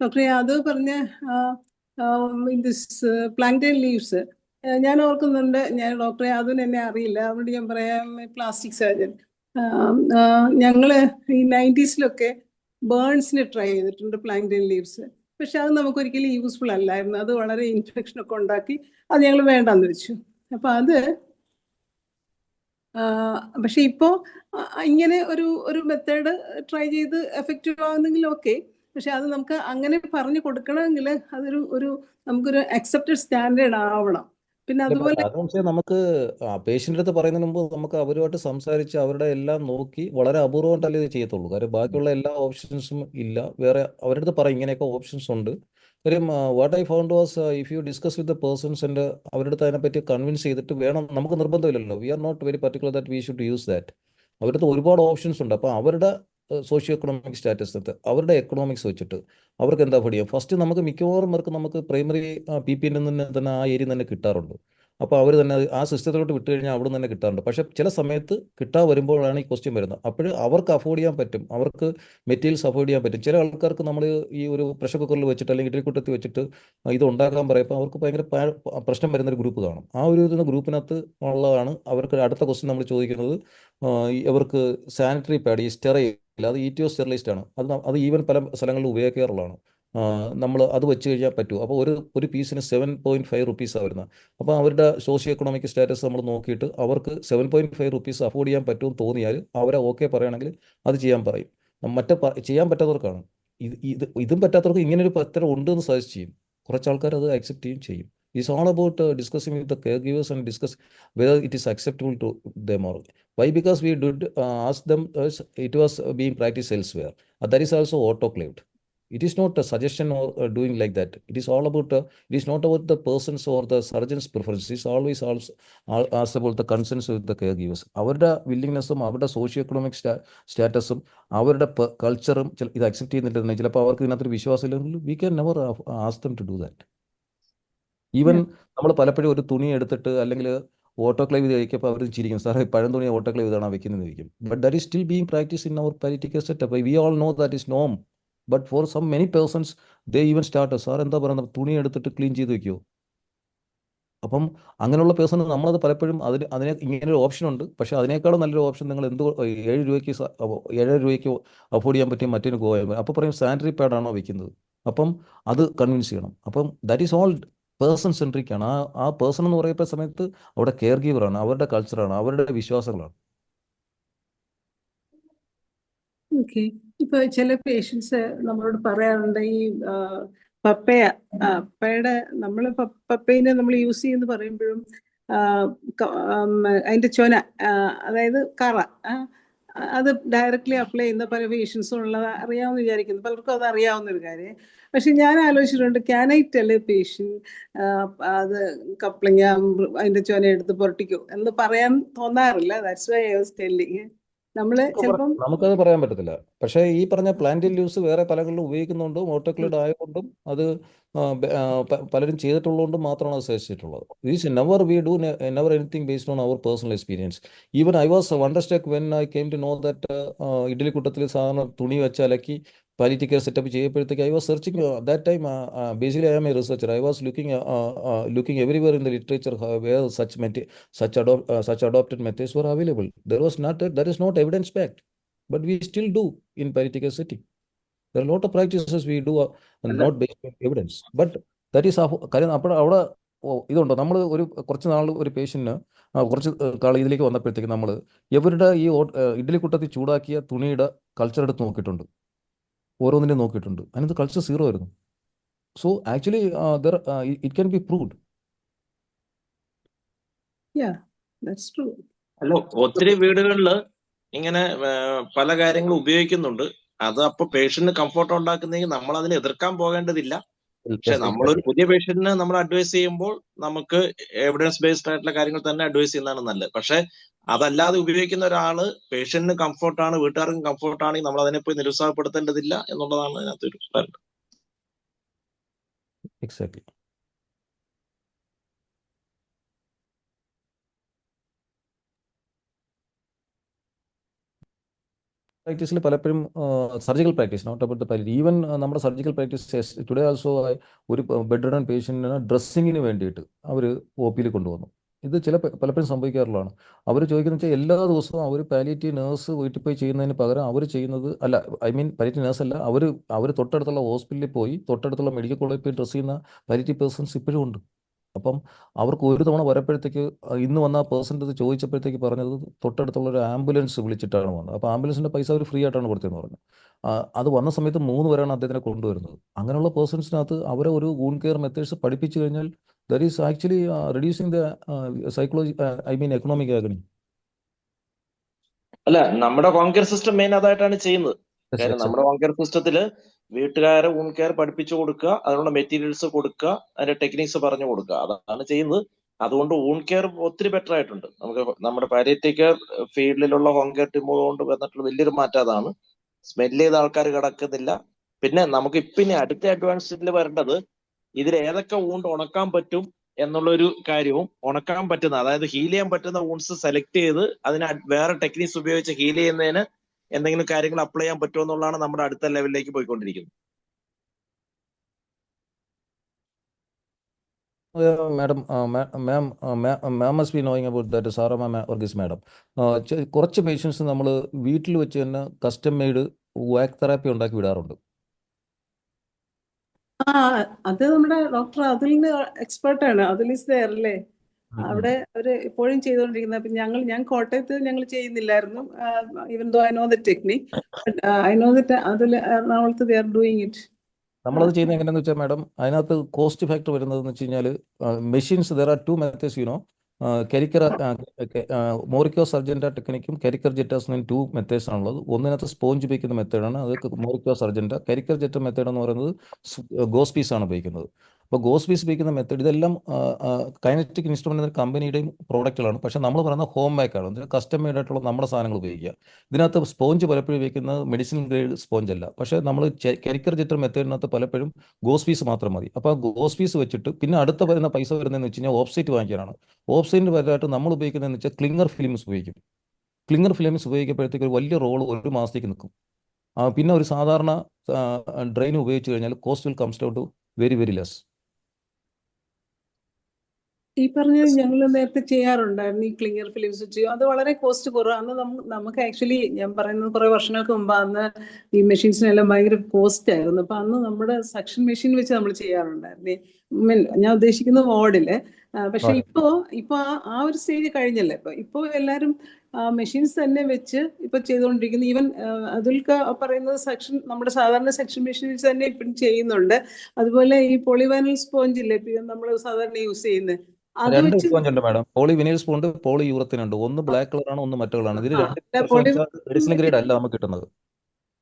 ഡോക്ടർ അത് പറഞ്ഞ ദിസ് പ്ലാങ്ടൈൻ ലീവ്സ് ഞാൻ ഓർക്കുന്നുണ്ട്. ഞാൻ ഡോക്ടറെ അതും എന്നെ അറിയില്ല, അതുകൊണ്ട് ഞാൻ പറയാം പ്ലാസ്റ്റിക് സർജൻ. ഞങ്ങൾ ഈ 90s ബേൺസിന് ട്രൈ ചെയ്തിട്ടുണ്ട് പ്ലാങ്ടൈൻ ലീവ്സ്. പക്ഷെ അത് നമുക്കൊരിക്കലും യൂസ്ഫുൾ അല്ലായിരുന്നു. അത് വളരെ ഇൻഫെക്ഷനൊക്കെ ഉണ്ടാക്കി അത് ഞങ്ങൾ വേണ്ടാന്ന് വെച്ചു. അപ്പൊ അത് പക്ഷെ ഇപ്പോ ഇങ്ങനെ ഒരു മെത്തേഡ് ട്രൈ ചെയ്ത് എഫക്റ്റീവ് ആവുന്നെങ്കിൽ ഓക്കെ. പക്ഷെ അത് നമുക്ക് അങ്ങനെ പറഞ്ഞു കൊടുക്കണമെങ്കിൽ അതൊരു നമുക്കൊരു അക്സെപ്റ്റഡ് സ്റ്റാൻഡേർഡ് ആവണം. പിന്നെ അതുപോലെ നമുക്ക് പേഷ്യൻ്റെ അടുത്ത് പറയുന്നതിന് മുമ്പ് നമുക്ക് അവരുമായിട്ട് സംസാരിച്ച് അവരുടെ എല്ലാം നോക്കി വളരെ അപൂർവമായിട്ടല്ലേ ഇത് ചെയ്യത്തുള്ളൂ. കാര്യം ബാക്കിയുള്ള എല്ലാ ഓപ്ഷൻസും ഇല്ല. വേറെ അവരുടെ അടുത്ത് പറയും ഇങ്ങനെയൊക്കെ ഓപ്ഷൻസ് ഉണ്ട്. കാര്യം what I found was if you discuss with the persons and അവരുടെ അടുത്ത് അതിനെപ്പറ്റി കൺവിൻസ് ചെയ്തിട്ട് വേണം. നമുക്ക് നിർബന്ധമില്ലല്ലോ. We are not very particular that we should use that. അവരുടെ അടുത്ത് ഒരുപാട് ഓപ്ഷൻസ് ഉണ്ട്. അപ്പോൾ അവരുടെ സോഷ്യോ എക്കണോമിക് സ്റ്റാറ്റസ് അവരുടെ എക്കണോമിക്സ് വെച്ചിട്ട് അവർക്ക് എന്താ പഠിക്കാം. ഫസ്റ്റ് നമുക്ക് മിക്കവാറും പേർക്ക് നമുക്ക് പ്രൈമറി PPN തന്നെ ആ ഏരിയ തന്നെ കിട്ടാറുണ്ട്. അപ്പോൾ അവർ തന്നെ ആ സിസ്റ്റത്തിലോട്ട് വിട്ട് കഴിഞ്ഞാൽ അവിടെ നിന്ന് തന്നെ കിട്ടാറുണ്ട്. പക്ഷേ ചില സമയത്ത് കിട്ടാൻ വരുമ്പോഴാണ് ഈ ക്വസ്റ്റ്യൻ വരുന്നത്. അപ്പോൾ അവർക്ക് അഫോർഡ് ചെയ്യാൻ പറ്റും, അവർക്ക് മെറ്റീരിയൽസ് അഫോർഡ് ചെയ്യാൻ പറ്റും. ചില ആൾക്കാർക്ക് നമ്മൾ ഈ ഒരു പ്രഷർ കുക്കറിൽ വെച്ചിട്ട് അല്ലെങ്കിൽ ഇഡ്ഡലിക്കുട്ടത്തിൽ വെച്ചിട്ട് ഇത് ഉണ്ടാക്കാൻ പറയുമ്പോൾ അവർക്ക് ഭയങ്കര പ്രശ്നം വരുന്നൊരു ഗ്രൂപ്പ് കാണും. ആ ഒരു ഗ്രൂപ്പിനകത്ത് ഉള്ളതാണ് അവർക്ക് അടുത്ത ക്വസ്റ്റ്യൻ നമ്മൾ ചോദിക്കുന്നത്. ഇവർക്ക് സാനിറ്ററി പാഡ്, ഈ സ്റ്റെറൈൽ, അത് ETO സ്റ്റെറിലൈസ്ഡ് ആണ്. അത് ഈവൻ പല സ്ഥലങ്ങളിലും ഉപയോഗിക്കാറുള്ളതാണ്. നമ്മൾ അത് വെച്ച് കഴിഞ്ഞാൽ പറ്റുമോ? അപ്പോൾ ഒരു പീസിന് 7.5 റുപ്പീസാണ് വരുന്നത്. അപ്പോൾ അവരുടെ സോഷ്യോ എക്കണോമിക് സ്റ്റാറ്റസ് നമ്മൾ നോക്കിയിട്ട് അവർക്ക് 7.5 റുപ്പീസ് അഫോർഡ് ചെയ്യാൻ പറ്റുമെന്ന് തോന്നിയാൽ അവരെ ഓക്കെ പറയുകയാണെങ്കിൽ അത് ചെയ്യാൻ പറയും. ചെയ്യാൻ പറ്റാത്തവർക്കാണ് ഇതും പറ്റാത്തവർക്ക് ഇങ്ങനെ ഒരു പത്രം ഉണ്ടെന്ന് സജസ്റ്റ് ചെയ്യും. കുറച്ച് ആൾക്കാർ അത് അക്സെപ്റ്റ് ചെയ്യും. It's all about discussing with the caregivers and discuss whether it is acceptable to them or why. Because we did ask them it was being practice elsewhere. That is also autoclaved. It is not a suggestion or doing like that. It is all about, it is not about the person's or the surgeon's preference. It is always also about the concerns with the caregivers. അവരുടെ വില്ലിങ്നെസ്സും അവരുടെ socio economic സ്റ്റാറ്റസും അവരുടെ കൾച്ചറും ഇത് accept ചെയ്യുന്നില്ലെന്ന് ചിലപ്പോൾ അവർക്ക് ഇതിനകത്തൊരു വിശ്വാസമില്ലെങ്കിൽ we can never ask them to do that. Even നമ്മൾ പലപ്പോഴും ഒരു തുണി എടുത്തിട്ട് അല്ലെങ്കിൽ ഓട്ടോക്ലേവ് ചെയ്ത് കഴിക്കുമ്പോൾ അവർ ചിരിക്കും, സാറേ പഴം തുണി ഓട്ടോക്ലേവ് ചെയ്താണ് വെക്കുന്നത് ഇരിക്കും. But that is still being practice in our palliative setup. We all know that is നോം. But for some many persons they even start, sir എന്താ പറയുന്നത്, തുണി എടുത്തിട്ട് ക്ലീൻ ചെയ്ത് വെക്കുമോ? അപ്പം അങ്ങനെയുള്ള പേഴ്സൺ നമ്മളത് പലപ്പോഴും അതിനെ ഇങ്ങനൊരു ഓപ്ഷൻ ഉണ്ട്. പക്ഷേ അതിനേക്കാളും നല്ലൊരു ഓപ്ഷൻ നിങ്ങൾ 7 രൂപയ്ക്ക് അഫോർഡ് ചെയ്യാൻ പറ്റിയ മറ്റൊരു ഗോയ. അപ്പോൾ പറയും സാനിറ്ററി പാഡാണോ വെക്കുന്നത്. അപ്പം അത് കൺവിൻസ് ചെയ്യണം. അപ്പം that is all person centric ആണ്. ആ പേഴ്സൺ എന്ന് പറയുന്ന സമയത്ത് അവിടെ കെയർ ഗീവറാണ്, അവരുടെ കൾച്ചറാണ്, അവരുടെ വിശ്വാസങ്ങളാണ്. ഓക്കെ. ഇപ്പൊ ചില പേഷ്യൻസ് നമ്മളോട് പറയാറുണ്ട് ഈ പപ്പയുടെ പപ്പയിനെ നമ്മൾ യൂസ് ചെയ്യുന്ന പറയുമ്പോഴും അതിന്റെ ചൊന, അതായത് കറ, അത് ഡയറക്റ്റ്ലി അപ്ലൈ ചെയ്യുന്ന പല പേഷ്യൻസും ഉള്ളത് അറിയാമെന്ന് വിചാരിക്കുന്നു. പലർക്കും അത് അറിയാവുന്ന ഒരു കാര്യം. പക്ഷെ ഞാൻ ആലോചിച്ചിട്ടുണ്ട്, can I tell a patient അത് കപ്ലിങ് അതിന്റെ ചൊന എടുത്ത് പൊരട്ടിക്കോ എന്ന് പറയാൻ തോന്നാറില്ല. That's why I was telling. നമ്മള് ചിലപ്പം നമുക്കത് പറയാൻ പറ്റത്തില്ല. പക്ഷേ ഈ പറഞ്ഞ പ്ലാന്റൽ ലീവ്സ് വേറെ പലകളിലും ഉപയോഗിക്കുന്നുണ്ടും ഓട്ടോക്ലേഡ് ആയതുകൊണ്ടും അത് പലരും ചെയ്തിട്ടുള്ളതുകൊണ്ടും മാത്രമാണ് അത് suggest is never we do never anything based on our personal experience. Even I was wonderstruck when I came to know that idli കൂട്ടത്തിൽ സാധാരണ തുണി വെച്ച് അലക്കി പാലിറ്റി കെയർ സെറ്റപ്പ് ചെയ്യപ്പോഴത്തേക്ക് I was searching that time basically I am a researcher. I was looking everywhere in the literature where such adopted methods were available. There is not evidence-backed, but we still do in palliative care setting. There are a lot of practices we do not based on evidence. But that is കാര്യം അപ്പോൾ അവിടെ ഇതുണ്ടോ, നമ്മൾ കുറച്ച് നാൾ ഒരു പേഷ്യൻറ്റിന് കുറച്ച് കാലം ഇതിലേക്ക് വന്നപ്പോഴത്തേക്ക് നമ്മൾ ഇവരുടെ ഈ ഇഡ്ഡലി കുട്ടത്തിൽ ചൂടാക്കിയ തുണിയുടെ കൾച്ചർ എടുത്ത് നോക്കിയിട്ടുണ്ട്, ഓരോന്നിനും നോക്കിയിട്ടുണ്ട്. അതിനകത്ത് കൾച്ചർ 0 ആയിരുന്നു. So actually it can B proved. that's true. അല്ല, ഒത്തിരി വീടുകളിൽ ഇങ്ങനെ പല കാര്യങ്ങളും ഉപയോഗിക്കുന്നുണ്ട്. അത് അപ്പൊ പേഷ്യന്റിന് കംഫർട്ട് ഉണ്ടാക്കുന്നെങ്കിൽ നമ്മൾ അതിനെ എതിർക്കാൻ പോകേണ്ടതില്ല. പക്ഷെ നമ്മളൊരു പുതിയ പേഷ്യന്റിന് നമ്മൾ അഡ്വൈസ് ചെയ്യുമ്പോൾ നമുക്ക് എവിഡൻസ് ബേസ്ഡ് ആയിട്ടുള്ള കാര്യങ്ങൾ തന്നെ അഡ്വൈസ് ചെയ്യുന്നതാണ് നല്ലത്. പക്ഷെ അതല്ലാതെ ഉപയോഗിക്കുന്ന ഒരാള് പേഷ്യന്റിന് കംഫർട്ടാണ്, വീട്ടുകാർക്കും കംഫർട്ടാണെങ്കിൽ നമ്മൾ അതിനെ പോയി നിരുത്സാഹപ്പെടുത്തേണ്ടതില്ല എന്നുള്ളതാണ് അതിനകത്തൊരു കാര്യം. എക്സാക്ട്ലി. പ്രാക്ടീസിൽ പലപ്പോഴും surgical practice not about the palliative, even നമ്മുടെ സർജിക്കൽ പ്രാക്ടീസ് ടുഡേ ആൾസോ ഒരു ബെഡ് റിഡൺ പേഷ്യൻറ്റിന് ഡ്രസ്സിങ്ങിന് വേണ്ടിയിട്ട് അവർ OP-യിൽ കൊണ്ടുവന്നു. ഇത് പലപ്പോഴും സംഭവിക്കാറുള്ളതാണ്. അവർ ചോദിക്കുന്നത് വെച്ചാൽ എല്ലാ ദിവസവും അവർ പാലിയേറ്റീവ് നേഴ്സ് വീട്ടിൽ പോയി ചെയ്യുന്നതിന് പകരം അവർ ചെയ്യുന്നത് അല്ല, പാലിയേറ്റീവ് നേഴ്സ് അല്ല, അവർ തൊട്ടടുത്തുള്ള ഹോസ്പിറ്റലിൽ പോയി തൊട്ടടുത്തുള്ള മെഡിക്കൽ കോളേജിൽ പോയി ഡ്രസ്സ് ചെയ്യുന്ന പാലിയേറ്റീവ് പേഴ്സൺസ് ഇപ്പോഴും ഉണ്ട്. അപ്പം അവർക്ക് ഒരു തവണ വരപ്പോഴത്തേക്ക് ഇന്ന് വന്ന ആ പേഴ്സൻ്റെ ഇത് ചോദിച്ചപ്പോഴത്തേക്ക് പറഞ്ഞത് തൊട്ടടുത്തുള്ള ഒരു ആംബുലൻസ് വിളിച്ചിട്ടാണ് വന്നത്. അപ്പോൾ ആംബുലൻസിൻ്റെ പൈസ അവർ ഫ്രീ ആയിട്ടാണ് കൊടുത്തതെന്ന് പറഞ്ഞു. അത് വന്ന സമയത്ത് 3 പേരാണ് അദ്ദേഹത്തിനെ കൊണ്ടുവരുന്നത്. അങ്ങനെയുള്ള പേഴ്സൺസിനകത്ത് അവരെ ഒരു വൂണ്ട് കെയർ മെത്തേഡ്സ് പഠിപ്പിച്ചു കഴിഞ്ഞാൽ there is actually reducing the psychology economic agony. അല്ല, നമ്മുടെ ഹോം കെയർ സിസ്റ്റം മെയിൻ അതായിട്ടാണ് ചെയ്യുന്നത്. കാരണം നമ്മുടെ ഹോം കെയർ സിസ്റ്റത്തില് വീട്ടുകാരെ വൂണ്ട് കെയർ പഠിപ്പിച്ചു കൊടുക്കുക, അതിനുള്ള മെറ്റീരിയൽസ് കൊടുക്കുക, അതിന്റെ ടെക്നിക്സ് പറഞ്ഞു കൊടുക്കുക, അതാണ് ചെയ്യുന്നത്. അതുകൊണ്ട് വൂണ്ട് കെയർ ഒത്തിരി ബെറ്റർ ആയിട്ടുണ്ട്. നമുക്ക് നമ്മുടെ പാലിയേറ്റീവ് കെയർ ഫീൽഡിലുള്ള ഹോം കെയർ ടീം കൊണ്ട് വന്നിട്ടുള്ള വലിയൊരു മാറ്റം അതാണ്. സ്മെല് ചെയ്ത ആൾക്കാർ കിടക്കുന്നില്ല. പിന്നെ നമുക്ക് ഇപ്പിനി അടുത്ത അഡ്വാൻസിൽ വരേണ്ടത് ഇതിൽ ഏതൊക്കെ വൂണ്ട് ഉണക്കാൻ പറ്റും എന്നുള്ളൊരു കാര്യവും, ഉണക്കാൻ പറ്റുന്ന, അതായത് ഹീൽ ചെയ്യാൻ പറ്റുന്ന വൂണ്ട്സ് സെലക്ട് ചെയ്ത് അതിന് വേറെ ടെക്നിക്സ് ഉപയോഗിച്ച് ഹീൽ ചെയ്യുന്നതിന് എന്തെങ്കിലും കാര്യങ്ങൾ അപ്ലൈ ചെയ്യാൻ പറ്റുമോ എന്നുള്ളതാണ് നമ്മുടെ അടുത്ത ലെവലിലേക്ക് പോയിക്കൊണ്ടിരിക്കുന്നത്. Ma'am must be knowing about that, Sara ma'am or this madam. കുറച്ച് പേഷ്യൻസ് നമ്മൾ വീട്ടിൽ വെച്ച് തന്നെ കസ്റ്റം മെയ്ഡ് വാക്ക് തെറാപ്പി ഉണ്ടാക്കി വിടാറുണ്ട്. അത് നമ്മുടെ ഡോക്ടർ അതിലിന് എക്സ്പെർട്ടാണ്. അതിൽ ഇസ് ദെയർ അല്ലേ, അവിടെ അവര് എപ്പോഴും ചെയ്തുകൊണ്ടിരിക്കുന്നത്. അപ്പൊ ഞാൻ കോട്ടയത്ത് ഞങ്ങൾ ചെയ്യുന്നില്ലായിരുന്നു. Even though I know the technique, I know that അതിൽ എറണാകുളത്ത് ദേ ആർ ഡൂയിങ് ഇറ്റ്. നമ്മളത് ചെയ്യുന്നത് എങ്ങനെയാണെന്ന് വെച്ചാൽ മാഡം, അതിനകത്ത് കോസ്റ്റ് ഫാക്ടർ വരുന്നതെന്ന് വെച്ച് കഴിഞ്ഞാൽ മെഷീൻസ് ദർ ആർ 2 മെത്തേഡ്സ് കരിക്കർ മോറിക്കോ സർജൻ്റെ ടെക്നിക്കും കരിക്കർ ജെറ്റാസ് 2 മെത്തേഡ്സ് ആണുള്ളത്. ഒന്നിനകത്ത് സ്പോഞ്ച് ഉപയോഗിക്കുന്ന മെത്തേഡാണ്, അത് മോറിക്കോ സർജൻ്റെ. കരിക്കർ ജെറ്റർ മെത്തേഡ് എന്ന് പറയുന്നത് ഗോസ്പീസ് ആണ് ഉപയോഗിക്കുന്നത്. അപ്പോൾ ഗോസ്പീസ് ഉപയോഗിക്കുന്ന മെത്തേഡ് ഇതെല്ലാം കൈനറ്റിക് ഇൻസ്ട്രുമെൻ്റ് എന്ന കമ്പനിയുടെയും പ്രോഡക്റ്റുകളാണ്. പക്ഷേ നമ്മൾ പറയുന്ന ഹോം മേക്കാണ്, അതിന് കസ്റ്റം മെയ്ഡ് ആയിട്ടുള്ള നമ്മുടെ സാധനങ്ങൾ ഉപയോഗിക്കുക. ഇതിനകത്ത് സ്പോഞ്ച് പലപ്പോഴും ഉപയോഗിക്കുന്നത് മെഡിസിൻ ഗ്രേഡ് സ്പോഞ്ച് അല്ല, പക്ഷേ നമ്മൾ കരിക്കർ ജെറ്റർ മെത്തേഡിനകത്ത് പലപ്പോഴും ഗോസ്പീസ് മാത്രം മതി. അപ്പോൾ ഗോസ്പീസ് വെച്ചിട്ട് പിന്നെ അടുത്ത വരുന്ന പൈസ വരുന്നതെന്ന് വെച്ച് കഴിഞ്ഞാൽ ഓഫ്സൈറ്റ് വാങ്ങിക്കാനാണ്. ഓഫ്സൈറ്റിന് പകരമായിട്ട് നമ്മൾ ഉപയോഗിക്കുന്നതെന്ന് വെച്ചാൽ ക്ലിങ്ങർ ഫിലിംസ് ഉപയോഗിക്കും. ക്ലിങ്ങർ ഫിലിംസ് ഉപയോഗിക്കുമ്പോഴത്തേക്ക് ഒരു വലിയ റോൾ 1 മാസത്തേക്ക് നിൽക്കും. പിന്നെ ഒരു സാധാരണ ഡ്രെയിൻ ഉപയോഗിച്ച് കഴിഞ്ഞാൽ cost will comes down to very very less. ഈ പറഞ്ഞത് ഞങ്ങൾ നേരത്തെ ചെയ്യാറുണ്ടായിരുന്നു, ഈ ക്ലിങ്ങർ ഫിലിംസ് വെച്ച്. അത് വളരെ കോസ്റ്റ് കുറവ്. അന്ന് നമുക്ക് ആക്ച്വലി ഞാൻ പറയുന്നത് കുറെ വർഷങ്ങൾക്ക് മുമ്പ് അന്ന് ഈ മെഷീൻസിനെല്ലാം ഭയങ്കര കോസ്റ്റ് ആയിരുന്നു. അപ്പൊ അന്ന് നമ്മുടെ സക്ഷൻ മെഷീൻ വെച്ച് നമ്മൾ ചെയ്യാറുണ്ടായിരുന്നു. ഞാൻ ഉദ്ദേശിക്കുന്ന വാർഡില്. പക്ഷെ ഇപ്പൊ ആ ഒരു സ്റ്റേജ് കഴിഞ്ഞല്ലേ. ഇപ്പൊ എല്ലാരും മെഷീൻസ് തന്നെ വെച്ച് ഇപ്പൊ ചെയ്തുകൊണ്ടിരിക്കുന്നു. ഈവൻ അതിൽക്ക് പറയുന്നത് നമ്മുടെ സാധാരണ സെക്ഷൻ മെഷീൻസ് തന്നെ ഇപ്പം ചെയ്യുന്നുണ്ട്. അതുപോലെ ഈ പോളിവൈനൽ സ്പോഞ്ച് ഇല്ലേ നമ്മൾ സാധാരണ യൂസ് ചെയ്യുന്നത്, അത് 2 വെച്ച് സ്പോഞ്ച് ഉണ്ട് മാഡം. പോളി വിനൈൽ സ്പോണ്ട്, പോളി യൂറത്തിൻ ഉണ്ട്. ഒന്ന് ബ്ലാക്ക് കളറാണ്, ഒന്ന് മറ്റു കളറാണ്. ഇതിൽ 2 മെഡിസിൻ ഗ്രേഡ് അല്ല നമുക്ക് കിട്ടുന്നത്.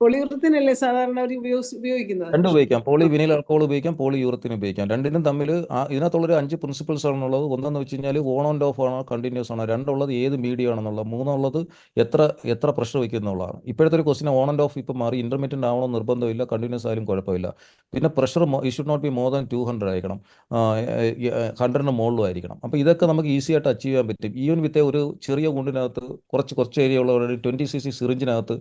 പോളിയൂറത്തിൻ അല്ലേ സാധാരണ അവർ ഉപയോഗിക്കുന്നത്? രണ്ടും ഉപയോഗിക്കാം. പോളി വിനൈൽ ആൽക്കഹോൾ ഉപയോഗിക്കാം, പോളി യൂറത്തിൻ ഉപയോഗിക്കാം. രണ്ടിനും തമ്മിൽ ഇതിനകത്തുള്ളൊരു 5 പ്രിൻസിപ്പിൾസ് ആണെന്നുള്ളത്. ഒന്നെന്ന് വെച്ച് കഴിഞ്ഞാൽ ഓൺ ആൻഡ് ഓഫ് ആണോ, കണ്ടിന്യൂസ് ആണോ. രണ്ടുള്ളത് ഏത് മീഡിയം ആണെന്നുള്ള. മൂന്നുള്ളത് എത്ര പ്രഷർ വയ്ക്കുന്നുള്ളതാണ്. ഇപ്പോഴത്തെ ഒരു ക്വസ്റ്റിന് ഓൺ ആൻഡ് ഓഫ് ഇപ്പം മാറി. ഇന്റർമീഡിയറ്റ് ആവണോ നിർബന്ധമില്ല, കണ്ടിന്യൂസ് ആയാലും കുഴപ്പമില്ല. പിന്നെ പ്രഷർ ഈ should not be more than 200 ആയിരിക്കണം, 100ന് മുകളിലും ആയിരിക്കണം. അപ്പോൾ ഇതൊക്കെ നമുക്ക് ഈസി ആയിട്ട് അച്ചീവ് ചെയ്യാൻ പറ്റും. ഈവൻ വിത്ത് ഒരു ചെറിയ ഗുണ്ടിനകത്ത് കുറച്ച് ഏരിയ ഉള്ള ഒരു 20 cc സിറിഞ്ചിനകത്ത്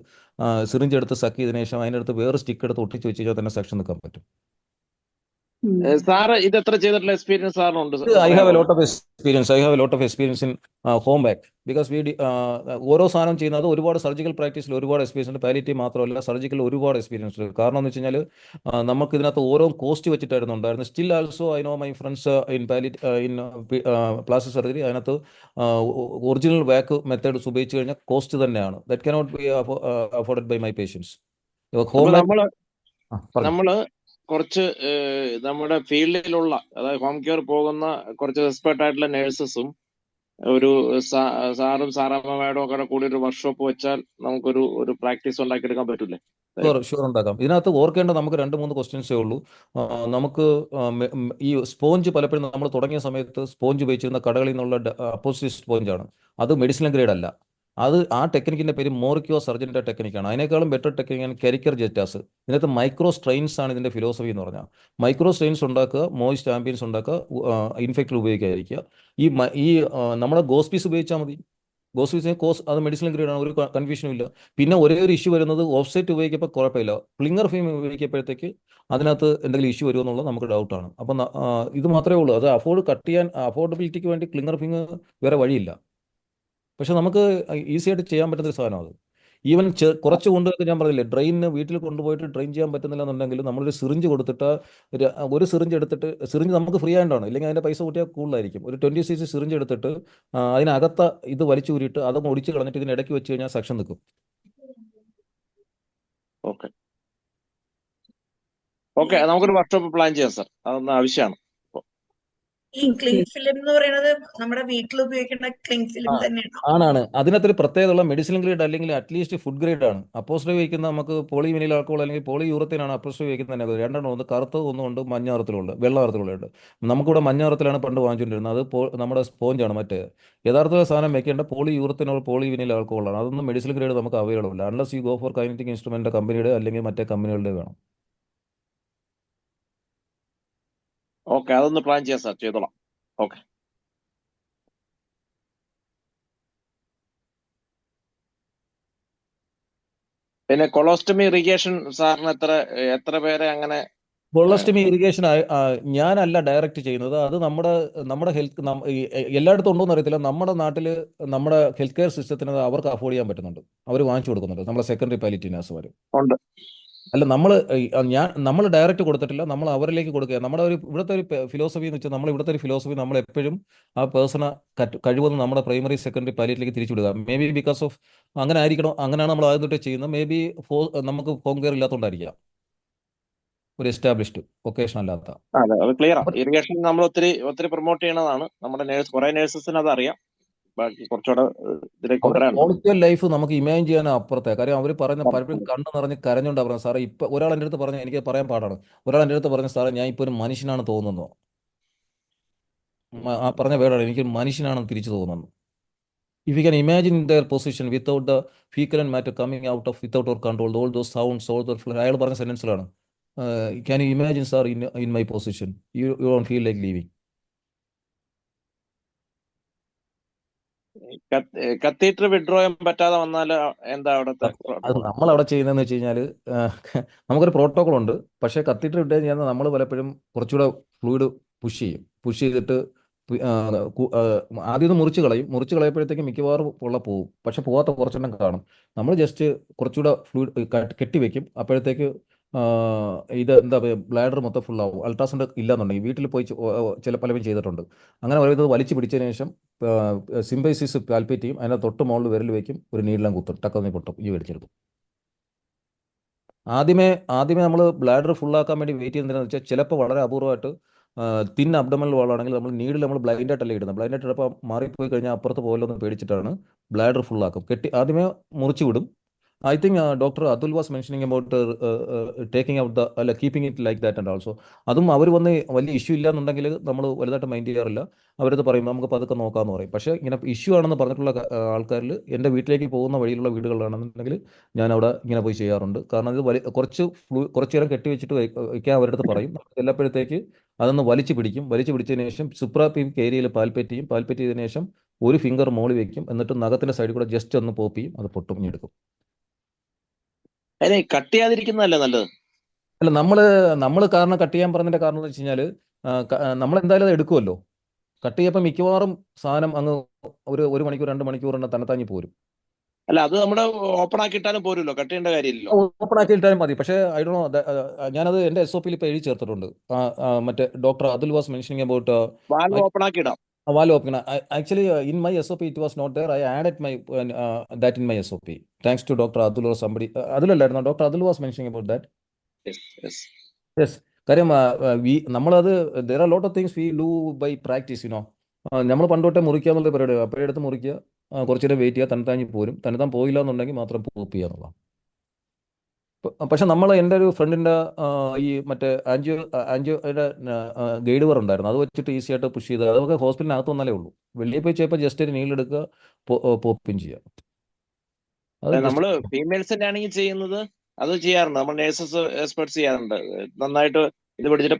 സിറിഞ്ച് എടുത്ത് സക്ക് ചെയ്തതിനു ശേഷം അതിനടുത്ത് വേറെ സ്റ്റിക്ക് എടുത്ത് ഒട്ടിച്ച് വെച്ച് കഴിഞ്ഞാൽ തന്നെ സെക്ഷൻ നിൽക്കാൻ പറ്റും. സാറ് ഇത് എത്ര ചെയ്തിട്ടുള്ള experience സാറിനുണ്ട്? I have a lot of experience. I have a lot of experience in home back because ഓരോ സാധനം ചെയ്യുന്നത് ഒരുപാട് സർജിക്കൽ പ്രാക്ടീസിൽ ഒരുപാട് എക്സ്പീരിയൻസ് ഉണ്ട്. പാലിറ്റീവ് മാത്രമല്ല, സർജിക്കൽ ഒരുപാട് എക്സ്പീരിയൻസ് ഉണ്ട്. കാരണം എന്ന് വെച്ച് കഴിഞ്ഞാൽ നമുക്ക് ഇതിനകത്ത് ഓരോ കോസ്റ്റ് വെച്ചിട്ടായിരുന്നു ഉണ്ടായിരുന്നത്. Still also I know my friends in plastic surgery. അതിനകത്ത് ഒറിജിനൽ വാക്ക് മെത്തേഡ്സ് ഉപയോഗിച്ച് കഴിഞ്ഞാൽ കോസ്റ്റ് തന്നെയാണ്. That cannot be afforded by my patients. Home നമ്മള് കുറച്ച് നമ്മുടെ ഫീൽഡിലുള്ള, അതായത് ഹോം കെയർ പോകുന്ന കുറച്ച് എക്സ്പെർട്ട് ആയിട്ടുള്ള നഴ്സസും ഒരു സാറും സാറാമ്മ മാഡം ഒക്കെ കൂടി ഒരു വർക്ക്ഷോപ്പ് വെച്ചാൽ നമുക്കൊരു പ്രാക്ടീസ് ഉണ്ടാക്കിയെടുക്കാൻ പറ്റൂലേ? ഷുവർ ഉണ്ടാക്കാം. ഇതിനകത്ത് ഓർക്കേണ്ട നമുക്ക് 2-3 ക്വസ്റ്റ്യൻസേ ഉള്ളൂ. നമുക്ക് ഈ സ്പോഞ്ച് പലപ്പോഴും നമ്മൾ തുടങ്ങിയ സമയത്ത് സ്പോഞ്ച് ഉപയോഗിച്ചിരുന്ന കടകളിൽ നിന്നുള്ള അപ്പോസിറ്റ് സ്പോഞ്ചാണ്. അത് മെഡിസിനൽ ഗ്രേഡ് അല്ല. ആ ടെക്നിക്കിന്റെ പേര് മോറിക്യോ സർജന്റെ ടെക്നിക്കാണ്. അതിനേക്കാളും ബെറ്റർ ടെക്നിക്കാണ് കരിക്കർ ജെറ്റാസ്. ഇതിനകത്ത് മൈക്രോ സ്ട്രെയിൻസ് ആണ് ഇതിന്റെ ഫിലോസഫി എന്ന് പറഞ്ഞാൽ. മൈക്രോ സ്ട്രെയിൻസ് ഉണ്ടാക്കുക, മോയിസ്റ്റ് ആംബിയൻസ് ഉണ്ടാക്കുക, ഇൻഫെക്റ്റർ ഉപയോഗിക്കാതിരിക്കുക. ഈ നമ്മുടെ ഗോസ്പീസ് ഉപയോഗിച്ചാൽ മതി. ഗോസ്പീസിന് അത് മെഡിസിനൽ ഗ്രേഡ് ആണ്, ഒരു കൺഫ്യൂഷനും ഇല്ല. പിന്നെ ഒരേ ഒരു ഇഷ്യൂ വരുന്നത് ഓഫ്സെറ്റ് ഉപയോഗിക്കുമ്പോൾ കുഴപ്പമില്ല. ക്ലിങ്ങർ ഫിലിം ഉപയോഗിക്കുമ്പോഴത്തേക്ക് അതിനകത്ത് എന്തെങ്കിലും ഇഷ്യൂ വരുമോ എന്നുള്ളത് നമുക്ക് ഡൗട്ടാണ്. അപ്പം ഇത് മാത്രമേ ഉള്ളൂ. അത് അഫോർഡബിലിറ്റിക്ക് വേണ്ടി ക്ലിങ്ങർ ഫിങ് വേറെ വഴിയില്ല. പക്ഷെ നമുക്ക് ഈസി ആയിട്ട് ചെയ്യാൻ പറ്റുന്ന ഒരു സാധനം അത്. ഈവൻ കുറച്ച് കൊണ്ടുപോയിട്ട് ഞാൻ പറഞ്ഞില്ലേ, ഡ്രെയിനിന് വീട്ടിൽ കൊണ്ടുപോയിട്ട് ഡ്രെയിൻ ചെയ്യാൻ പറ്റുന്നില്ല എന്നുണ്ടെങ്കിൽ നമ്മളൊരു സിറിഞ്ച് കൊടുത്തിട്ട് ഒരു സിറിഞ്ച് എടുത്തിട്ട്, സിറിഞ്ച് നമുക്ക് ഫ്രീ ആയിട്ടാണ്, ഇല്ലെങ്കിൽ അതിൻ്റെ പൈസ കൂട്ടിയാൽ കൂടുതലായിരിക്കും. ഒരു 20 cc സിറിഞ്ച് എടുത്തിട്ട് അതിനകത്ത് ഇത് വലിച്ചു കൂരിയിട്ട് അതൊന്ന് ഒടിച്ച് കളഞ്ഞിട്ട് ഇതിന് ഇടയ്ക്ക് വെച്ച് കഴിഞ്ഞാൽ സെക്ഷൻ നിൽക്കും. ഓക്കെ, നമുക്കൊരു വർക്ക്ഷോപ്പ് പ്ലാൻ ചെയ്യാം സാർ. അതൊന്ന് ആവശ്യമാണ്. ഈ ക്ലിങ് ഫിലിം എന്ന് പറയുന്നത് നമ്മുടെ വീട്ടിൽ ഉപയോഗിക്കുന്ന ക്ലിങ് ഫിലിം തന്നെയാണോ? ആണ്. അതിനകത്തൊരു പ്രത്യേകതയുള്ള മെഡിസിനൽ ഗ്രേഡ് അല്ലെങ്കിൽ അറ്റ്ലീസ്റ്റ് ഫുഡ് ഗ്രേഡ് ആണ്. അപ്പോസ്റ്റർ ഉപയോഗിക്കുന്ന നമുക്ക് പോളി വിനൈൽ ആൽക്കഹോൾ അല്ലെങ്കിൽ പോളി യൂറത്തിനാണ് അപ്പോസ്റ്റർ ഉപയോഗിക്കുന്നത് തന്നെ. രണ്ടെണ്ണം ഉണ്ട്, കറുത്ത് ഒന്നുമുണ്ട്, മഞ്ഞ നിറത്തിലുണ്ട്, വെള്ള നിറത്തിലുണ്ട്. നമുക്കിവിടെ മഞ്ഞ നിറത്തിലാണ് പണ്ട് വാങ്ങിച്ചുകൊണ്ടിരുന്നത്. അത് നമ്മുടെ സ്പോഞ്ചാണ്. മറ്റേ യഥാർത്ഥ സാധനം വെക്കേണ്ട പോളി യൂറത്തിനോ പോളി വിനൈൽ ആൽക്കഹോളാണ്. അതൊന്നും മെഡിസിനൽ ഗ്രേഡ് നമുക്ക് അവൈലബിൾ അല്ല. Unless you go for kinetic instrument കമ്പനിയുടെ അല്ലെങ്കിൽ മറ്റേ കമ്പനികളുടെ വേണം. ഓക്കെ, അതൊന്ന് പ്ലാൻ ചെയ്യാം സാർ, ചെയ്തോളാം. ഓക്കെ. പിന്നെ കൊളോസ്റ്റമി ഇറിഗേഷൻ സാറിന് എത്ര പേരെ അങ്ങനെ? കൊളോസ്റ്റമി ഇറിഗേഷൻ ഞാനല്ല ഡയറക്റ്റ് ചെയ്യുന്നത്. അത് നമ്മുടെ ഹെൽത്ത് എല്ലായിടത്തും ഉണ്ടോ എന്ന് അറിയത്തില്ല. നമ്മുടെ നാട്ടിൽ നമ്മുടെ ഹെൽത്ത് കെയർ സിസ്റ്റത്തിന് അവർക്ക് അഫോർഡ് ചെയ്യാൻ പറ്റുന്നുണ്ട്. അവർ വാങ്ങിച്ചു കൊടുക്കുന്നുണ്ട്, നമ്മുടെ സെക്കൻഡറി പാലിറ്റീവ് നഴ്സുമാർ. ഉണ്ട്. അല്ല, നമ്മൾ ഡയറക്റ്റ് കൊടുത്തിട്ടില്ല, നമ്മൾ അവരിലേക്ക് കൊടുക്കുക. നമ്മുടെ ഇവിടുത്തെ ഒരു ഫിലോസഫി എന്ന് വെച്ചാൽ ഇവിടുത്തെ ഒരു ഫിലോസഫി നമ്മൾ എപ്പോഴും ആ പേഴ്സണെ കഴിവൊന്നും നമ്മുടെ പ്രൈമറി സെക്കൻഡറി പാലിറ്റിലേക്ക് തിരിച്ചുവിടുക. മേ ബി ബിക്കോസ് ഓഫ് അങ്ങനെ ആയിരിക്കണം, അങ്ങനെയാണ് നമ്മൾ ആദ്യം തൊട്ടേ ചെയ്യുന്നത്. മേ ബി നമുക്ക് ഹോം കെയർ ഇല്ലാത്തതുകൊണ്ടായിരിക്കാം, ഒരു എസ്റ്റാബ്ലിഷ്ഡ് വൊക്കേഷൻ അല്ലാത്ത. അത് ക്ലിയർ ആണ്. ഇറിഗേഷൻ നമ്മൾ ഒത്തിരി പ്രൊമോട്ട് ചെയ്യണതാണ്. നമ്മുടെ കുറെ നേഴ്സസിന് അതറിയാം. ബാക്കി കുറച്ചുകൂടെ ക്വാളിറ്റി ഓഫ് ലൈഫ് നമുക്ക് ഇമാജിൻ ചെയ്യാൻ അപ്പുറത്തെ കാര്യം. അവർ പറയുന്ന പലപ്പോഴും കണ്ണു നിറഞ്ഞ് കരഞ്ഞുകൊണ്ടാണ് പറയുന്നത്. സാറേ, ഇപ്പൊ ഒരാൾ എൻ്റെ അടുത്ത് പറഞ്ഞു, എനിക്ക് പറയാൻ പാടാണ്, ഒരാൾ എൻ്റെ അടുത്ത് പറഞ്ഞു, സാറേ ഞാൻ ഇപ്പോൾ ഒരു മനുഷ്യനാണ് തോന്നുന്നു. ആ പറഞ്ഞ വേർഡാണ്, എനിക്ക് മനുഷ്യനാണെന്ന് തിരിച്ചു തോന്നുന്നു. If you can imagine in their position without the fecal and matter coming out of without our control, all those sounds, all those അയാൾ പറഞ്ഞ സെന്റൻസിലാണ്. Can you imagine, sir, in my position? You don't feel like leaving. Catheter withdraw ചെയ്യാൻ പറ്റാതെ വന്നാൽ എന്താ അവിടുത്തെ? അത് നമ്മൾ അവിടെ ചെയ്യുന്നതെന്ന് വെച്ച് കഴിഞ്ഞാൽ നമുക്കൊരു പ്രോട്ടോകോൾ ഉണ്ട്. പക്ഷേ കത്തീറ്റർ ഇട്ട് കഴിഞ്ഞാൽ നമ്മൾ പലപ്പോഴും കുറച്ചുകൂടെ ഫ്ലൂയിഡ് പുഷ് ചെയ്തിട്ട് ആദ്യം ഒന്ന് മുറിച്ച് കളയപ്പോഴത്തേക്ക് മിക്കവാറും പോകും. പക്ഷെ പോകാത്ത കുറച്ചെണ്ണം കാണും. നമ്മൾ ജസ്റ്റ് കുറച്ചുകൂടെ ഫ്ലൂയിഡ് കെട്ടിവെക്കും. അപ്പോഴത്തേക്ക് ഇത് എന്താ പറയുക, ബ്ലാഡർ മൊത്തം ഫുള്ളാവും. അൾട്രാസൗണ്ട് ഇല്ലാന്നുണ്ടെങ്കിൽ വീട്ടിൽ പോയി പലരും ചെയ്തിട്ടുണ്ട്. അങ്ങനെ പറയുന്നത് വലിച്ചു പിടിച്ചതിന് ശേഷം സിംബൈസിസ് പാൽപ്പേറ്റ് ചെയ്യും. അതിനെ തൊട്ട് മുകളിൽ വിരൽ വയ്ക്കും, ഒരു നീളം കുത്തും, ടക്കന്ന് പൊട്ടും, ഈ മേടിച്ചെടുക്കും. ആദ്യമേ നമ്മൾ ബ്ലാഡർ ഫുള്ളാക്കാൻ വേണ്ടി വെയിറ്റ് ചെയ്യുന്നതെന്ന് വെച്ചാൽ ചിലപ്പോൾ വളരെ അപൂർവമായിട്ട് തിൻ അബ്ഡമൽ വാളാണെങ്കിൽ നീഡിൽ നമ്മൾ ബ്ലൈൻഡായിട്ടല്ലേ ഇടുന്നത്. ബ്ലൈൻഡായിട്ട് ഇടപ്പോൾ മാറിപ്പോയി കഴിഞ്ഞാൽ അപ്പുറത്ത് പോകലെന്ന് പേടിച്ചിട്ടാണ് ബ്ലാഡർ ഫുള്ളാക്കും. ആദ്യമേ മുറിച്ച് വിടും. I think Dr. Atul was mentioning about taking out the keeping it like that and also. അതും അവർ വന്ന് വലിയ ഇഷ്യൂ ഇല്ല എന്നുണ്ടെങ്കിൽ നമ്മൾ വലുതായിട്ട് മൈൻഡ് ചെയ്യാറില്ല. അവരത് പറയും നമുക്ക് പതുക്കെ നോക്കാമെന്ന് പറയും. പക്ഷേ ഇങ്ങനെ ഇഷ്യൂ ആണെന്ന് പറഞ്ഞിട്ടുള്ള ആൾക്കാരിൽ എൻ്റെ വീട്ടിലേക്ക് പോകുന്ന വഴിയിലുള്ള വീടുകളിലാണെന്നുണ്ടെങ്കിൽ ഞാൻ അവിടെ ഇങ്ങനെ പോയി ചെയ്യാറുണ്ട്. കാരണം ഇത് കുറച്ച് നേരം കെട്ടി വെച്ചിട്ട് വയ്ക്കാൻ അവരുടെ അടുത്ത് പറയും. ചെല്ലപ്പോഴത്തേക്ക് അതൊന്ന് വലിച്ചു പിടിച്ചതിന് ശേഷം സുപ്രാപീക്ക് ഏരിയയിൽ പാൽപ്പേറ്റ് ചെയ്തതിനു ശേഷം ഒരു ഫിംഗർ മോളി വെക്കും, എന്നിട്ട് നഖത്തിന്റെ സൈഡിൽ കൂടെ ജസ്റ്റ് ഒന്ന് പോപ്പ് ചെയ്യും, അത് പൊട്ടുഞ്ഞെടുക്കും. അതിനെ കട്ട് ചെയ്യാതിരിക്കുന്നതല്ലേ നല്ലത്? അല്ല, നമ്മൾ കാരണം കട്ട് ചെയ്യാൻ പറഞ്ഞതിന്റെ കാരണം എന്ന് വെച്ച് കഴിഞ്ഞാൽ നമ്മൾ എന്തായാലും അത് എടുക്കുമല്ലോ. കട്ട് ചെയ്യപ്പോൾ മിക്കവാറും സാധനം അങ്ങ് ഒരു മണിക്കൂർ 2 മണിക്കൂർ തന്നെത്താഞ്ഞ് പോരും. അല്ല, അത് നമ്മുടെ ഓപ്പൺ ആക്കിയിട്ടാലും പോരുമല്ലോ, കട്ട് ചെയ്യേണ്ട കാര്യമില്ലല്ലോ. ഓപ്പൺ ആക്കി ഇട്ടാലും മതി. പക്ഷേ ഐ ഡോ നോ, ഞാനത് എൻ്റെ SOP യിൽ ഇപ്പോൾ എഴുതി ചേർത്തിട്ടുണ്ട്. മറ്റേ doctor Atul was mentioning about valve open ആക്കി ഇടാം. valve opener. Actually, in my SOP, it was not there. I added that in my SOP. Thanks to Dr. Adul or somebody. Dr. Adul was mentioning about that. Yes. കാര്യം നമ്മളത് there are a lot of things we do by practice, നമ്മൾ പണ്ടോട്ടെ മുറിക്കുക എന്നുള്ള പരിപാടി. അപ്പോഴേ എടുത്ത് മുറിക്കുക, കുറച്ച് നേരം വെയിറ്റ് ചെയ്യുക, തന്നെത്താഞ്ഞ് പോരും. തന്നെത്താൻ പോയില്ല എന്നുണ്ടെങ്കിൽ മാത്രം പോപ്പ് ചെയ്യുക എന്നുള്ളതാണ്. പക്ഷെ എൻ്റെ ഒരു ഫ്രണ്ടിൻ്റെ ഈ മറ്റേ ആൻജിയോയുടെ ഗൈഡ് ഉണ്ടായിരുന്നു. അത് വെച്ചിട്ട് ഈസി ആയിട്ട് പുഷ് ചെയ്ത് അതൊക്കെ ഹോസ്പിറ്റലിനകത്ത് വന്നാലേ ഉള്ളൂ. വെളിയിൽ പോയി ചെയ്യുമ്പോൾ ജസ്റ്റ് ഒരു നീളെടുക്കുക, പോപ്പിങ് ചെയ്യുക. നമ്മള് ഫീമെയിൽസിന്റെ ആണെങ്കിൽ ചെയ്യുന്നത് അത് ചെയ്യാറുണ്ട്. നമ്മൾ നേഴ്സസ് എക്സ്പെർട്സ് ചെയ്യാറുണ്ട്. നന്നായിട്ട് ഇത് പിടിച്ചിട്ട്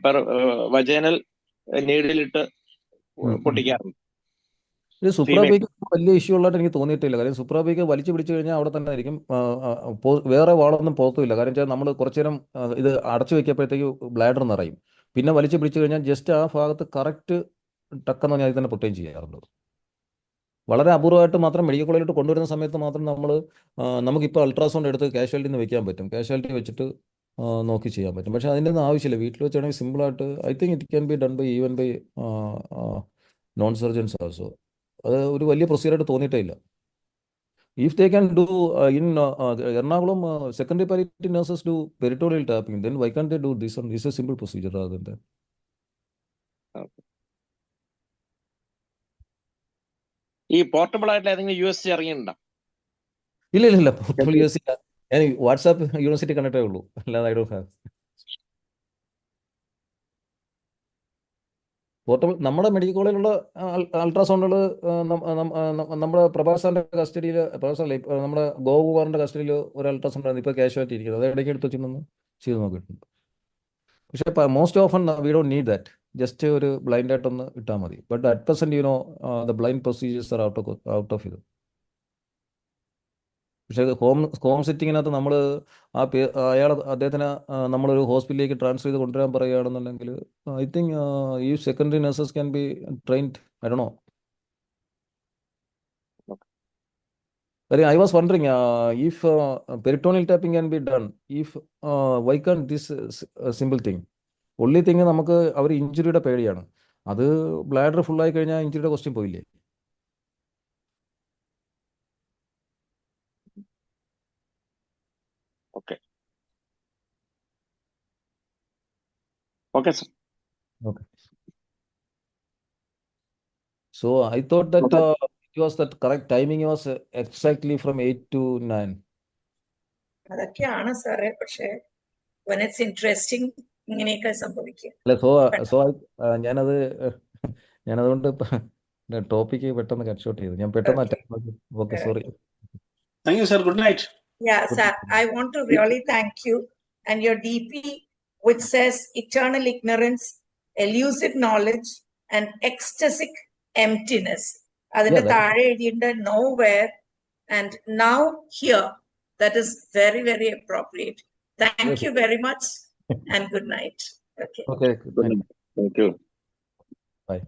വജൈനൽ നീഡിലിട്ട് പൊട്ടിക്കാറുണ്ട്. ഇത് സുപ്രാപീക്ക് വലിയ ഇഷ്യൂ ഉള്ളതായിട്ട് എനിക്ക് തോന്നിയിട്ടില്ല. കാര്യം സുപ്രാപീക്ക് വലിച്ചു പിടിച്ചു കഴിഞ്ഞാൽ അവിടെ തന്നെ ആയിരിക്കും, വേറെ വാളൊന്നും പുറത്തുമില്ല. കാര്യം വെച്ചാൽ നമ്മൾ കുറച്ചു നേരം ഇത് അടച്ചു വെക്കിയപ്പോഴത്തേക്ക് ബ്ലാഡർ നിറയും. പിന്നെ വലിച്ചു പിടിച്ചു കഴിഞ്ഞാൽ ജസ്റ്റ് ആ ഭാഗത്ത് കറക്റ്റ് ടക്കെന്ന് പറഞ്ഞാൽ അതിൽ തന്നെ പൊട്ടുകയും ചെയ്യാറുണ്ട്. വളരെ അപൂർവമായിട്ട് മാത്രം മെഡിക്കൽ കോളേജിലോട്ട് കൊണ്ടുവരുന്ന സമയത്ത് മാത്രം നമുക്കിപ്പോൾ അൾട്രാസൗണ്ട് എടുത്ത് കാഷ്വാലിറ്റി നിന്ന് വെക്കാൻ പറ്റും. കാഷ്വാലിറ്റി വെച്ചിട്ട് നോക്കി ചെയ്യാൻ പറ്റും. പക്ഷേ അതിൻ്റെ ഒന്നും ആവശ്യമില്ല. വീട്ടിൽ വെച്ചാണെങ്കിൽ സിമ്പിളായിട്ട് I think it can be done by even by non surgeons also. അത് ഒരു വലിയ പ്രൊസീജിയറായിട്ട് തോന്നിയിട്ടേ ഇല്ല. If they can do in Ernakulam secondary palliative nurses do peritoneal tapping, then why can they do this this a simple procedure rather than ഈ portable ആയിട്ട് ഏതെങ്കിലും USC ഇറങ്ങിയിട്ടുണ്ടോ? ഇല്ല പോർട്ടബിൾ USC ഞാൻ വാട്സാപ്പ് യൂണിവേഴ്സിറ്റി കണ്ടിട്ടേ ഉള്ളൂ, അല്ലാതെ ഐ ഡോണ്ട് ഹാവ് പോർട്ടബിൾ. നമ്മുടെ മെഡിക്കൽ കോളേജിലുള്ള അൾട്രാസൗണ്ടുകൾ നമ്മുടെ പ്രഭാസാറിൻ്റെ കസ്റ്റഡിയിൽ, നമ്മുടെ ഗോകുമാറിൻ്റെ കസ്റ്റഡിയിൽ ഒരു അൾട്രാസൗണ്ട് ആയിരുന്നു ഇപ്പോൾ കാഷ്വാലിറ്റി ഇരിക്കുന്നത്. അത് ഇടയ്ക്ക് എടുത്ത് വെച്ചിരുന്ന് ചെയ്ത് നോക്കിയിട്ടുണ്ട്. പക്ഷേ most often we don't need that. Just ഒരു ബ്ലൈൻഡ് ആയിട്ടൊന്ന് ഇട്ടാൽ മതി. But at present the blind procedures are out of ഇത്. പക്ഷേ ഹോം സെറ്റിങ്ങിനകത്ത് നമ്മൾ അദ്ദേഹത്തിന് നമ്മളൊരു ഹോസ്പിറ്റലിലേക്ക് ട്രാൻസ്ഫർ ചെയ്ത് കൊണ്ടുവരാൻ പറയുകയാണെന്നുണ്ടെങ്കിൽ ഐ തിങ്ക് ഈ secondary nurses can be trained. I don't no. I was wondering if peritoneal tapping can be done. Why can't this simple thing? Only thing നമുക്ക് അവർ ഇഞ്ചുറിയുടെ പേടിയാണ്. അത് ബ്ലാഡർ ഫുള്ളായി കഴിഞ്ഞാൽ ഇഞ്ചുറിയുടെ ക്വസ്റ്റ്യൻ പോയില്ലേ? Okay, sir. Okay. So I thought that it was that correct timing was exactly from 8 to 9. അതൊക്കെയാണ് സാറേ. പക്ഷേ when it's interesting ഇങ്ങനെയൊക്കെ സംഭവിക്കും. അല്ല, ഞാനതുകൊണ്ട് ടോപ്പിക്ക് പെട്ടെന്ന് കട്ട് ഷോട്ട് ചെയ്തു. ഞാൻ പെട്ടെന്ന് okay, sorry. Thank you, sir. Good night. Yeah, sir. I want to really thank you and your DP, which says eternal ignorance, elusive knowledge, and ecstatic emptiness. അതിന്റെ താഴെ എഴുതിയിട്ട് nowhere and now here. That is very, very appropriate. Thank you very much and good night. Okay. Okay. Thank you. Bye.